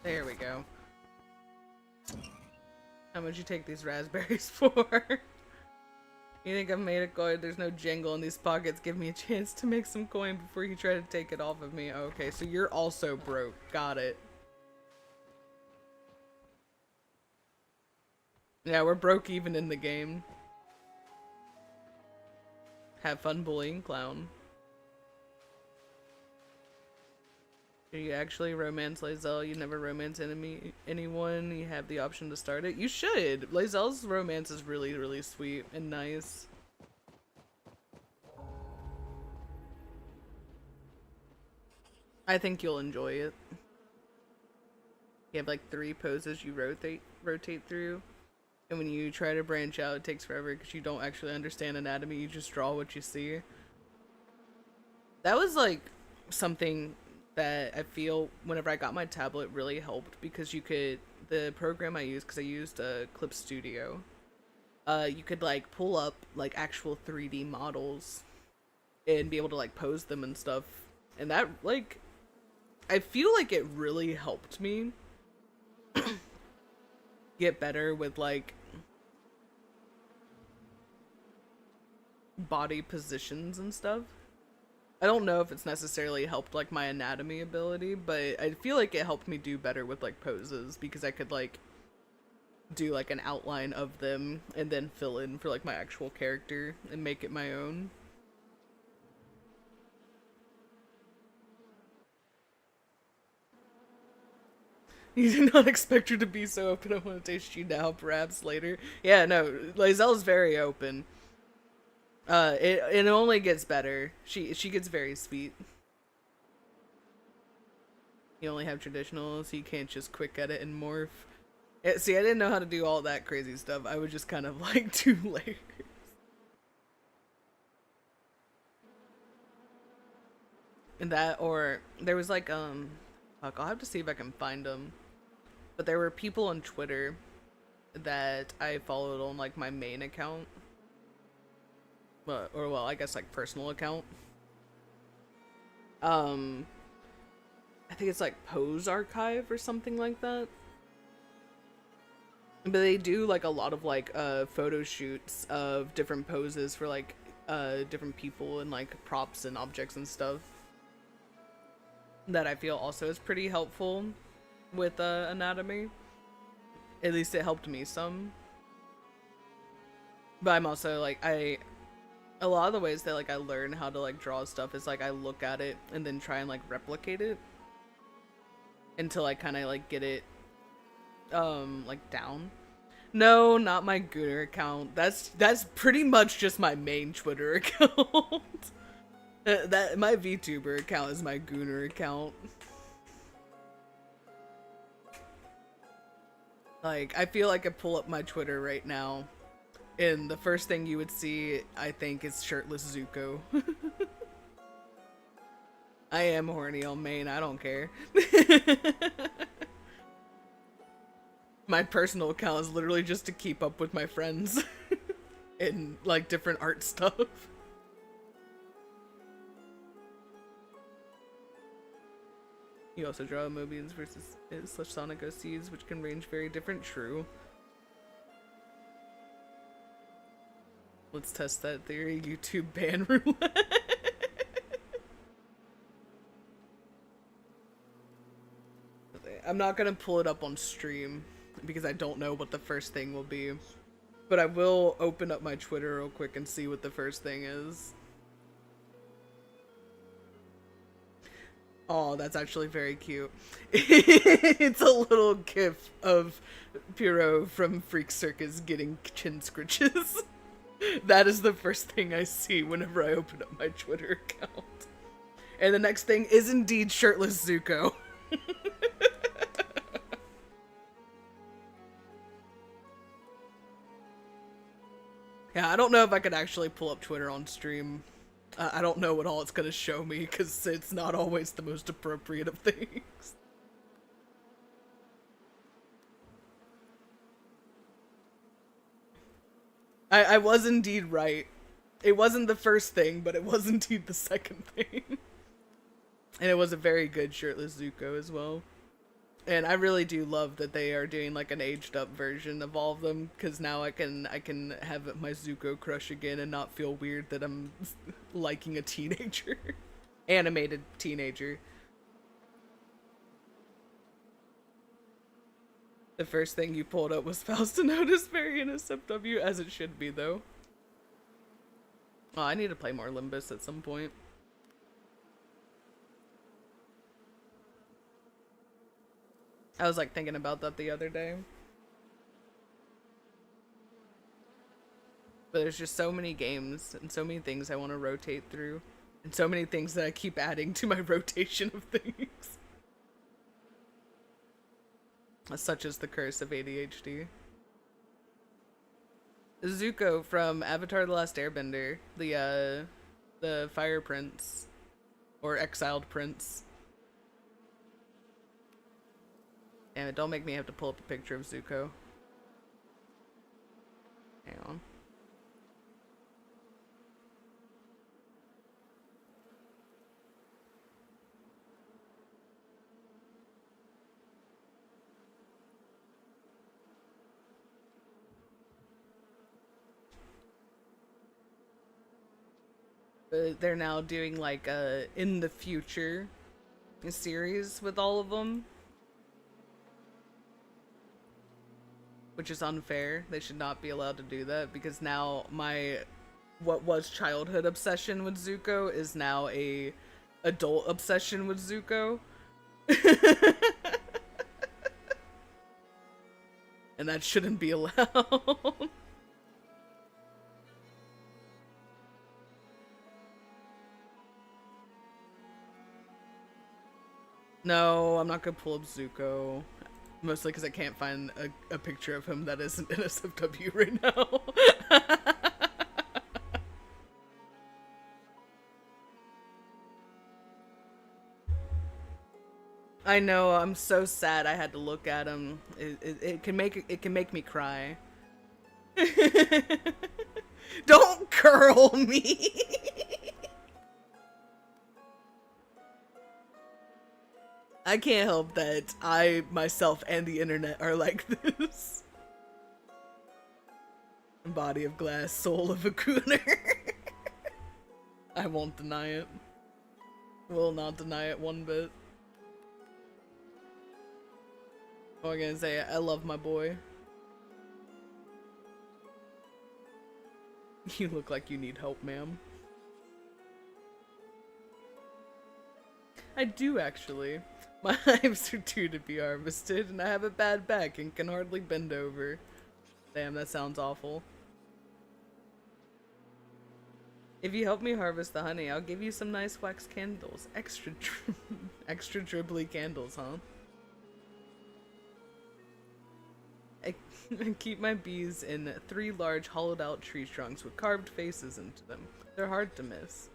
There we go. How much you take these raspberries for? You think I've made a coin? There's no jingle in these pockets. Give me a chance to make some coin before you try to take it off of me. Okay, so you're also broke. Got it. Yeah, we're broke even in the game. Have fun bullying clown. Do you actually romance Lae'zel? You never romance anyone. You have the option to start it. You should. Lae'zel's romance is really, really sweet and nice. I think you'll enjoy it. You have like 3 poses you rotate through. And when you try to branch out, it takes forever because you don't actually understand anatomy. You just draw what you see. That was like something that I feel whenever I got my tablet really helped, because you could, the program I used, because I used Clip Studio, you could like pull up like actual 3D models and be able to like pose them and stuff. And that, like, I feel like it really helped me get better with like body positions and stuff. I don't know if it's necessarily helped like my anatomy ability, but I feel like it helped me do better with like poses, because I could like do like an outline of them and then fill in for like my actual character and make it my own. You did not expect her to be so open. I want to taste you now, perhaps later. Yeah, no, Lae'zel's very open. It only gets better. She gets very sweet. You only have traditional, so you can't just quick edit and morph. See, I didn't know how to do all that crazy stuff. I would just kind of like 2 layers. And that, or there was like fuck, I'll have to see if I can find them. But there were people on Twitter that I followed on like my main account. Well, I guess like personal account. I think it's like Pose Archive or something like that. But they do like a lot of like photo shoots of different poses for like different people and like props and objects and stuff. That I feel also is pretty helpful with anatomy. At least it helped me some. But I'm also like, a lot of the ways that like I learn how to like draw stuff is like I look at it and then try and like replicate it until I kind of like get it like down. No, not my Gooner account. That's pretty much just my main Twitter account. That my VTuber account is my Gooner account. Like, I feel like I pull up my Twitter right now, and the first thing you would see, I think, is shirtless Zuko. I am horny on main, I don't care. My personal account is literally just to keep up with my friends in like different art stuff. You also draw Mobians versus / Sonic OCs, which can range very different. True. Let's test that theory. YouTube ban roulette. I'm not gonna pull it up on stream because I don't know what the first thing will be. But I will open up my Twitter real quick and see what the first thing is. Oh, that's actually very cute. It's a little gif of Pierrot from Freak Circus getting chin scritches. That is the first thing I see whenever I open up my Twitter account. And the next thing is indeed shirtless Zuko. Yeah, I don't know if I could actually pull up Twitter on stream. I don't know what all it's gonna show me, because it's not always the most appropriate of things. I was indeed right. It wasn't the first thing, but it was indeed the second thing. And it was a very good shirtless Zuko as well. And I really do love that they are doing like an aged up version of all of them, because now I can have my Zuko crush again and not feel weird that I'm liking a teenager. Animated teenager. The first thing you pulled up was Fausta Notice very NSFW, as it should be though. Oh, I need to play more Limbus at some point. I was like thinking about that the other day. But there's just so many games and so many things I want to rotate through. And so many things that I keep adding to my rotation of things. Such as the curse of ADHD. Zuko from Avatar: The Last Airbender. The Fire Prince. Or Exiled Prince. Damn it, don't make me have to pull up a picture of Zuko. Hang on. They're now doing like a in the future series with all of them. Which is unfair. They should not be allowed to do that, because now my what was childhood obsession with Zuko is now a adult obsession with Zuko. And that shouldn't be allowed. No, I'm not gonna pull up Zuko. Mostly because I can't find a picture of him that isn't NSFW right now. I know, I'm so sad I had to look at him. It can make me cry. Don't curl me. I can't help that I, myself, and the internet are like this. Body of glass, soul of a cooner. I won't deny it. Will not deny it one bit. Oh, I'm gonna say, I love my boy. You look like you need help, ma'am. I do, actually. My hives are due to be harvested, and I have a bad back and can hardly bend over. Damn, that sounds awful. If you help me harvest the honey, I'll give you some nice wax candles. Extra dribbly candles, huh? I keep my bees in 3 large hollowed out tree trunks with carved faces into them. They're hard to miss.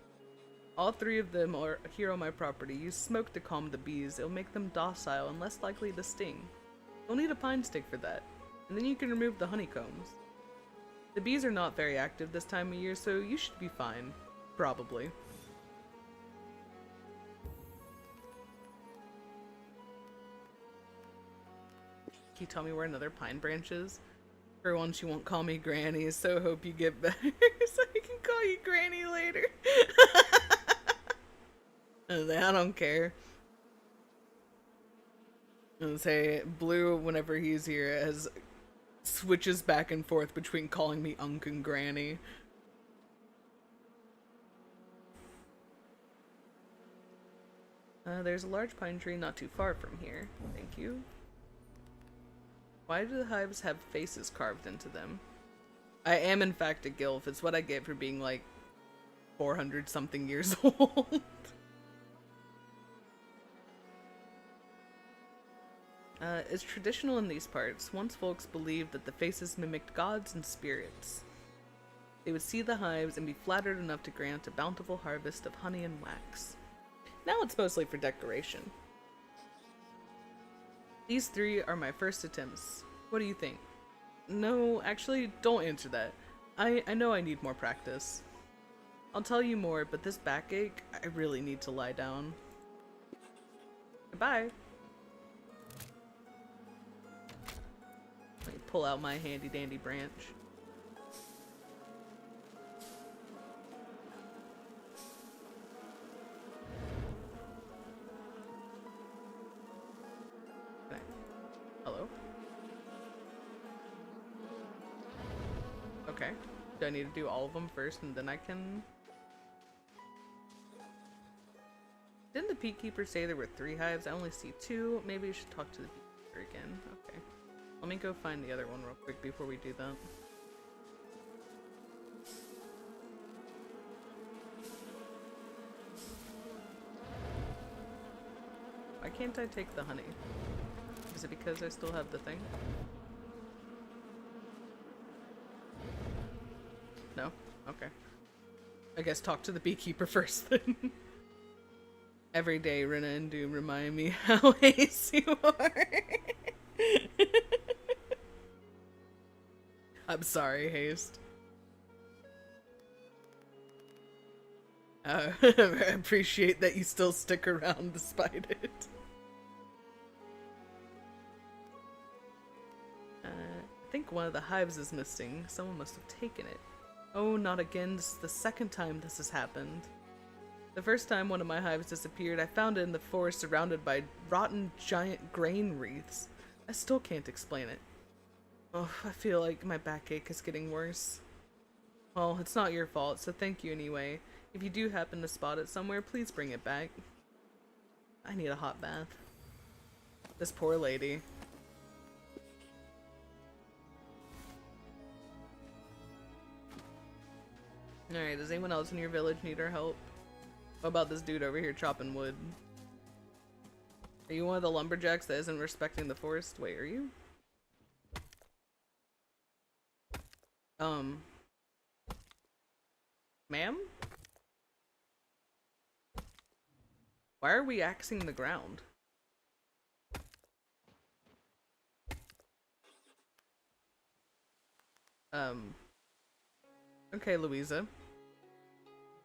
All three of them are here on my property. Use smoke to calm the bees. It'll make them docile and less likely to sting. You'll need a pine stick for that, and then you can remove the honeycombs. The bees are not very active this time of year, so you should be fine. Probably. Can you tell me where another pine branch is? For once you won't call me Granny, so hope you get better so I can call you Granny later. I don't care. I'll say Blue, whenever he's here, switches back and forth between calling me Unc and Granny. There's a large pine tree not too far from here. Thank you. Why do the hives have faces carved into them? I am in fact a gilf. It's what I get for being like 400 something years old. It's traditional in these parts. Once folks believed that the faces mimicked gods and spirits. They would see the hives and be flattered enough to grant a bountiful harvest of honey and wax. Now it's mostly for decoration. These three are my first attempts. What do you think? No, actually, don't answer that. I know I need more practice. I'll tell you more, but this backache, I really need to lie down. Goodbye. Let me pull out my handy dandy branch. Okay. Hello? Okay. Do I need to do all of them first and then I can... Didn't the beekeeper say there were 3 hives? I only see 2. Maybe you should talk to the beekeeper again. Okay. Let me go find the other one real quick before we do that. Why can't I take the honey? Is it because I still have the thing? No? Okay. I guess talk to the beekeeper first then. Every day, Rena and Doom remind me how ace you are. I'm sorry, Haste. I appreciate that you still stick around despite it. I think one of the hives is missing. Someone must have taken it. Oh, not again. This is the second time this has happened. The first time one of my hives disappeared, I found it in the forest surrounded by rotten giant grain wreaths. I still can't explain it. Oh, I feel like my backache is getting worse. Well, it's not your fault, so thank you anyway. If you do happen to spot it somewhere, please bring it back. I need a hot bath. This poor lady. Alright, does anyone else in your village need our help? What about this dude over here chopping wood? Are you one of the lumberjacks that isn't respecting the forest? Wait, are you? Ma'am? Why are we axing the ground? Okay, Louisa.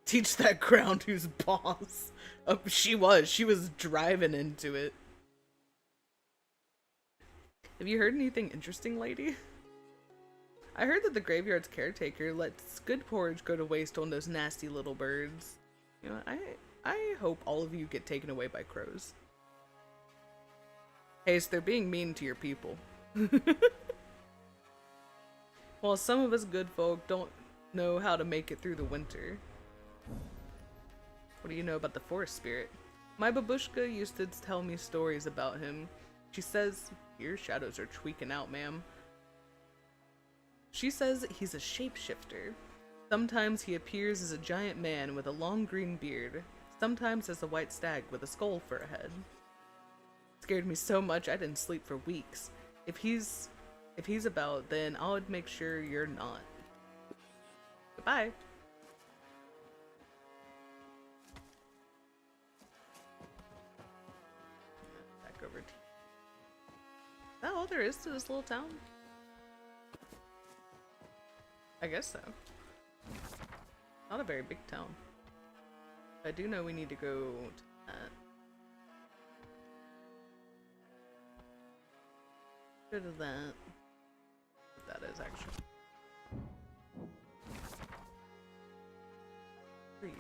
Teach that ground who's boss. Oh, she was driving into it. Have you heard anything interesting, lady? I heard that the graveyard's caretaker lets good porridge go to waste on those nasty little birds. You know, I hope all of you get taken away by crows. Hey, so they're being mean to your people. Well, some of us good folk don't know how to make it through the winter. What do you know about the forest spirit? My babushka used to tell me stories about him. She says, your shadows are tweaking out, ma'am. She says he's a shapeshifter. Sometimes he appears as a giant man with a long green beard, sometimes as a white stag with a skull for a head. It scared me so much I didn't sleep for weeks. If he's about, then I'll make sure you're not. Goodbye. all there is to this little town? I guess so. Not a very big town. I do know we need to go to that. Go to that. What that is, actually. For you.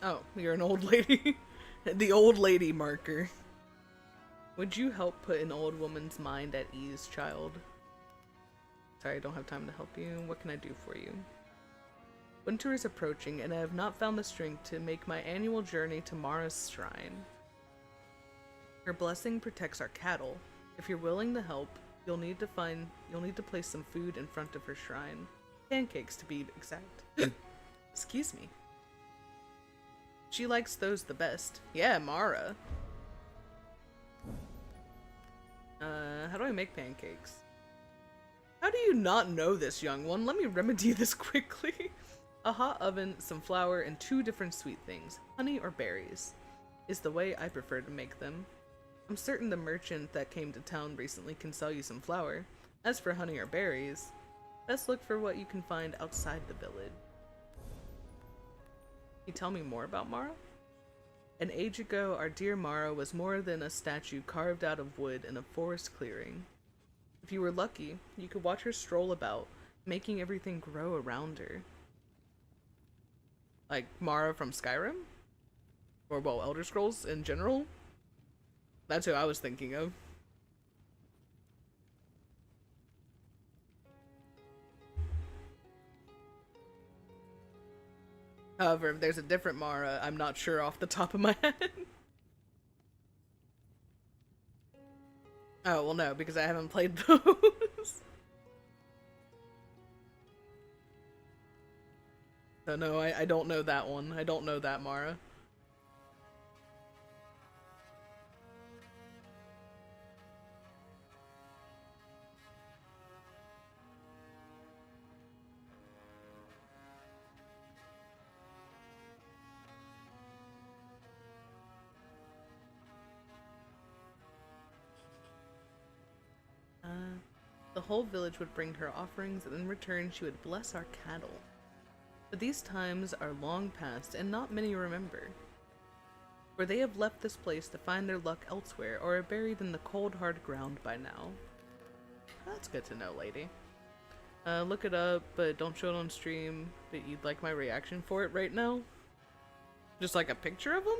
Oh, you're an old lady. The old lady marker. Would you help put an old woman's mind at ease, child? Sorry, I don't have time to help you. What can I do for you? Winter is approaching, and I have not found the strength to make my annual journey to Mara's shrine. Her blessing protects our cattle. If you're willing to help, you'll need to place some food in front of her shrine. Pancakes, to be exact. Excuse me. She likes those the best. Yeah, Mara. How do I make pancakes? How do you not know this, young one? Let me remedy this quickly. A hot oven, some flour, and 2 different sweet things, honey or berries, is the way I prefer to make them. I'm certain the merchant that came to town recently can sell you some flour. As for honey or berries, best look for what you can find outside the village. Can you tell me more about Mara? An age ago, our dear Mara was more than a statue carved out of wood in a forest clearing. If you were lucky, you could watch her stroll about, making everything grow around her. Like Mara from Skyrim? Or, well, Elder Scrolls in general? That's who I was thinking of. However, if there's a different Mara, I'm not sure off the top of my head. Oh, well no, because I haven't played those. So no, I don't know that one. I don't know that Mara. The whole village would bring her offerings, and in return she would bless our cattle. But these times are long past, and not many remember. For they have left this place to find their luck elsewhere, or are buried in the cold, hard ground by now. That's good to know, lady. Look it up, but don't show it on stream. But you'd like my reaction for it right now? Just like a picture of him?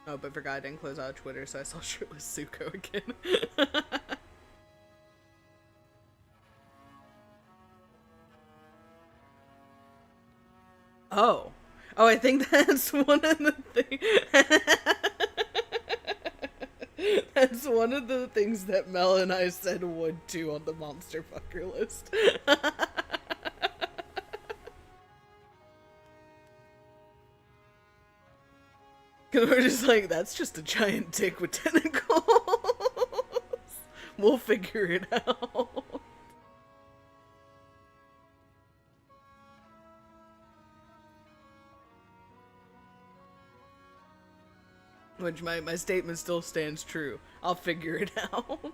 Oh, but forgot I didn't close out Twitter, so I saw shirtless Zuko again. Oh. Oh, I think that's one of the things. That's one of the things that Mel and I said would do on the monster fucker list. Cause we're just like, that's just a giant dick with tentacles. We'll figure it out. Which my statement still stands true. I'll figure it out.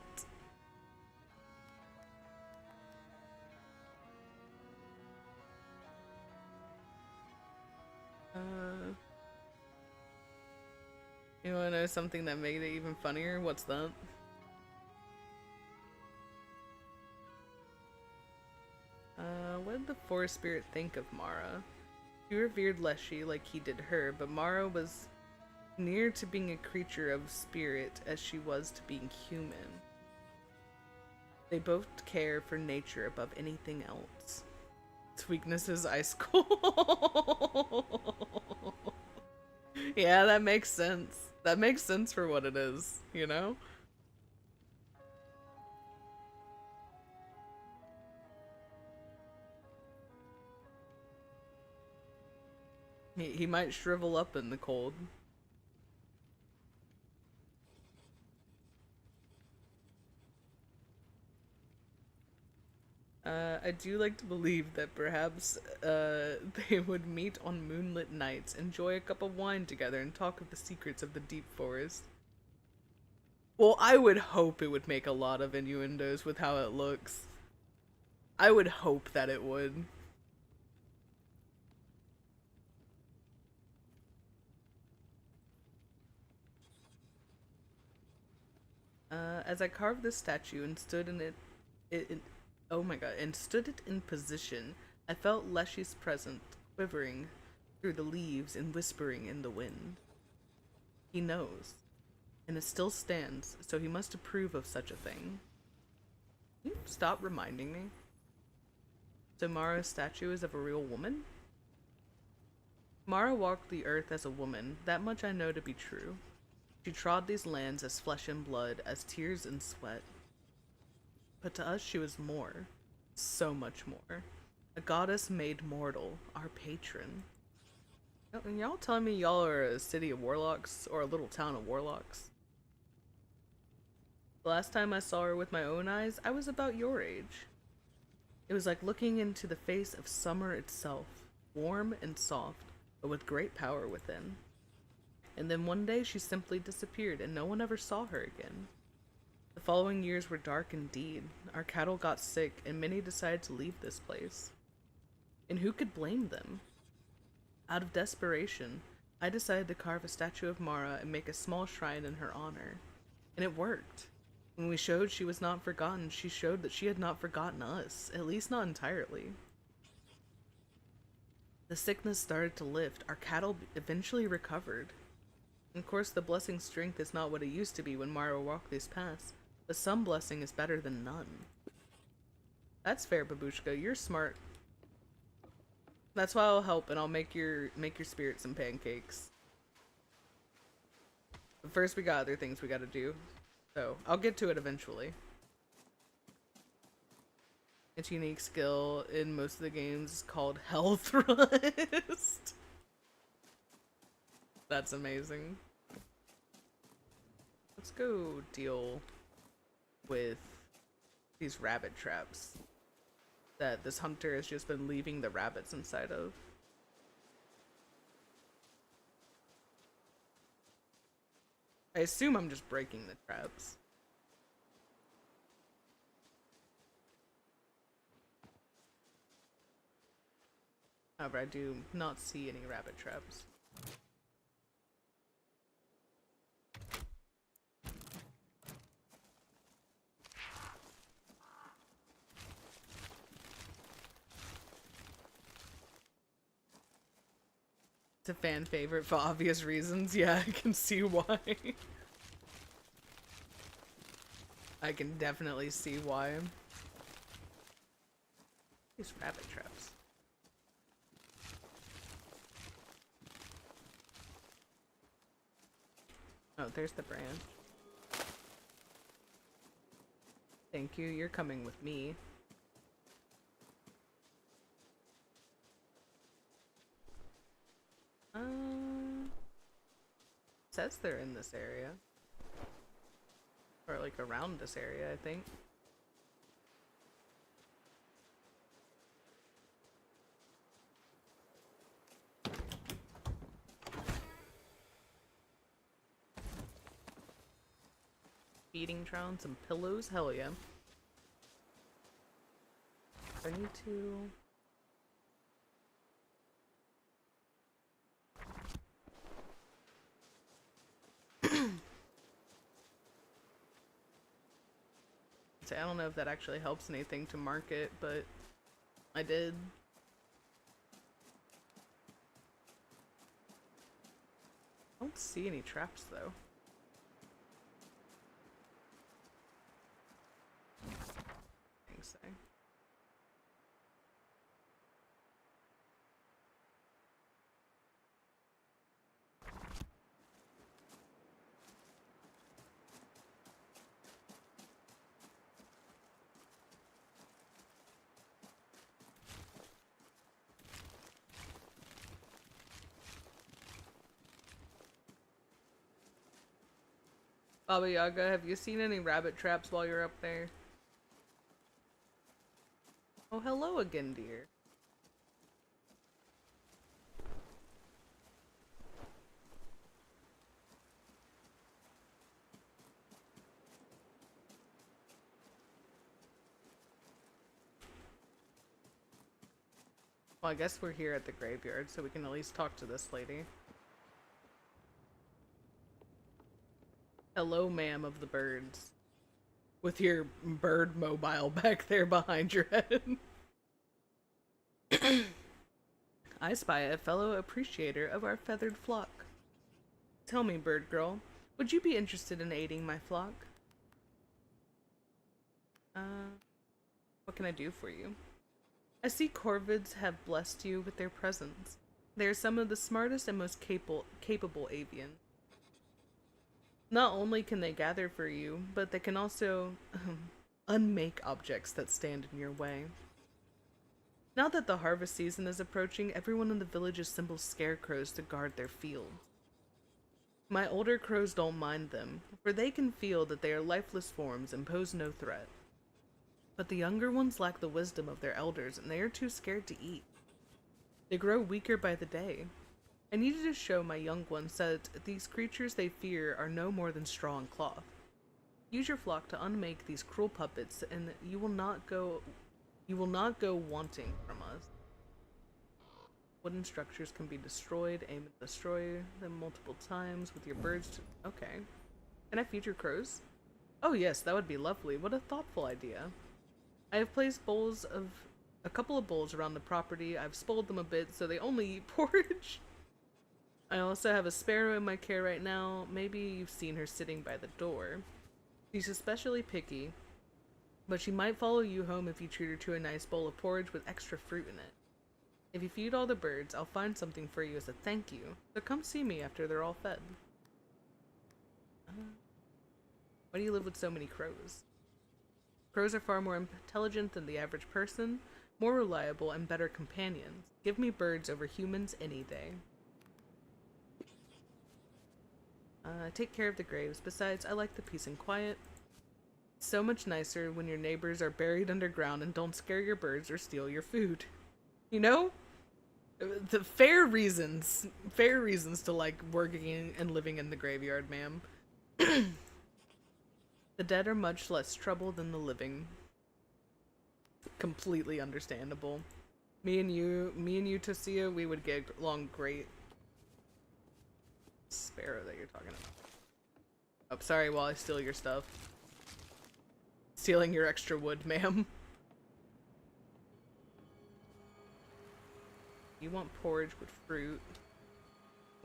You wanna know something that made it even funnier? What's that? What did the forest spirit think of Mara? He revered Leshy like he did her, but Mara was near to being a creature of spirit as she was to being human. They both care for nature above anything else. Its weakness is ice cold. Yeah, that makes sense. That makes sense for what it is, you know? He might shrivel up in the cold. I do like to believe that perhaps they would meet on moonlit nights, enjoy a cup of wine together, and talk of the secrets of the deep forest. Well, I would hope it would make a lot of innuendos with how it looks. I would hope that it would. As I carved the statue and stood in it, oh my god, and stood it in position, I felt Leshy's presence quivering through the leaves and whispering in the wind. He knows, and it still stands, so he must approve of such a thing. Can you stop reminding me? So Mara's statue is of a real woman? Mara walked the earth as a woman, that much I know to be true. She trod these lands as flesh and blood, as tears and sweat. But to us she was more. So much more. A goddess made mortal, our patron. And y'all telling me y'all are a city of warlocks, or a little town of warlocks? The last time I saw her with my own eyes, I was about your age. It was like looking into the face of summer itself, warm and soft, but with great power within. And then one day she simply disappeared and no one ever saw her again. The following years were dark indeed. Our cattle got sick and many decided to leave this place. And who could blame them? Out of desperation, I decided to carve a statue of Mara and make a small shrine in her honor. And it worked. When we showed she was not forgotten, she showed that she had not forgotten us, at least not entirely. The sickness started to lift. Our cattle eventually recovered. Of course, the blessing's strength is not what it used to be when Mara walked these paths, but some blessing is better than none. That's fair, Babushka. You're smart. That's why I'll help, and I'll make your spirit some pancakes. But first, we got other things we gotta do, so I'll get to it eventually. Its unique skill in most of the games is called Hell Thrust. That's amazing. Let's go deal with these rabbit traps that this hunter has just been leaving the rabbits inside of. I assume I'm just breaking the traps. However, I do not see any rabbit traps. It's a fan favorite for obvious reasons. Yeah, I can see why. I can definitely see why. These rabbit traps. Oh, there's the branch. Thank you, you're coming with me. Says they're in this area. Or like around this area, I think. Feeding trough, some pillows, hell yeah. I need to... I don't know if that actually helps anything to mark it, but I did. I don't see any traps though. Thanks, so. Baba Yaga, have you seen any rabbit traps while you're up there? Oh, hello again, dear. Well, I guess we're here at the graveyard, so we can at least talk to this lady. Hello, ma'am of the birds. With your bird mobile back there behind your head. I spy a fellow appreciator of our feathered flock. Tell me, bird girl, would you be interested in aiding my flock? What can I do for you? I see corvids have blessed you with their presence. They are some of the smartest and most capable avians. Not only can they gather for you, but they can also unmake objects that stand in your way. Now that the harvest season is approaching, everyone in the village assembles scarecrows to guard their fields. My older crows don't mind them, for they can feel that they are lifeless forms and pose no threat. But the younger ones lack the wisdom of their elders, and they are too scared to eat. They grow weaker by the day. I needed to show my young ones that these creatures they fear are no more than straw and cloth. Use your flock to unmake these cruel puppets, and you will not go wanting from us. Wooden structures can be destroyed. Aim and destroy them multiple times with your birds. Okay. Can I feed your crows? Oh yes, that would be lovely. What a thoughtful idea. I have placed a couple of bowls around the property. I've spoiled them a bit so they only eat porridge. I also have a sparrow in my care right now. Maybe you've seen her sitting by the door. She's especially picky, but she might follow you home if you treat her to a nice bowl of porridge with extra fruit in it. If you feed all the birds, I'll find something for you as a thank you. So come see me after they're all fed. Why do you live with so many crows? Crows are far more intelligent than the average person, more reliable, and better companions. Give me birds over humans any day. Take care of the graves. Besides, I like the peace and quiet. It's so much nicer when your neighbors are buried underground and don't scare your birds or steal your food. You know? The fair reasons to like working and living in the graveyard, ma'am. The dead are much less trouble than the living. Completely understandable. Me and you, Tosia, we would get along great. Sparrow that you're talking about. Oh, sorry while I steal your stuff. Stealing your extra wood, ma'am. You want porridge with fruit.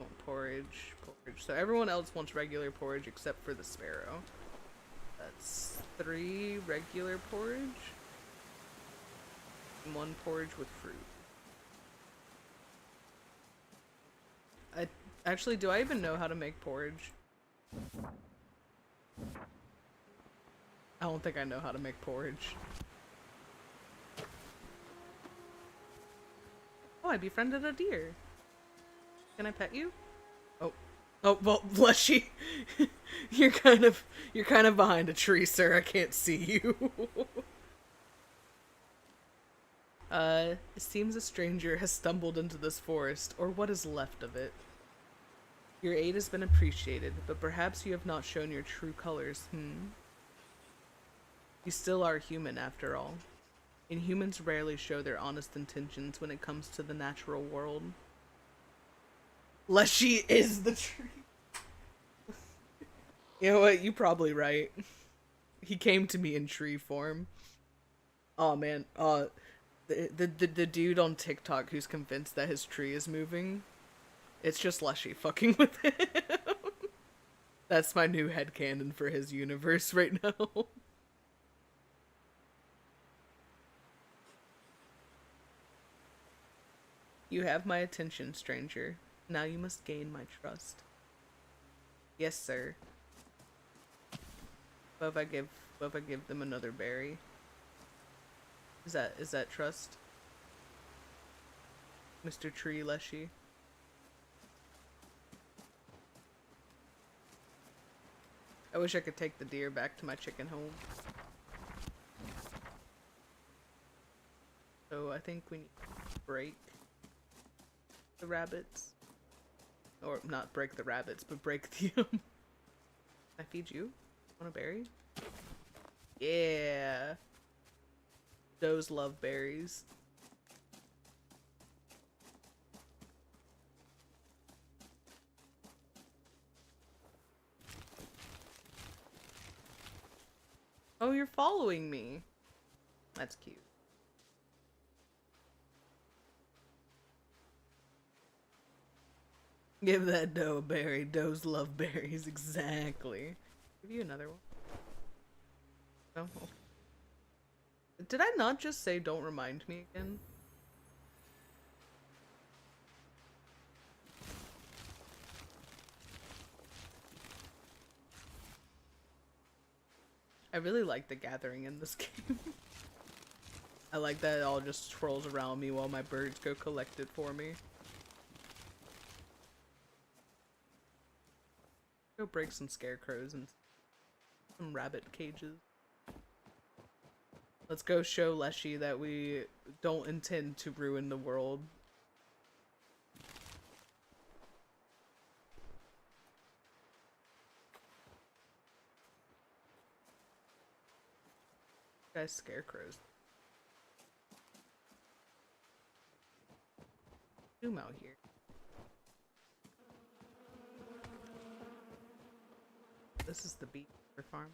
You want porridge. So everyone else wants regular porridge except for the sparrow. That's 3 regular porridge. And 1 porridge with fruit. Actually, do I even know how to make porridge? I don't think I know how to make porridge. Oh, I befriended a deer. Can I pet you? Oh. Oh, well, Leshy. You're kind of behind a tree, sir. I can't see you. It seems a stranger has stumbled into this forest, or what is left of it. Your aid has been appreciated, but perhaps you have not shown your true colors, You still are human, after all. And humans rarely show their honest intentions when it comes to the natural world. Leshy is the tree. You know what? You're probably right. He came to me in tree form. Oh man, the dude on TikTok who's convinced that his tree is moving, it's just Leshy fucking with him. That's my new headcanon for his universe right now. You have my attention, stranger. Now you must gain my trust. Yes, sir. What if I give them another berry? Is that trust? Mr. Tree Leshy? I wish I could take the deer back to my chicken home. So I think we need to break the rabbits. Or not break the rabbits, but break the Can I feed you? Want a berry? Yeah. Those love berries. Oh, you're following me. That's cute. Give that doe a berry. Does love berries. Exactly. Give you another one. No? Okay. Did I not just say don't remind me again? I really like the gathering in this game. I like that it all just swirls around me while my birds go collect it for me. Go break some scarecrows and some rabbit cages. Let's go show Leshy that we don't intend to ruin the world. Guys, scarecrows. Zoom out here. This is the beet farm.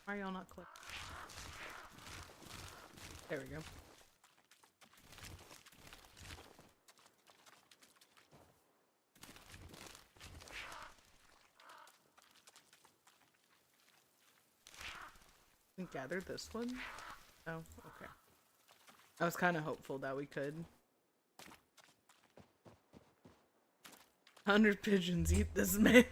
Why are y'all not click? There we go. We gathered this one? Oh, okay. I was kind of hopeful that we could. 100 pigeons eat this man.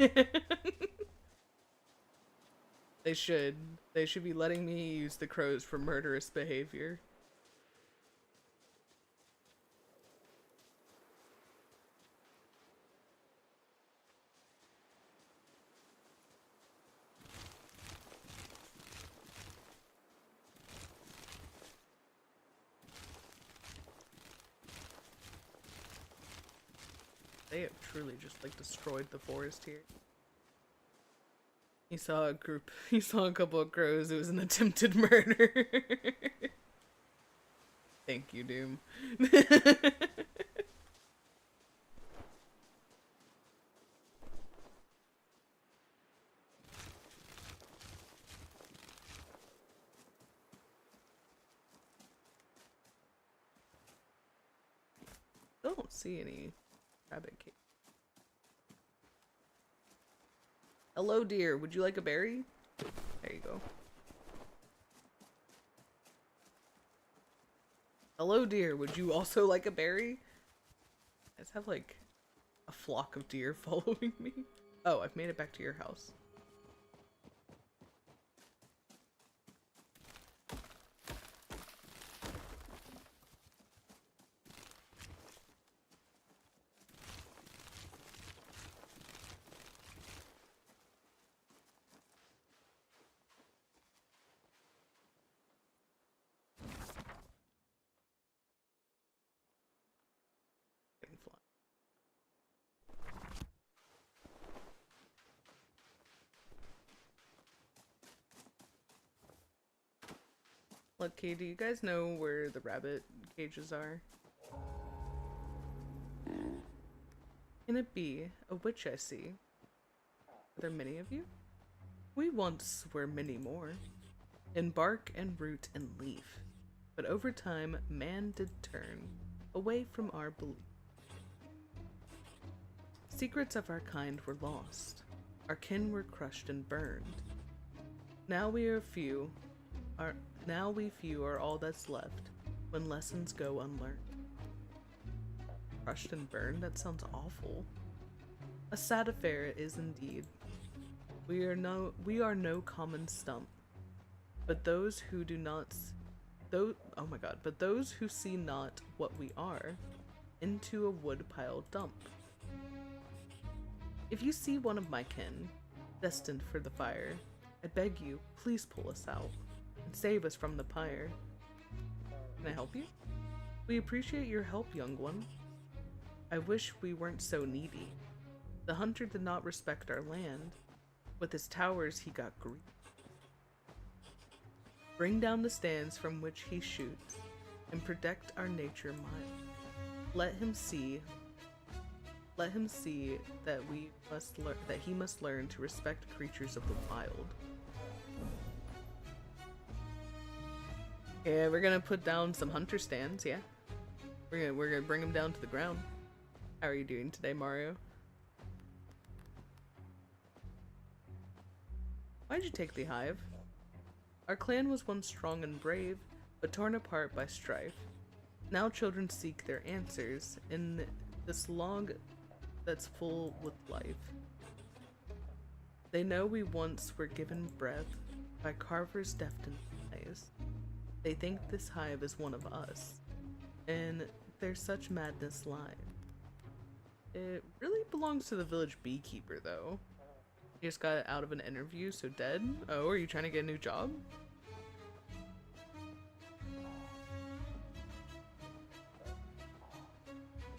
They should. They should be letting me use the crows for murderous behavior. They have truly just like destroyed the forest here. He saw a group, he saw a couple of crows. It was an attempted murder. Thank you, Doom. Don't see any rabbit cake. Hello, dear. Would you like a berry? There you go. Hello, dear. Would you also like a berry? I just have like a flock of deer following me. Oh, I've made it back to your house. Lucky, do you guys know where the rabbit cages are? Can it be a witch I see? Are there many of you? We once were many more, in bark and root and leaf, but over time man did turn away from our belief. Secrets of our kind were lost, our kin were crushed and burned. Now we few are all that's left, when lessons go unlearned. Crushed and burned? That sounds awful. A sad affair it is indeed. We are no common stump, but those who do not, but those who see not what we are, into a woodpile dump. If you see one of my kin, destined for the fire, I beg you, please pull us out, and save us from the pyre. Can I help you? We appreciate your help, young one. I wish we weren't so needy. The hunter did not respect our land. With his towers he got greedy. Bring down the stands from which he shoots, and protect our nature mind. Let him see that he must learn to respect creatures of the wild. Yeah, we're gonna put down some hunter stands, yeah. We're gonna bring them down to the ground. How are you doing today, Mario? Why'd you take the hive? Our clan was once strong and brave, but torn apart by strife. Now children seek their answers in this log that's full with life. They know we once were given breath by carvers deft in eyes. They think this hive is one of us, and there's such madness lies. It really belongs to the village beekeeper, though. You just got out of an interview, so dead? Oh, are you trying to get a new job?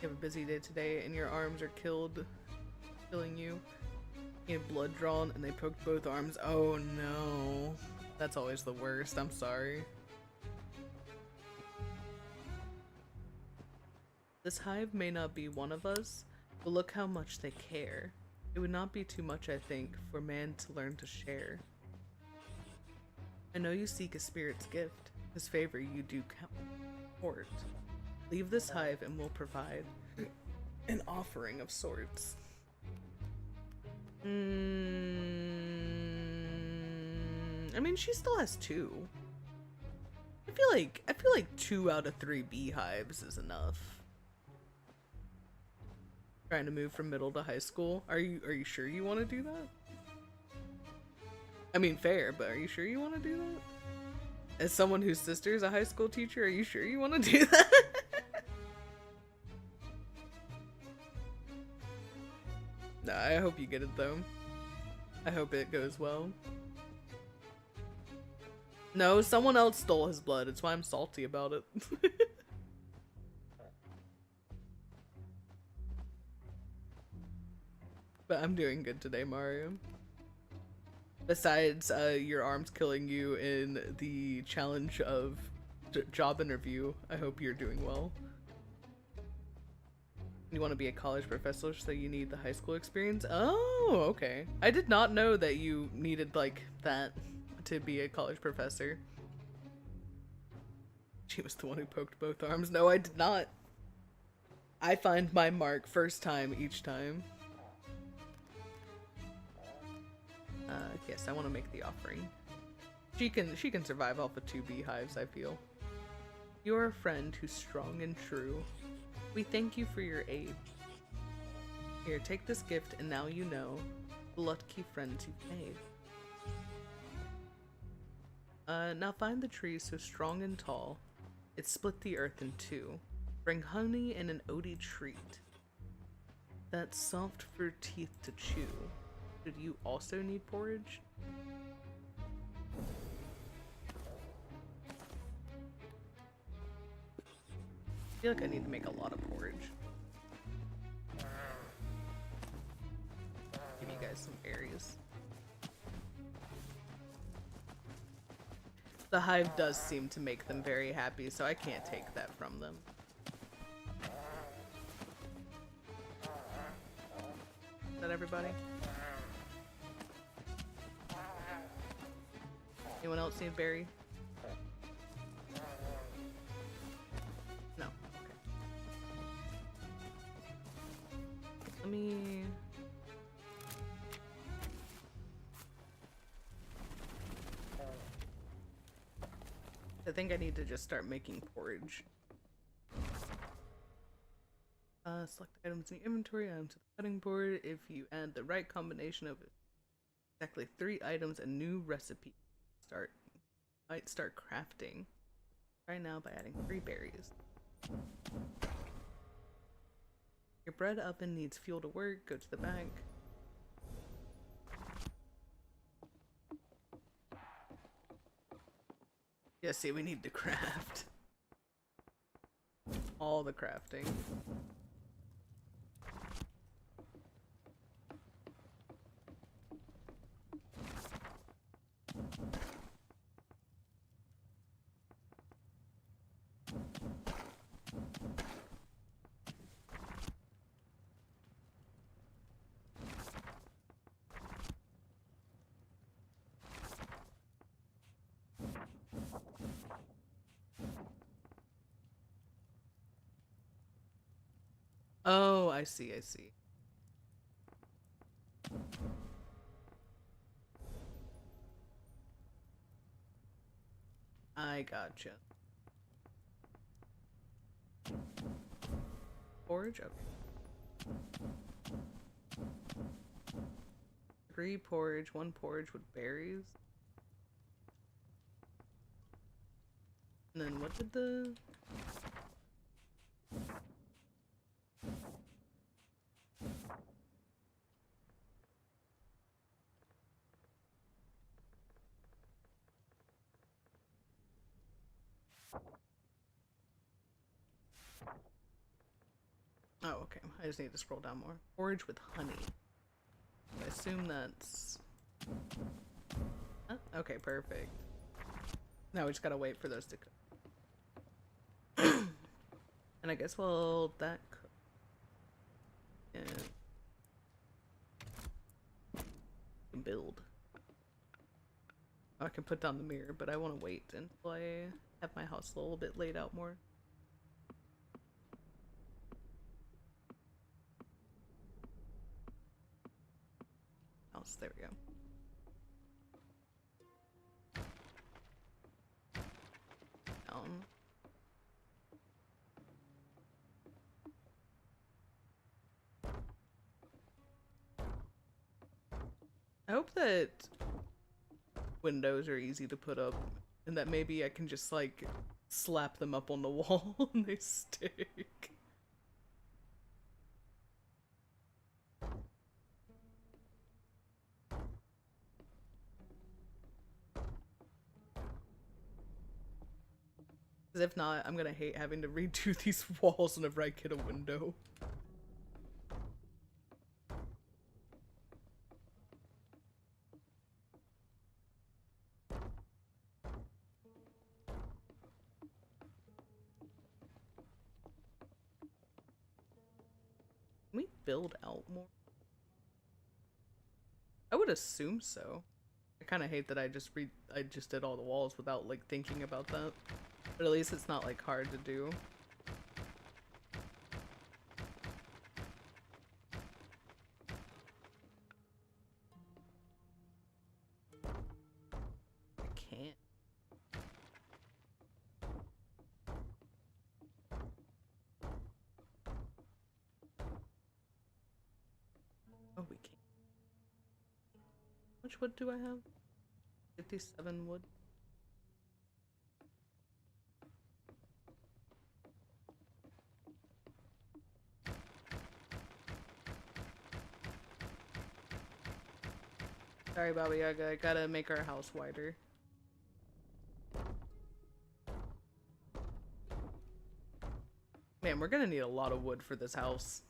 You have a busy day today, and your arms are killing you. You had blood drawn, and they poked both arms. Oh no. That's always the worst, I'm sorry. This hive may not be one of us, but look how much they care. It would not be too much, I think, for man to learn to share. I know you seek a spirit's gift. His favor you do court. Leave this hive and we'll provide an offering of sorts. I mean, she still has 2. I feel like 2 out of 3 beehives is enough. Trying to move from middle to high school. Are you sure you want to do that? I mean, fair, but are you sure you want to do that? As someone whose sister is a high school teacher, are you sure you want to do that? Nah, I hope you get it though. I hope it goes well. No, someone else stole his blood. It's why I'm salty about it. But I'm doing good today, Mario. Besides your arms killing you in the challenge of job interview, I hope you're doing well. You want to be a college professor, so you need the high school experience? Oh, okay. I did not know that you needed like that to be a college professor. She was the one who poked both arms. No, I did not. I find my mark first time each time. Yes, I want to make the offering. She can survive off of 2 beehives, I feel. You're a friend who's strong and true. We thank you for your aid. Here, take this gift, and now you know the lucky friends you've made. Now find the tree so strong and tall, it split the earth in 2. Bring honey and an oaty treat that's soft for teeth to chew. Did you also need porridge? I feel like I need to make a lot of porridge. Give you guys some berries. The hive does seem to make them very happy, so I can't take that from them. Is that everybody? Anyone else need a berry? No. Okay. Let me... I think I need to just start making porridge. Select items in your inventory, items to the cutting board. If you add the right combination of exactly 3 items, a new recipe might start crafting. Try now by adding 3 berries. Your bread oven needs fuel to work. Go to the bank. Yeah, see, we need to craft. All the crafting. Oh, I see, I see. I gotcha. Porridge? Okay. 3 porridge, 1 porridge with berries. And then what did the... Oh, okay. I just need to scroll down more. Porridge with honey. I assume that's... Huh? Okay, perfect. Now we just gotta wait for those to cook. And I guess, well, that cook. Yeah. Build. Oh, I can put down the mirror, but I want to wait until I have my house a little bit laid out more. House, there we go. Down. I hope that windows are easy to put up and that maybe I can just like slap them up on the wall and they stick. Because if not, I'm gonna hate having to redo these walls whenever I get a window. Can we build out more? I would assume so. I kind of hate that I just did all the walls without like thinking about that. But at least it's not like hard to do. I can't. Oh, we can't. How much wood do I have? 57 wood. Sorry, Baba Yaga, I gotta make our house wider. Man, we're gonna need a lot of wood for this house.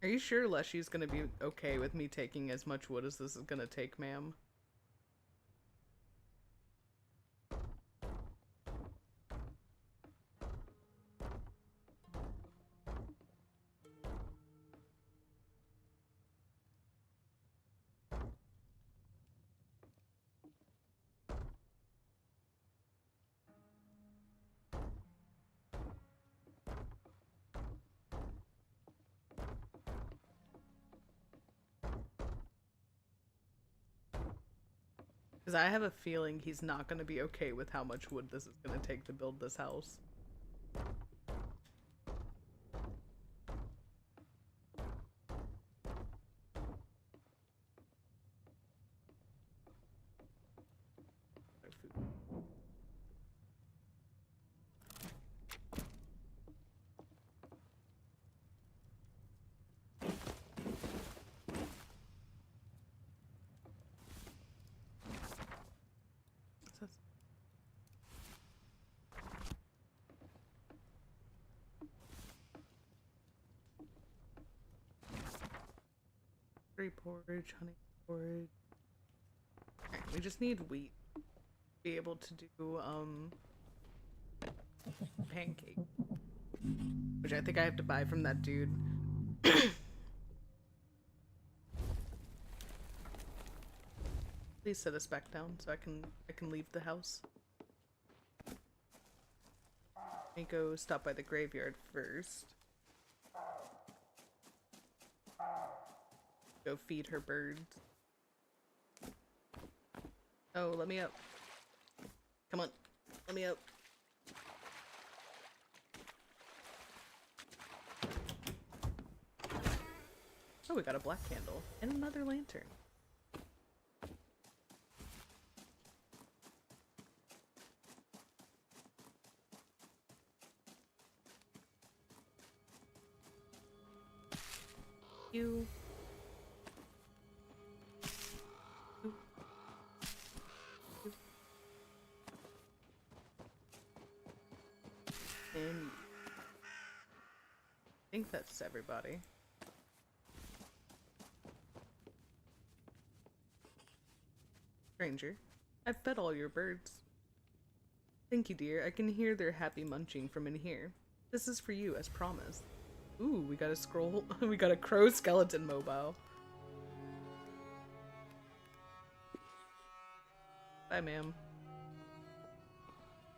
Are you sure Leshy's gonna be okay with me taking as much wood as this is gonna take, ma'am? Because I have a feeling he's not going to be okay with how much wood this is going to take to build this house. Berry porridge, honey porridge. Okay, we just need wheat to be able to do pancake, which I think I have to buy from that dude. Please set us back down so I can leave the house. Let me go stop by the graveyard first. Go feed her birds. Oh, let me up. Come on, let me up. Oh, we got a black candle and another lantern. You. And I think that's everybody. Stranger, I've fed all your birds. Thank you, dear. I can hear their happy munching from in here. This is for you, as promised. Ooh, we got a scroll. We got a crow skeleton mobile. Bye, ma'am.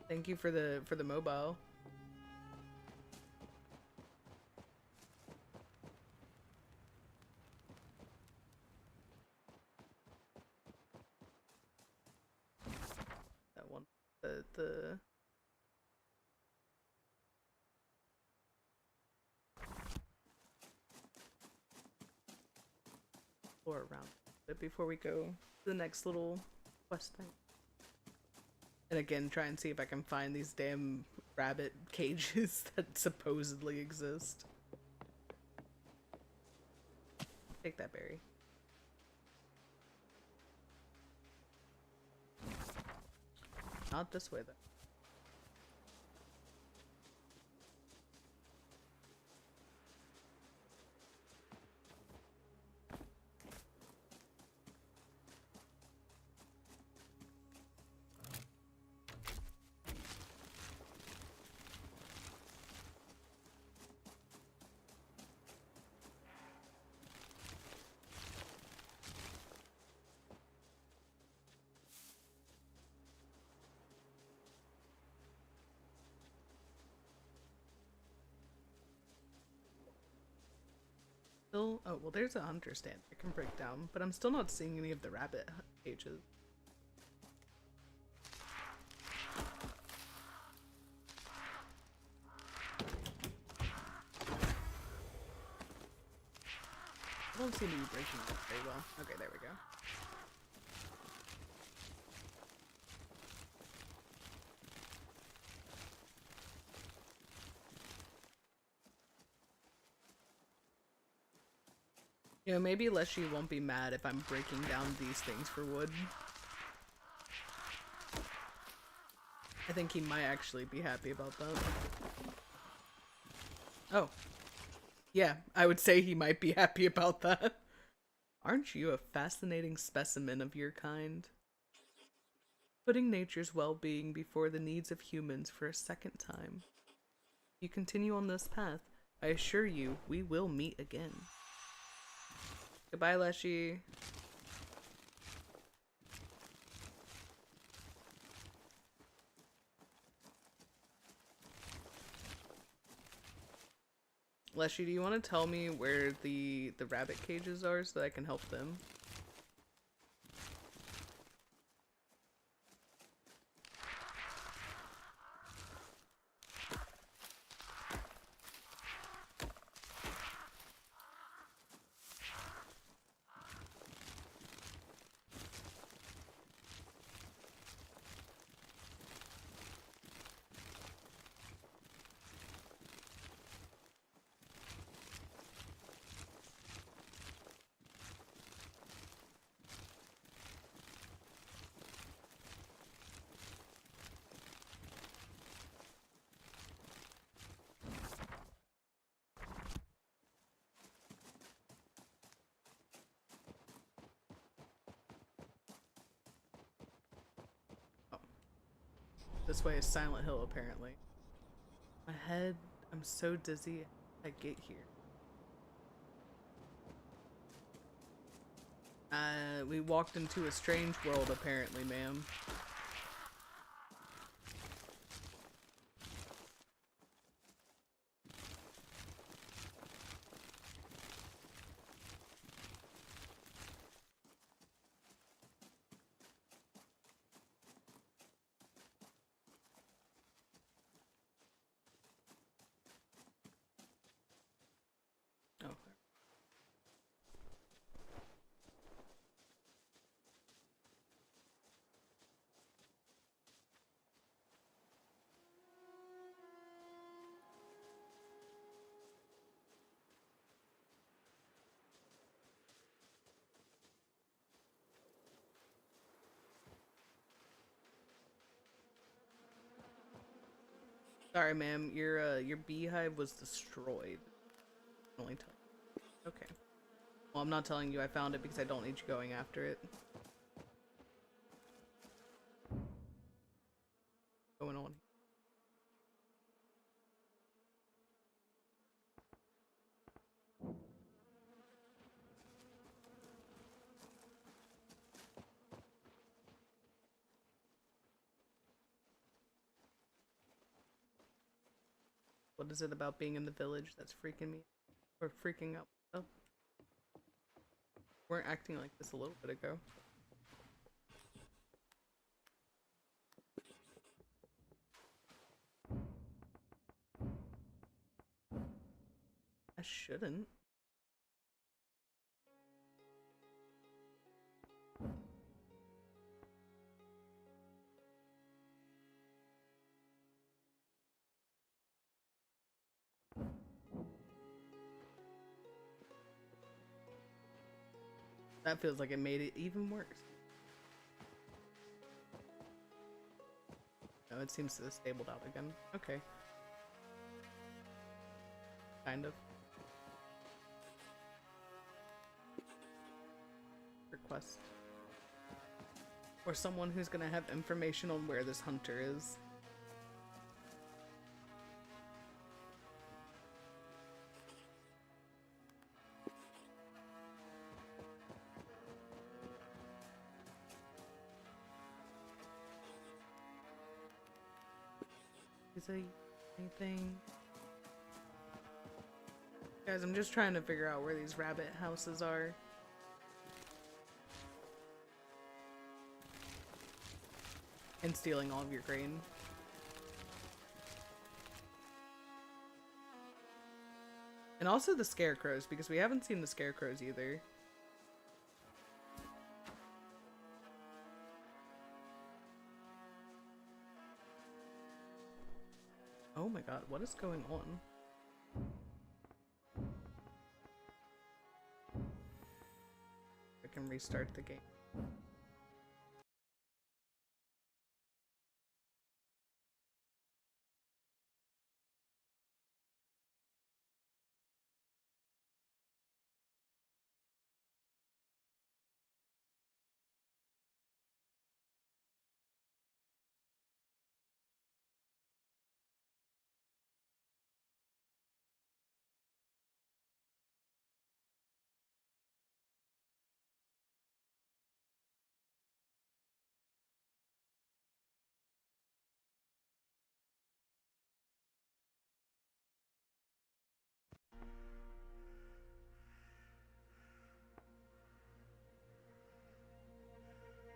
Thank you for the mobile. That one, the floor around it before we go to the next little quest thing. And again, try and see if I can find these damn rabbit cages that supposedly exist. Take that berry. Not this way, though. Still, oh, well, there's a hunter stand I can break down, but I'm still not seeing any of the rabbit cages. I don't seem to be breaking it very well. Okay, there we go. You know, maybe Leshy won't be mad if I'm breaking down these things for wood. I think he might actually be happy about that. Oh. Yeah, I would say he might be happy about that. Aren't you a fascinating specimen of your kind? Putting nature's well-being before the needs of humans for a second time. You continue on this path, I assure you, we will meet again. Goodbye, Leshy. Leshy, do you want to tell me where the rabbit cages are so that I can help them? This way is Silent Hill, apparently. My head, I'm so dizzy I get here. We walked into a strange world, apparently, ma'am. Oh. Sorry, ma'am. Your beehive was destroyed. Only tell. Okay. Well, I'm not telling you I found it because I don't need you going after it. Going on. What is it about being in the village that's freaking me or freaking out? Oh. Weren't acting like this a little bit ago. I shouldn't. That feels like it made it even worse. No, it seems to have stabled out again. Okay. Kind of. Request. Or someone who's gonna have information on where this hunter is. Is there anything? Guys, I'm just trying to figure out where these rabbit houses are. And stealing all of your grain. And also the scarecrows, because we haven't seen the scarecrows either. Oh my god, what is going on? I can restart the game.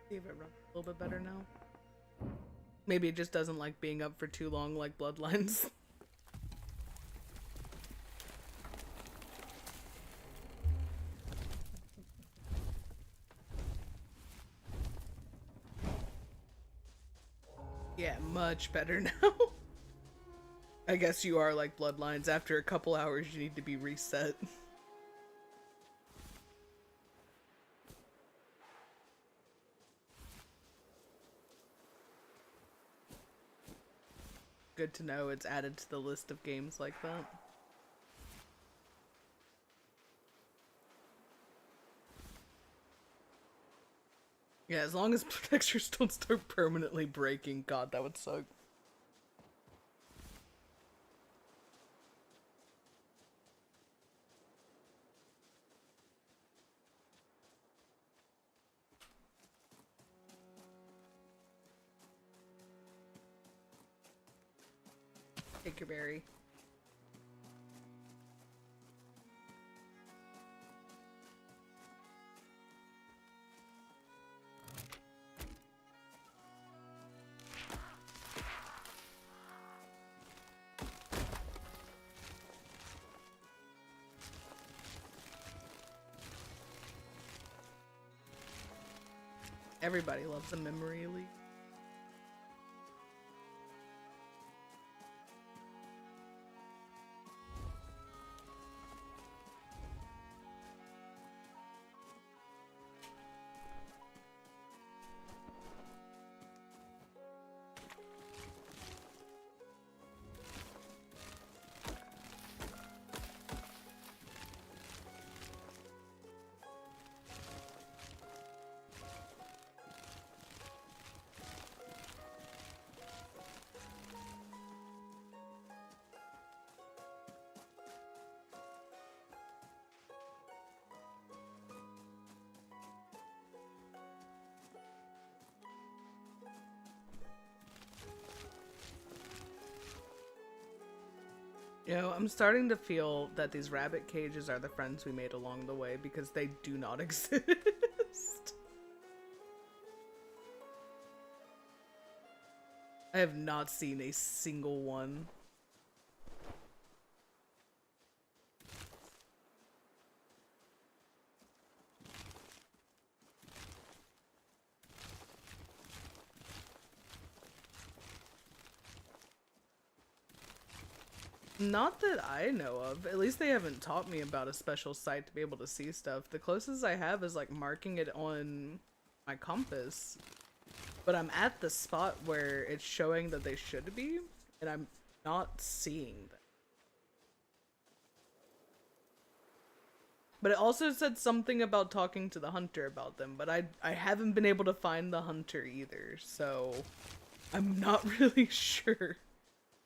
See if it runs a little bit better now. Maybe it just doesn't like being up for too long like Bloodlines. Yeah, much better now. I guess you are like Bloodlines. After a couple hours, you need to be reset. Good to know it's added to the list of games like that. Yeah, as long as textures don't start permanently breaking. God, that would suck. Take your berry. Everybody loves a memory leak. You know, I'm starting to feel that these rabbit cages are the friends we made along the way because they do not exist. I have not seen a single one. Not that I know of. At least they haven't taught me about a special site to be able to see stuff. The closest I have is like marking it on my compass. But I'm at the spot where it's showing that they should be, and I'm not seeing them. But it also said something about talking to the hunter about them, but I haven't been able to find the hunter either, so I'm not really sure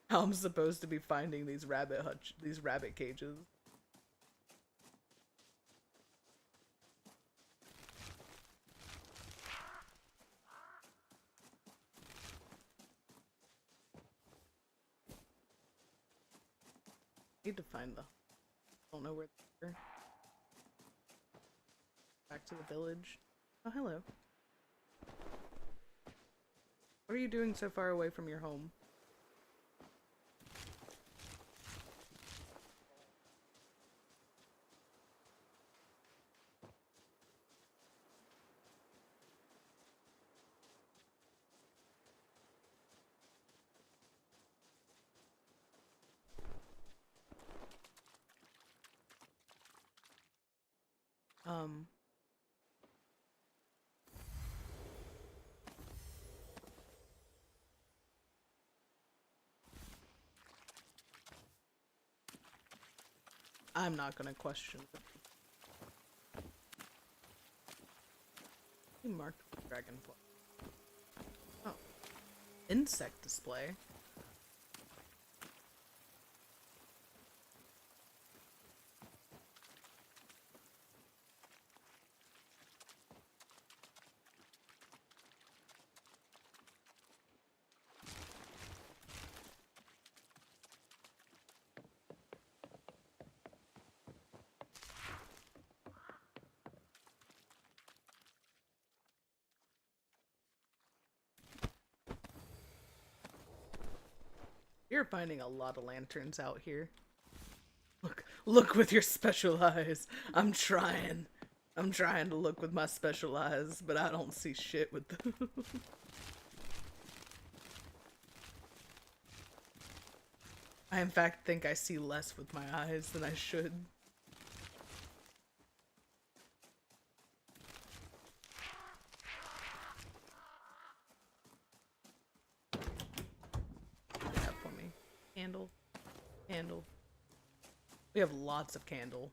how I'm supposed to be finding these rabbit cages. Need to find the. Don't know where they're. Back to the village. Oh, hello. What are you doing so far away from your home? I'm not gonna question it. You marked dragonfly. Oh. Insect display. You're finding a lot of lanterns out here. Look with your special eyes. I'm trying to look with my special eyes, but I don't see shit with them. I in fact think I see less with my eyes than I should. What do you have for me? Candle. Candle. We have lots of candle.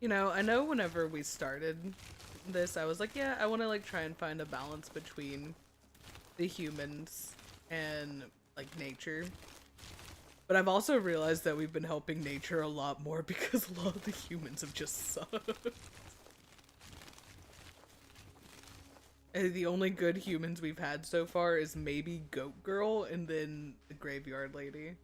You know, I know whenever we started this, I was like, yeah, I want to like try and find a balance between the humans and like nature. But I've also realized that we've been helping nature a lot more because a lot of the humans have just sucked. And the only good humans we've had so far is maybe Goat Girl and then the Graveyard Lady.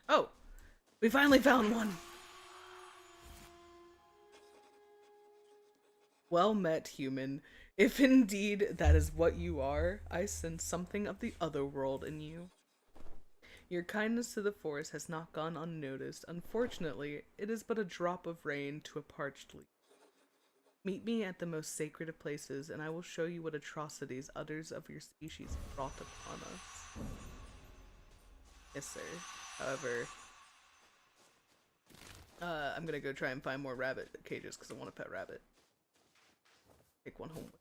Oh, we finally found one! Well met, human. If indeed that is what you are, I sense something of the other world in you. Your kindness to the forest has not gone unnoticed. Unfortunately, it is but a drop of rain to a parched leaf. Meet me at the most sacred of places, and I will show you what atrocities others of your species have brought upon us. Yes, sir. However, I'm gonna go try and find more rabbit cages because I want a pet rabbit. Take one home.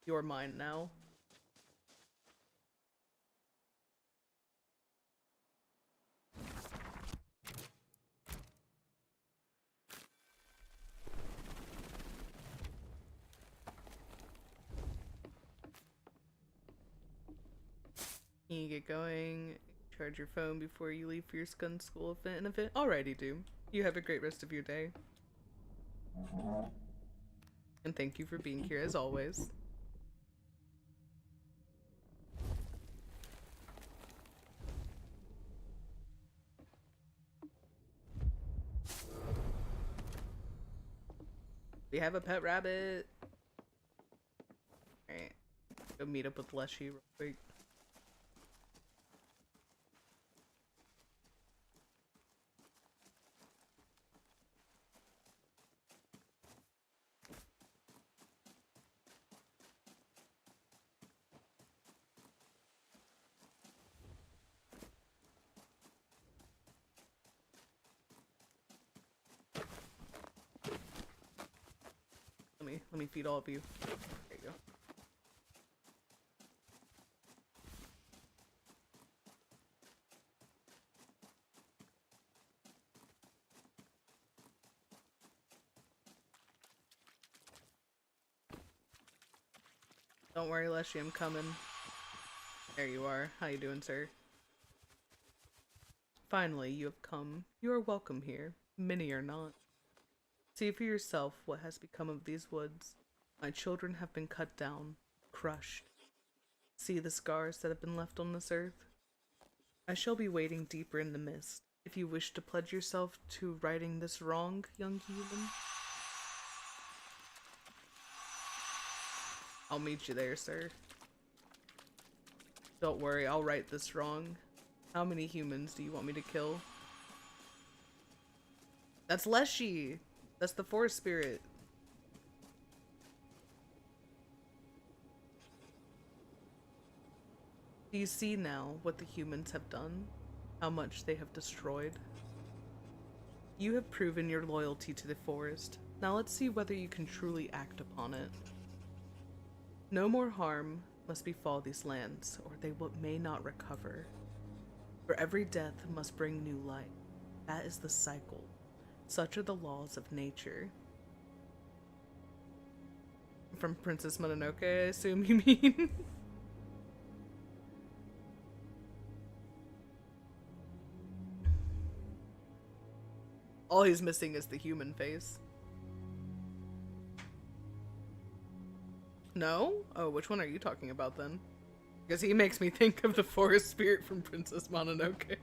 You're mine now. Can you get going? Charge your phone before you leave for your gun school event. Alrighty, do. You have a great rest of your day. And thank you for being here as always. We have a pet rabbit. Alright. Go meet up with Leshy real quick. Let me feed all of you. There you go. Don't worry, Leshy, I'm coming. There you are. How you doing, sir? Finally, you have come. You are welcome here. Many are not. See for yourself what has become of these woods. My children have been cut down, crushed. See the scars that have been left on this earth? I shall be waiting deeper in the mist. If you wish to pledge yourself to righting this wrong, young human, I'll meet you there, sir. Don't worry, I'll right this wrong. How many humans do you want me to kill? That's Leshy! That's the forest spirit. Do you see now what the humans have done? How much they have destroyed? You have proven your loyalty to the forest. Now let's see whether you can truly act upon it. No more harm must befall these lands, or they may not recover. For every death must bring new life. That is the cycle. Such are the laws of nature. From Princess Mononoke, I assume you mean? All he's missing is the human face. No? Oh, which one are you talking about then? Because he makes me think of the forest spirit from Princess Mononoke.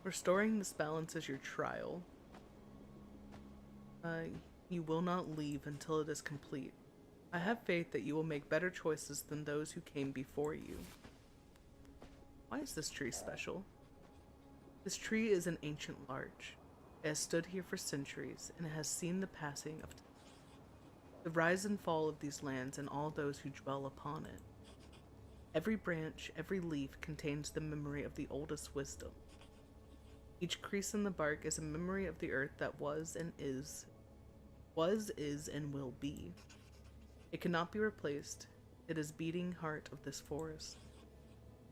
Restoring this balance is your trial. You will not leave until it is complete. I have faith that you will make better choices than those who came before you. Why is this tree special? This tree is an ancient larch. It has stood here for centuries, and it has seen the passing of time, the rise and fall of these lands and all those who dwell upon it. Every branch, every leaf contains the memory of the oldest wisdom. Each crease in the bark is a memory of the earth that was, is, and will be. It cannot be replaced. It is beating heart of this forest.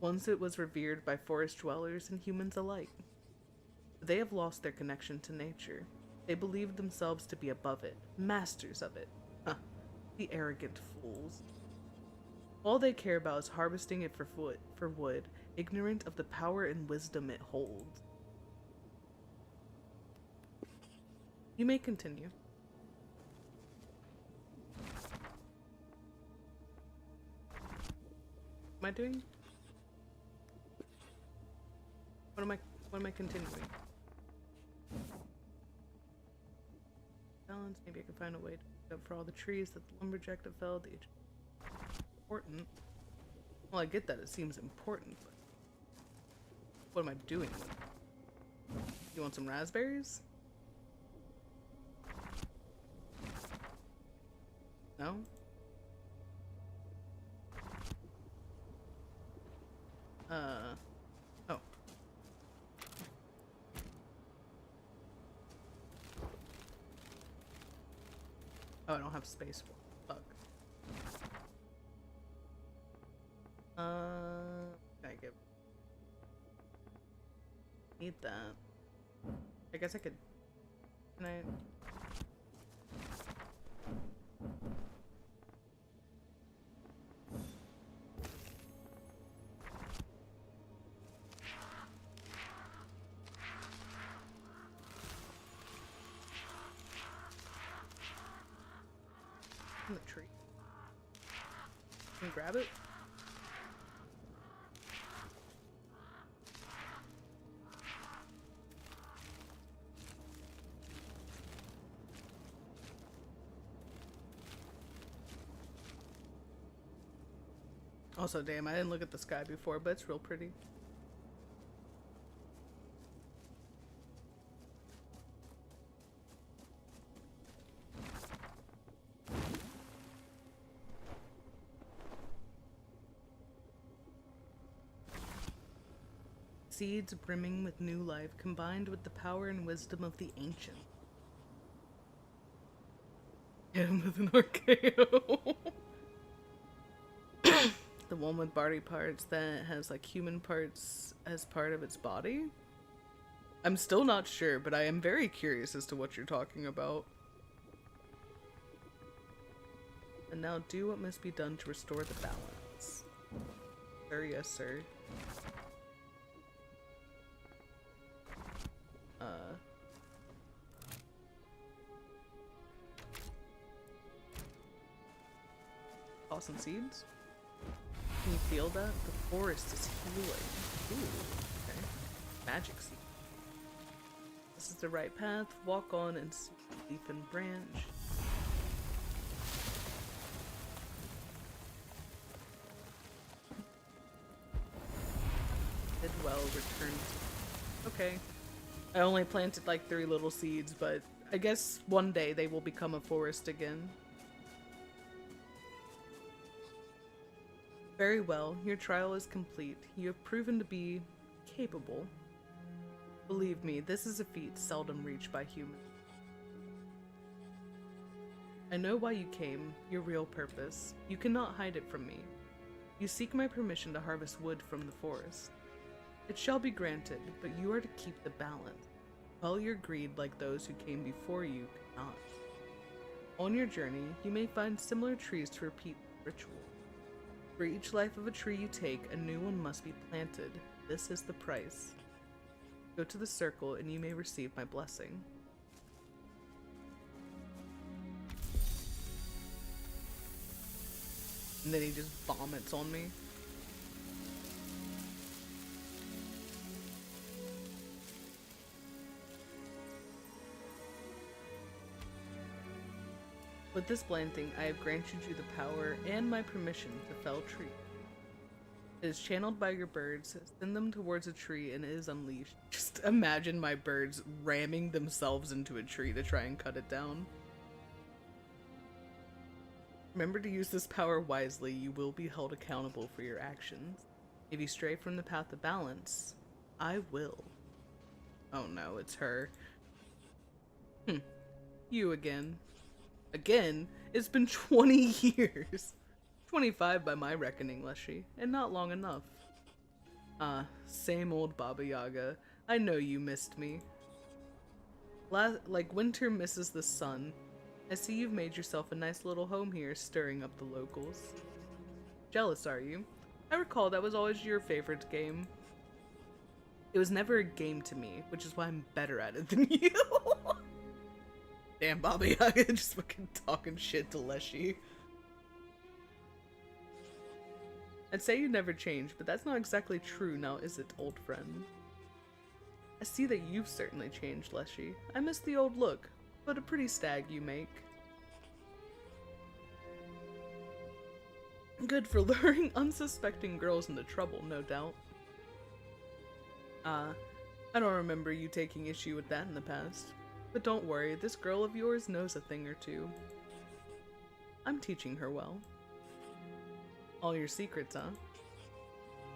Once it was revered by forest dwellers and humans alike. They have lost their connection to nature. They believed themselves to be above it, masters of it. Huh, the arrogant fools. All they care about is harvesting it for wood, ignorant of the power and wisdom it holds. You may continue. What am I doing? What am I continuing? Balance, maybe I can find a way to make up for all the trees that the lumberjack that felled. Important. Well, I get that it seems important, but what am I doing with it? You want some raspberries? No? Oh. Oh, I don't have space for it. Fuck. I give. Need that. I guess I could. Can I? In the tree. Can you grab it? Also, damn, I didn't look at the sky before, but it's real pretty. Seeds brimming with new life, combined with the power and wisdom of the ancient. Hit him with an RKO. The one with body parts that has like human parts as part of its body? I'm still not sure, but I am very curious as to what you're talking about. And now do what must be done to restore the balance. Sir, yes, sir. Tossing seeds? Can you feel that? The forest is healing. Ooh, okay. Magic seed. This is the right path. Walk on and see leaf and branch. Did well, return. Okay. I only planted like 3 little seeds, but I guess one day they will become a forest again. Very well, your trial is complete. You have proven to be capable. Believe me, this is a feat seldom reached by humans. I know why you came, your real purpose. You cannot hide it from me. You seek my permission to harvest wood from the forest. It shall be granted, but you are to keep the balance. Quell your greed like those who came before you could not. On your journey, you may find similar trees to repeat the ritual. For each life of a tree you take, a new one must be planted. This is the price. Go to the circle and you may receive my blessing. And then he just vomits on me. With this planting, I have granted you the power and my permission to fell trees. It is channeled by your birds. Send them towards a tree and it is unleashed. Just imagine my birds ramming themselves into a tree to try and cut it down. Remember to use this power wisely. You will be held accountable for your actions. If you stray from the path of balance, I will. Oh no, it's her. You again. Again? It's been 20 years. 25 by my reckoning, Leshy, and not long enough. Same old Baba Yaga. I know you missed me. Like winter misses the sun. I see you've made yourself a nice little home here, stirring up the locals. Jealous, are you? I recall that was always your favorite game. It was never a game to me, which is why I'm better at it than you. Damn, Baba Yaga just fucking talking shit to Leshy. I'd say you never changed, but that's not exactly true now, is it, old friend? I see that you've certainly changed, Leshy. I miss the old look, but a pretty stag you make. Good for luring unsuspecting girls into trouble, no doubt. I don't remember you taking issue with that in the past. But don't worry, this girl of yours knows a thing or two. I'm teaching her well. All your secrets, huh?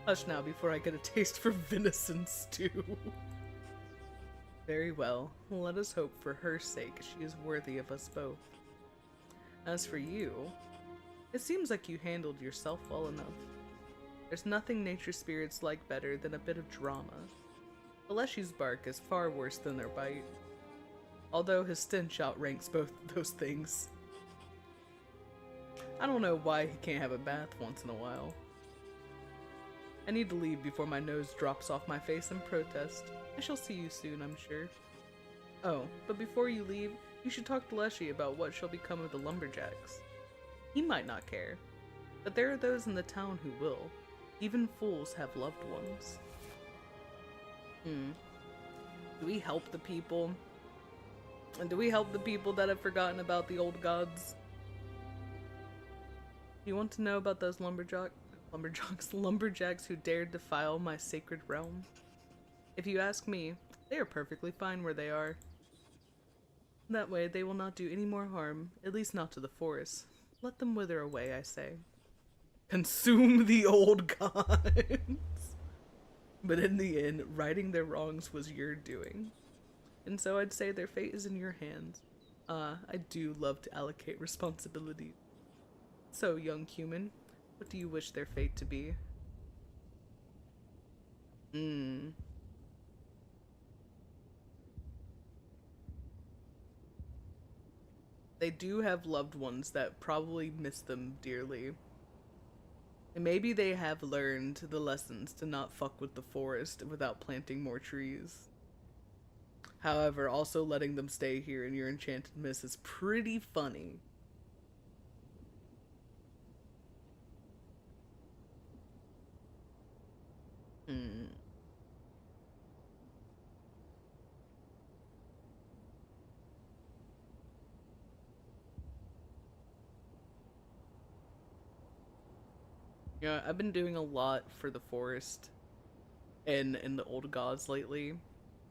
Hush now before I get a taste for venison stew. Very well. Let us hope for her sake she is worthy of us both. As for you, it seems like you handled yourself well enough. There's nothing nature spirits like better than a bit of drama. Leshy's bark is far worse than their bite. Although his stench outranks both those things. I don't know why he can't have a bath once in a while. I need to leave before my nose drops off my face in protest. I shall see you soon, I'm sure. Oh, but before you leave, you should talk to Leshy about what shall become of the lumberjacks. He might not care, but there are those in the town who will. Even fools have loved ones. Do we help the people? And do we help the people that have forgotten about the old gods? You want to know about those lumberjacks who dared defile my sacred realm? If you ask me, they are perfectly fine where they are. That way they will not do any more harm, at least not to the forest. Let them wither away, I say. Consume the old gods! But in the end, righting their wrongs was your doing. And so I'd say their fate is in your hands. I do love to allocate responsibility. So, young human, what do you wish their fate to be? They do have loved ones that probably miss them dearly. And maybe they have learned the lessons to not fuck with the forest without planting more trees. However, also letting them stay here in your enchanted mist is pretty funny. Yeah, I've been doing a lot for the forest and in the old gods lately.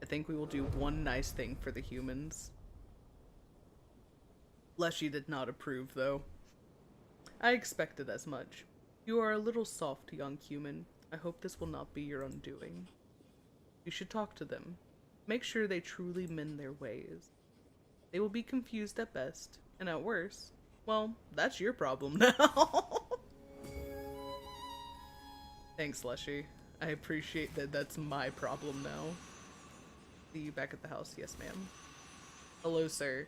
I think we will do one nice thing for the humans. Leshy did not approve, though. I expected as much. You are a little soft, young human. I hope this will not be your undoing. You should talk to them. Make sure they truly mend their ways. They will be confused at best, and at worst, well, that's your problem now. Thanks, Leshy. I appreciate that that's my problem now. See you back at the house. Yes, ma'am. Hello, sir.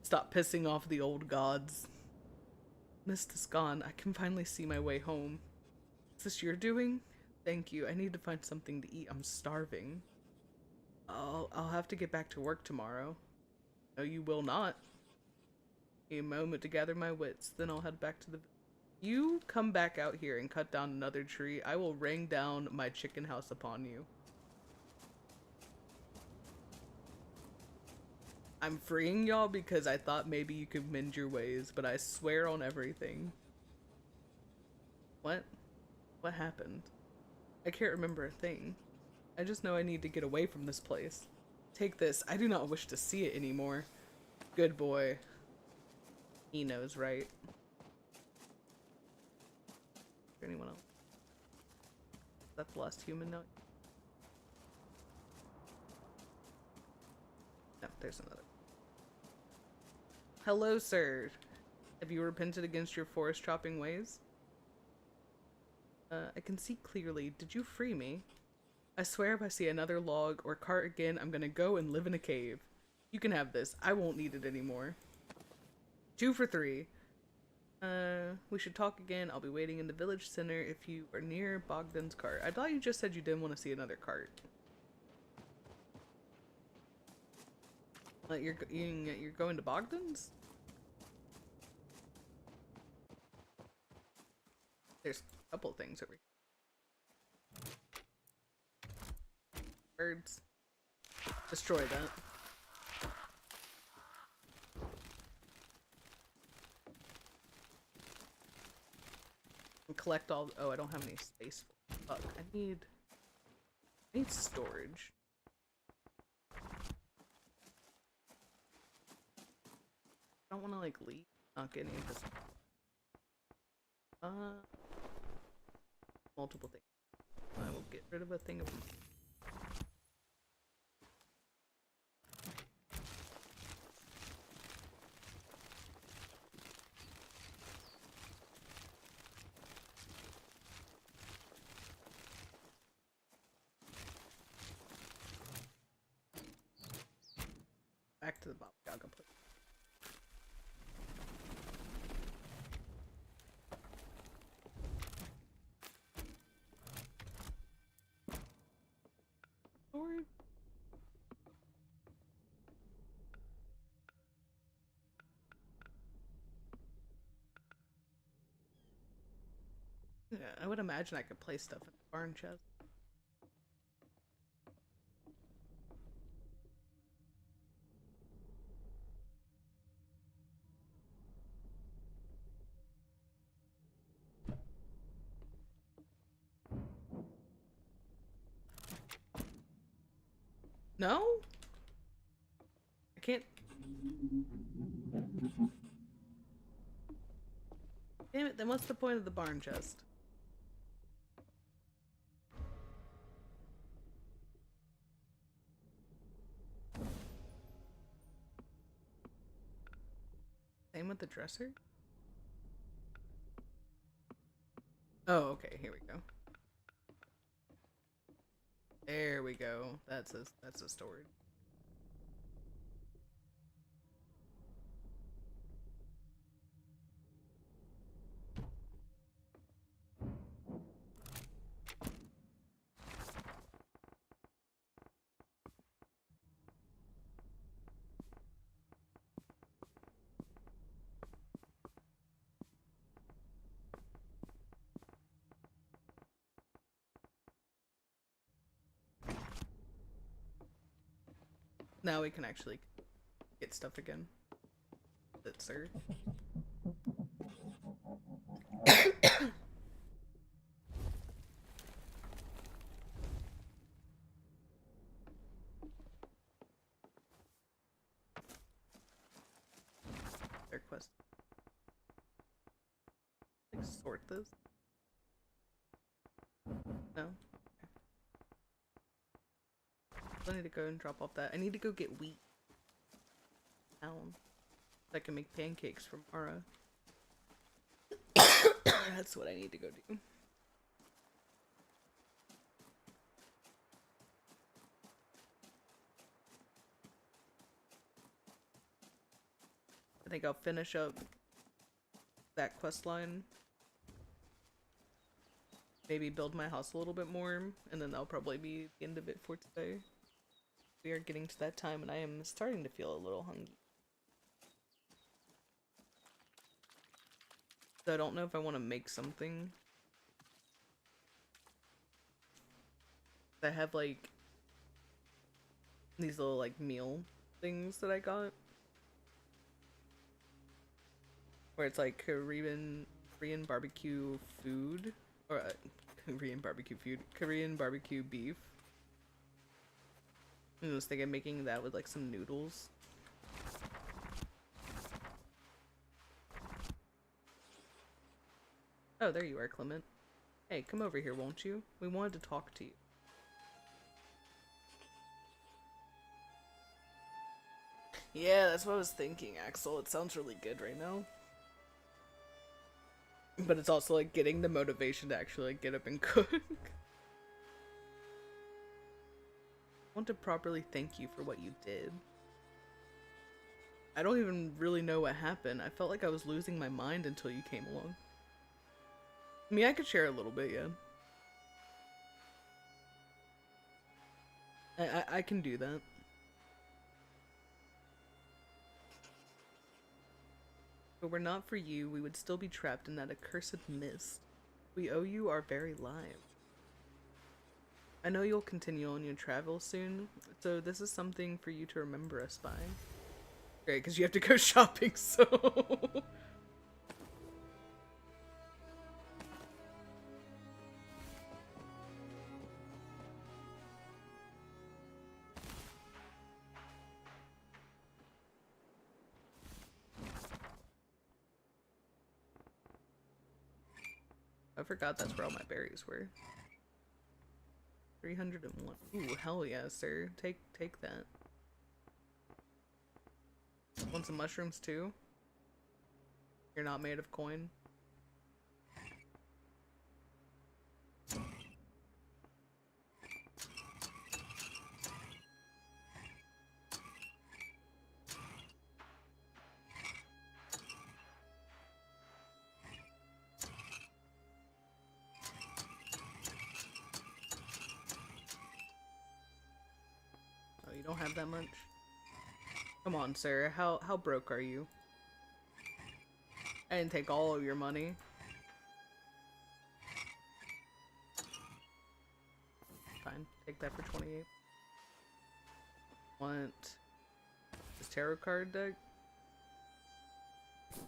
Stop pissing off the old gods. Mist is gone. I can finally see my way home. Is this your doing? Thank you. I need to find something to eat. I'm starving. I'll have to get back to work tomorrow. No, you will not. A moment to gather my wits, then I'll head back to the... You come back out here and cut down another tree, I will rain down my chicken house upon you. I'm freeing y'all because I thought maybe you could mend your ways, but I swear on everything. What? What happened? I can't remember a thing. I just know I need to get away from this place. Take this. I do not wish to see it anymore. Good boy. He knows, right? Is there anyone else? Is that the last human note? No, there's another. Hello, sir. Have you repented against your forest chopping ways? I can see clearly. Did you free me? I swear if I see another log or cart again, I'm gonna go and live in a cave. You can have this. I won't need it anymore. 2 for 3. We should talk again. I'll be waiting in the village center if you are near Bogdan's cart. I thought you just said you didn't want to see another cart. You're going to Bogdan's? There's a couple things over here. Birds. Destroy that. And collect all... Oh, I don't have any space for it. Fuck, I need storage. I don't want to, like, leave. Not get any of this. Multiple things. I will get rid of a thing of... Back to the Baba Yaga place. Storage. Yeah, I would imagine I could place stuff in the barn chest. No? I can't... Damn it, then what's the point of the barn chest? Same with the dresser? Oh, okay, here we go. There we go. That's a storage. Now we can actually get stuff again. That's sir. Their quest. Like sort this? No? I need to go and drop off that. I need to go get wheat. Down. So I can make pancakes for Mara. That's what I need to go do. I think I'll finish up that quest line. Maybe build my house a little bit more, and then that'll probably be the end of it for today. We are getting to that time, and I am starting to feel a little hungry. So I don't know if I want to make something. I have like these little like meal things that I got, where it's like Korean barbecue food, or Korean barbecue beef. I was thinking of making that with like some noodles. Oh, there you are, Clement. Hey, come over here, won't you? We wanted to talk to you. Yeah, that's what I was thinking, Axel. It sounds really good right now. But it's also like getting the motivation to actually like get up and cook. I want to properly thank you for what you did. I don't even really know what happened. I felt like I was losing my mind until you came along. I mean, I could share a little bit, yeah. I can do that. If it were not for you, we would still be trapped in that accursed mist. We owe you our very lives. I know you'll continue on your travels soon, so this is something for you to remember us by. Great, because you have to go shopping, so... I forgot that's where all my berries were. 301. Ooh, hell yeah, sir. Take that. Want some mushrooms too? You're not made of coin? Oh, you don't have that much? Come on, sir. How broke are you? I didn't take all of your money. Fine. Take that for 28. Want this tarot card deck?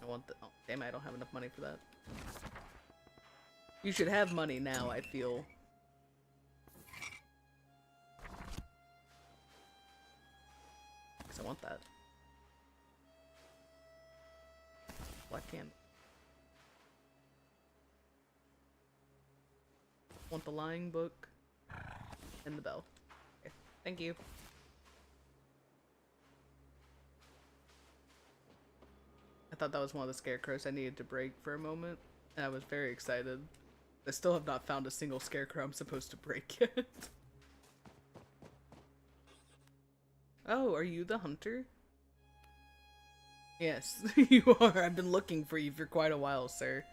I want the... Oh, damn it, I don't have enough money for that. You should have money now, I feel. Because I want that. Black candle. Want the lying book and the bell. Okay, thank you. I thought that was one of the scarecrows I needed to break for a moment, and I was very excited. I still have not found a single scarecrow I'm supposed to break yet. Oh, are you the hunter? Yes, you are. I've been looking for you for quite a while, sir.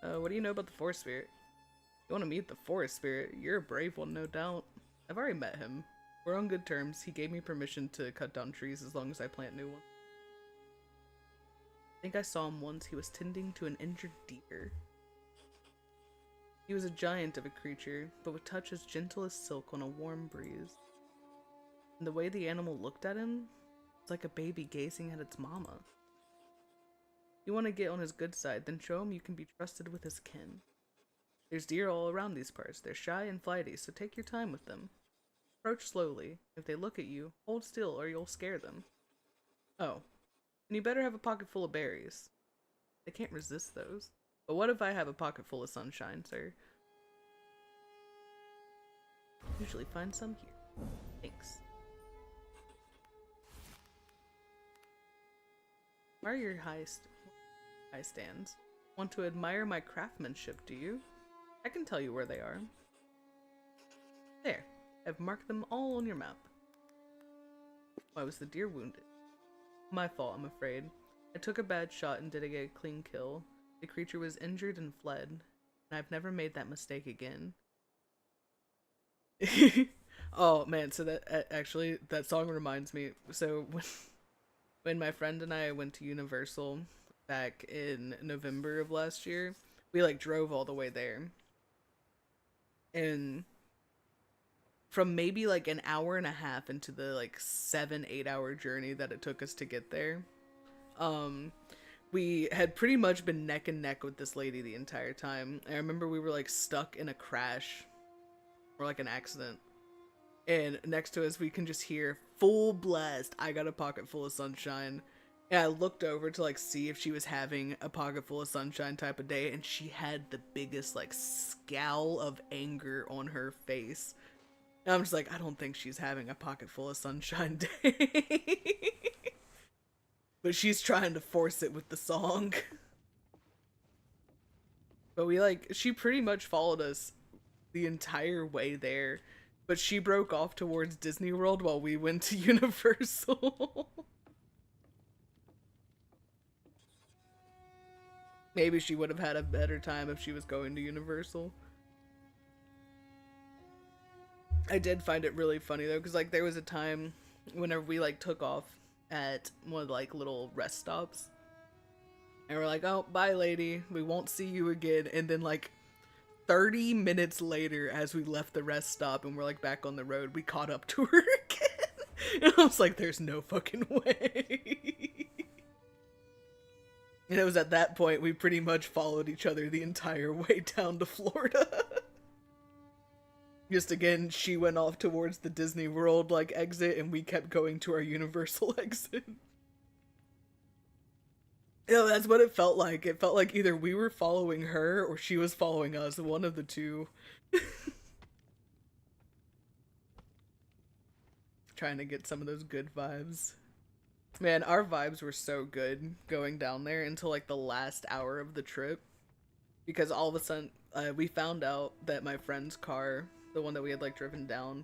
What do you know about the forest spirit? You want to meet the forest spirit? You're a brave one, no doubt. I've already met him. We're on good terms. He gave me permission to cut down trees as long as I plant new ones. I think I saw him once. He was tending to an injured deer. He was a giant of a creature, but with touch as gentle as silk on a warm breeze. And the way the animal looked at him, it's like a baby gazing at its mama. You want to get on his good side, then show him you can be trusted with his kin. There's deer all around these parts. They're shy and flighty, so take your time with them. Approach slowly. If they look at you, hold still or you'll scare them. Oh, and you better have a pocket full of berries. They can't resist those. But what if I have a pocket full of sunshine, sir? Usually find some here. Thanks. Where are your high stands? Want to admire my craftsmanship, do you? I can tell you where they are. There. I've marked them all on your map. Why was the deer wounded? My fault, I'm afraid. I took a bad shot and didn't get a clean kill. The creature was injured and fled, and I've never made that mistake again. Oh man, so that actually, that song reminds me. So when my friend and I went to Universal back in November of last year, we like drove all the way there. And from maybe like an hour and a half into the like 7-8 hour journey that it took us to get there, we had pretty much been neck and neck with this lady the entire time. I remember we were like stuck in a crash or like an accident, and next to us we can just hear full blast I got a pocket full of sunshine. And I looked over to like see if she was having a pocket full of sunshine type of day, and she had the biggest like scowl of anger on her face. And I'm just like, I don't think she's having a pocket full of sunshine day. But she's trying to force it with the song. But she pretty much followed us the entire way there. But she broke off towards Disney World while we went to Universal. Maybe she would have had a better time if she was going to Universal. I did find it really funny though, because like there was a time whenever we like took off at one of the like little rest stops, and we're like, oh, bye lady, we won't see you again. And then like 30 minutes later, as we left the rest stop and we're like back on the road, we caught up to her again. And I was like, there's no fucking way. And it was at that point we pretty much followed each other the entire way down to Florida. Just again, she went off towards the Disney World like exit, and we kept going to our Universal exit. You know, that's what it felt like. It felt like either we were following her or she was following us, one of the two. Trying to get some of those good vibes. Man, our vibes were so good going down there until like the last hour of the trip. Because all of a sudden, we found out that my friend's car, the one that we had like driven down,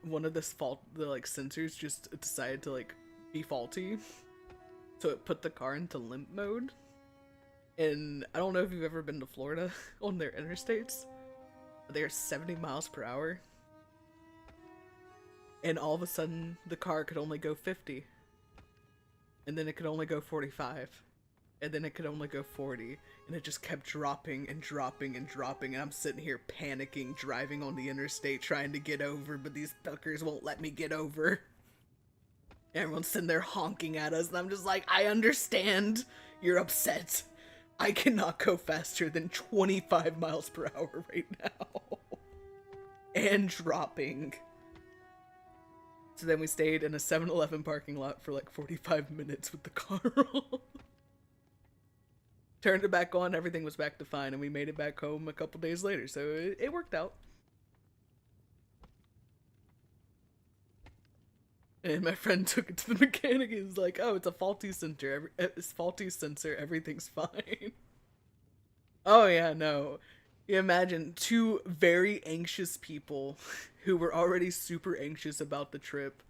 one of the like sensors just decided to like be faulty. So it put the car into limp mode. And I don't know if you've ever been to Florida on their interstates. They're 70 miles per hour. And all of a sudden the car could only go 50. And then it could only go 45. And then it could only go 40. And it just kept dropping and dropping and dropping. And I'm sitting here panicking, driving on the interstate, trying to get over, but these fuckers won't let me get over. Everyone's sitting there honking at us, and I'm just like, I understand you're upset. I cannot go faster than 25 miles per hour right now. And dropping. So then we stayed in a 7-Eleven parking lot for like 45 minutes with the car on. Turned it back on, everything was back to fine, and we made it back home a couple days later, so it worked out. And my friend took it to the mechanic and was like, oh, it's a faulty sensor, everything's fine. Oh yeah, no. You imagine two very anxious people who were already super anxious about the trip,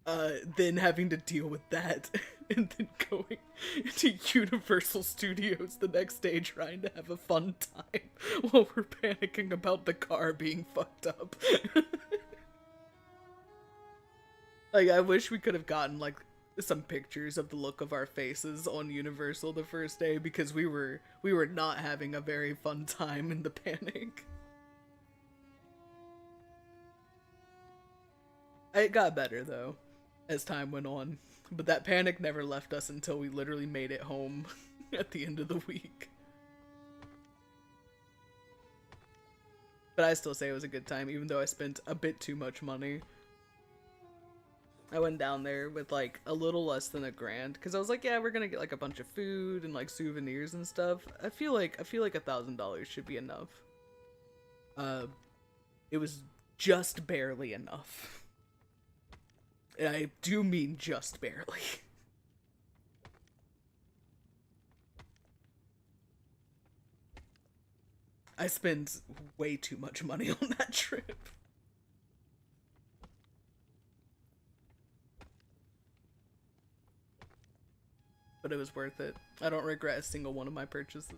then having to deal with that, and then going to Universal Studios the next day trying to have a fun time while we're panicking about the car being fucked up. Like, I wish we could have gotten, like, some pictures of the look of our faces on Universal the first day, because we were not having a very fun time in the panic. It got better, though, as time went on. But that panic never left us until we literally made it home at the end of the week. But I still say it was a good time, even though I spent a bit too much money. I went down there with like a little less than $1,000 because I was like, yeah, we're gonna get like a bunch of food and like souvenirs and stuff. I feel like $1,000 should be enough. It was just barely enough. And I do mean just barely. I spent way too much money on that trip. But it was worth it. I don't regret a single one of my purchases.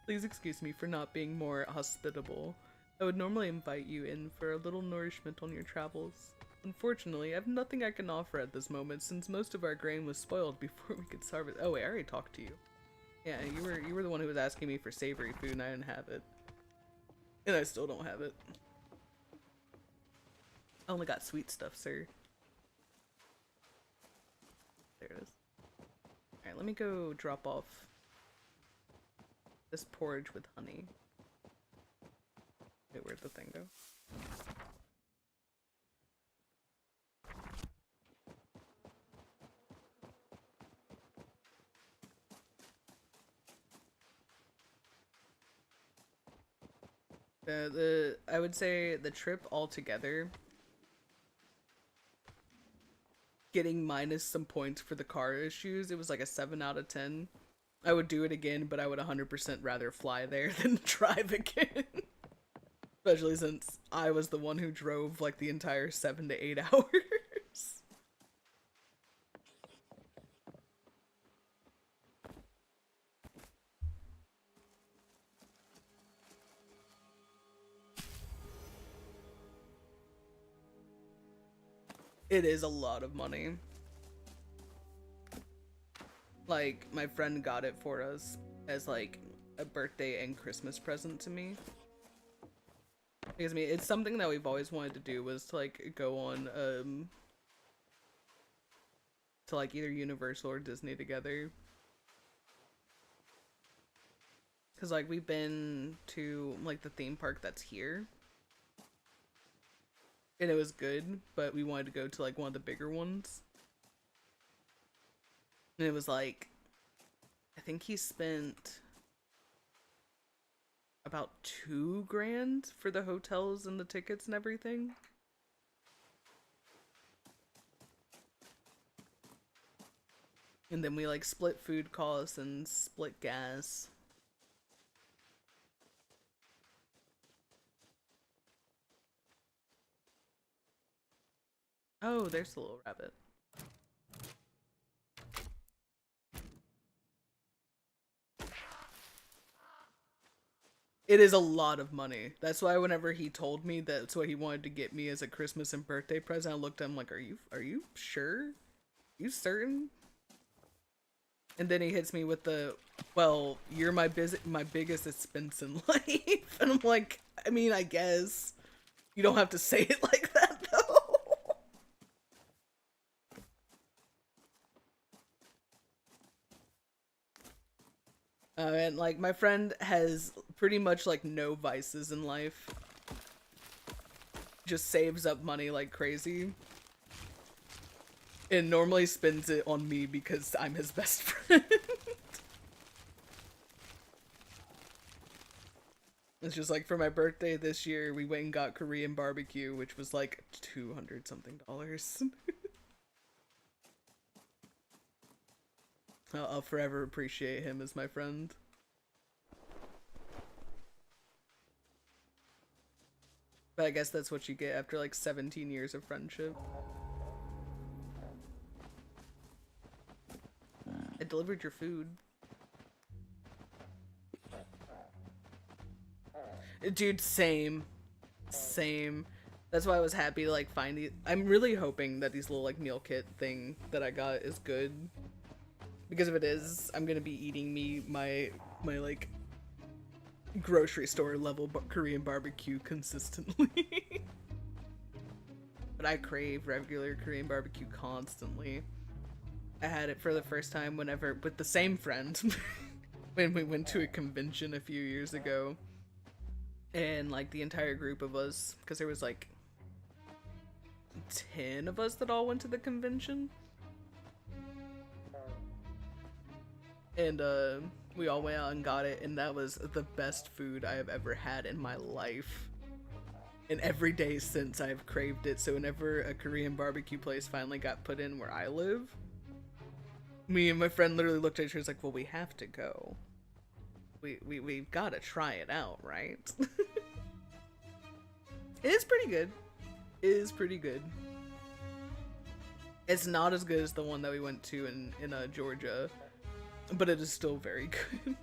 Please excuse me for not being more hospitable. I would normally invite you in for a little nourishment on your travels. Unfortunately, I have nothing I can offer at this moment since most of our grain was spoiled before we could harvest. Oh wait, I already talked to you. Yeah, you were the one who was asking me for savory food and I didn't have it. And I still don't have it. I only got sweet stuff, sir. There it is. Alright, let me go drop off this porridge with honey. Wait, where'd the thing go? I would say the trip altogether, getting minus some points for the car issues, it was like a 7 out of 10. I would do it again, but I would 100% rather fly there than drive again. Especially since I was the one who drove like the entire 7 to 8 hours. It is a lot of money. Like, my friend got it for us as like a birthday and Christmas present to me. Because I mean, it's something that we've always wanted to do, was to like go on to like either Universal or Disney together. Cause like we've been to like the theme park that's here. And it was good, but we wanted to go to like one of the bigger ones. And it was like, I think he spent about $2,000 for the hotels and the tickets and everything. And then we like split food costs and split gas. Oh, there's the little rabbit. It is a lot of money. That's why whenever he told me that's what he wanted to get me as a Christmas and birthday present, I looked at him like, are you sure? You certain? And then he hits me with the, well, you're my biggest expense in life. And I'm like, I mean, I guess. You don't have to say it like that, though. And like, my friend has pretty much like no vices in life. Just saves up money like crazy. And normally spends it on me because I'm his best friend. It's just like, for my birthday this year, we went and got Korean barbecue, which was like $200 something. I'll forever appreciate him as my friend. But I guess that's what you get after like 17 years of friendship. I delivered your food. Dude, same. Same. That's why I was happy to like find these. I'm really hoping that these little like meal kit thing that I got is good. Because if it is, I'm gonna be eating my like grocery store level Korean barbecue consistently. But I crave regular Korean barbecue constantly. I had it for the first time whenever, with the same friend, when we went to a convention a few years ago. And like the entire group of us, because there was like 10 of us that all went to the convention. And we all went out and got it, and that was the best food I have ever had in my life. And every day since I've craved it. So whenever a Korean barbecue place finally got put in where I live, me and my friend literally looked at each other and was like, well, we have to go. We've got to try it out, right? It is pretty good. It is pretty good. It's not as good as the one that we went to in Georgia, but it is still very good.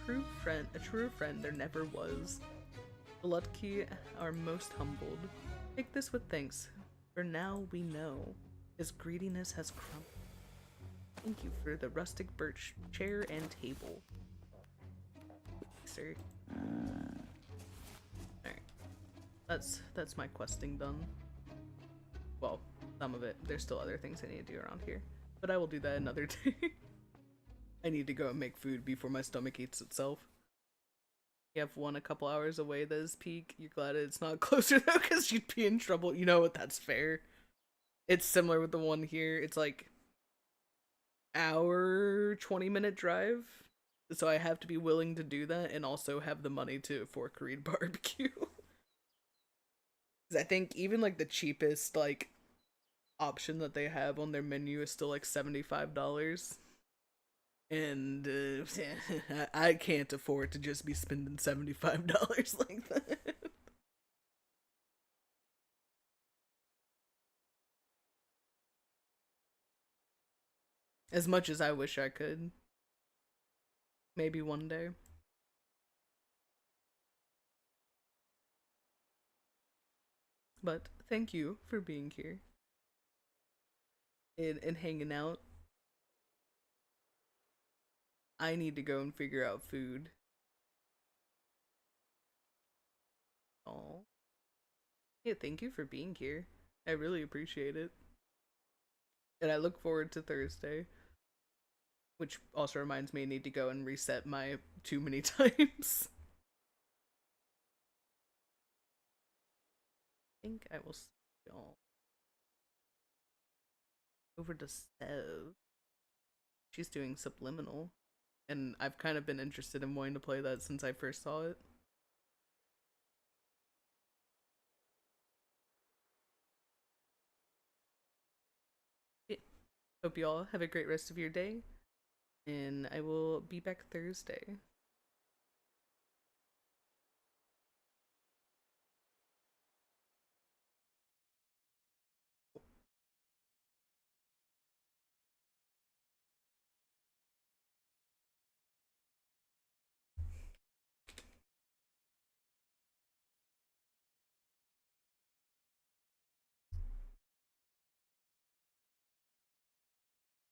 A true friend there never was. The lucky are most humbled. Take this with thanks, for now we know his greediness has crumbled. Thank you for the rustic birch chair and table. Sir. Alright. That's my questing done. Well, some of it. There's still other things I need to do around here. But I will do that another day. I need to go and make food before my stomach eats itself. You have one a couple hours away that is peak. You're glad it's not closer though, because you'd be in trouble. You know what? That's fair. It's similar with the one here. It's like hour 20-minute drive. So I have to be willing to do that and also have the money to afford Korean barbecue. Because I think even like the cheapest like option that they have on their menu is still like $75. And I can't afford to just be spending $75 like that. As much as I wish I could. Maybe one day. But thank you for being here and hanging out. I need to go and figure out food. Oh. Yeah, thank you for being here. I really appreciate it. And I look forward to Thursday. Which also reminds me I need to go and reset my too many times. I think I will see y'all over to Sev. She's doing Subliminal. And I've kind of been interested in wanting to play that since I first saw it. Yeah. Hope you all have a great rest of your day. And I will be back Thursday.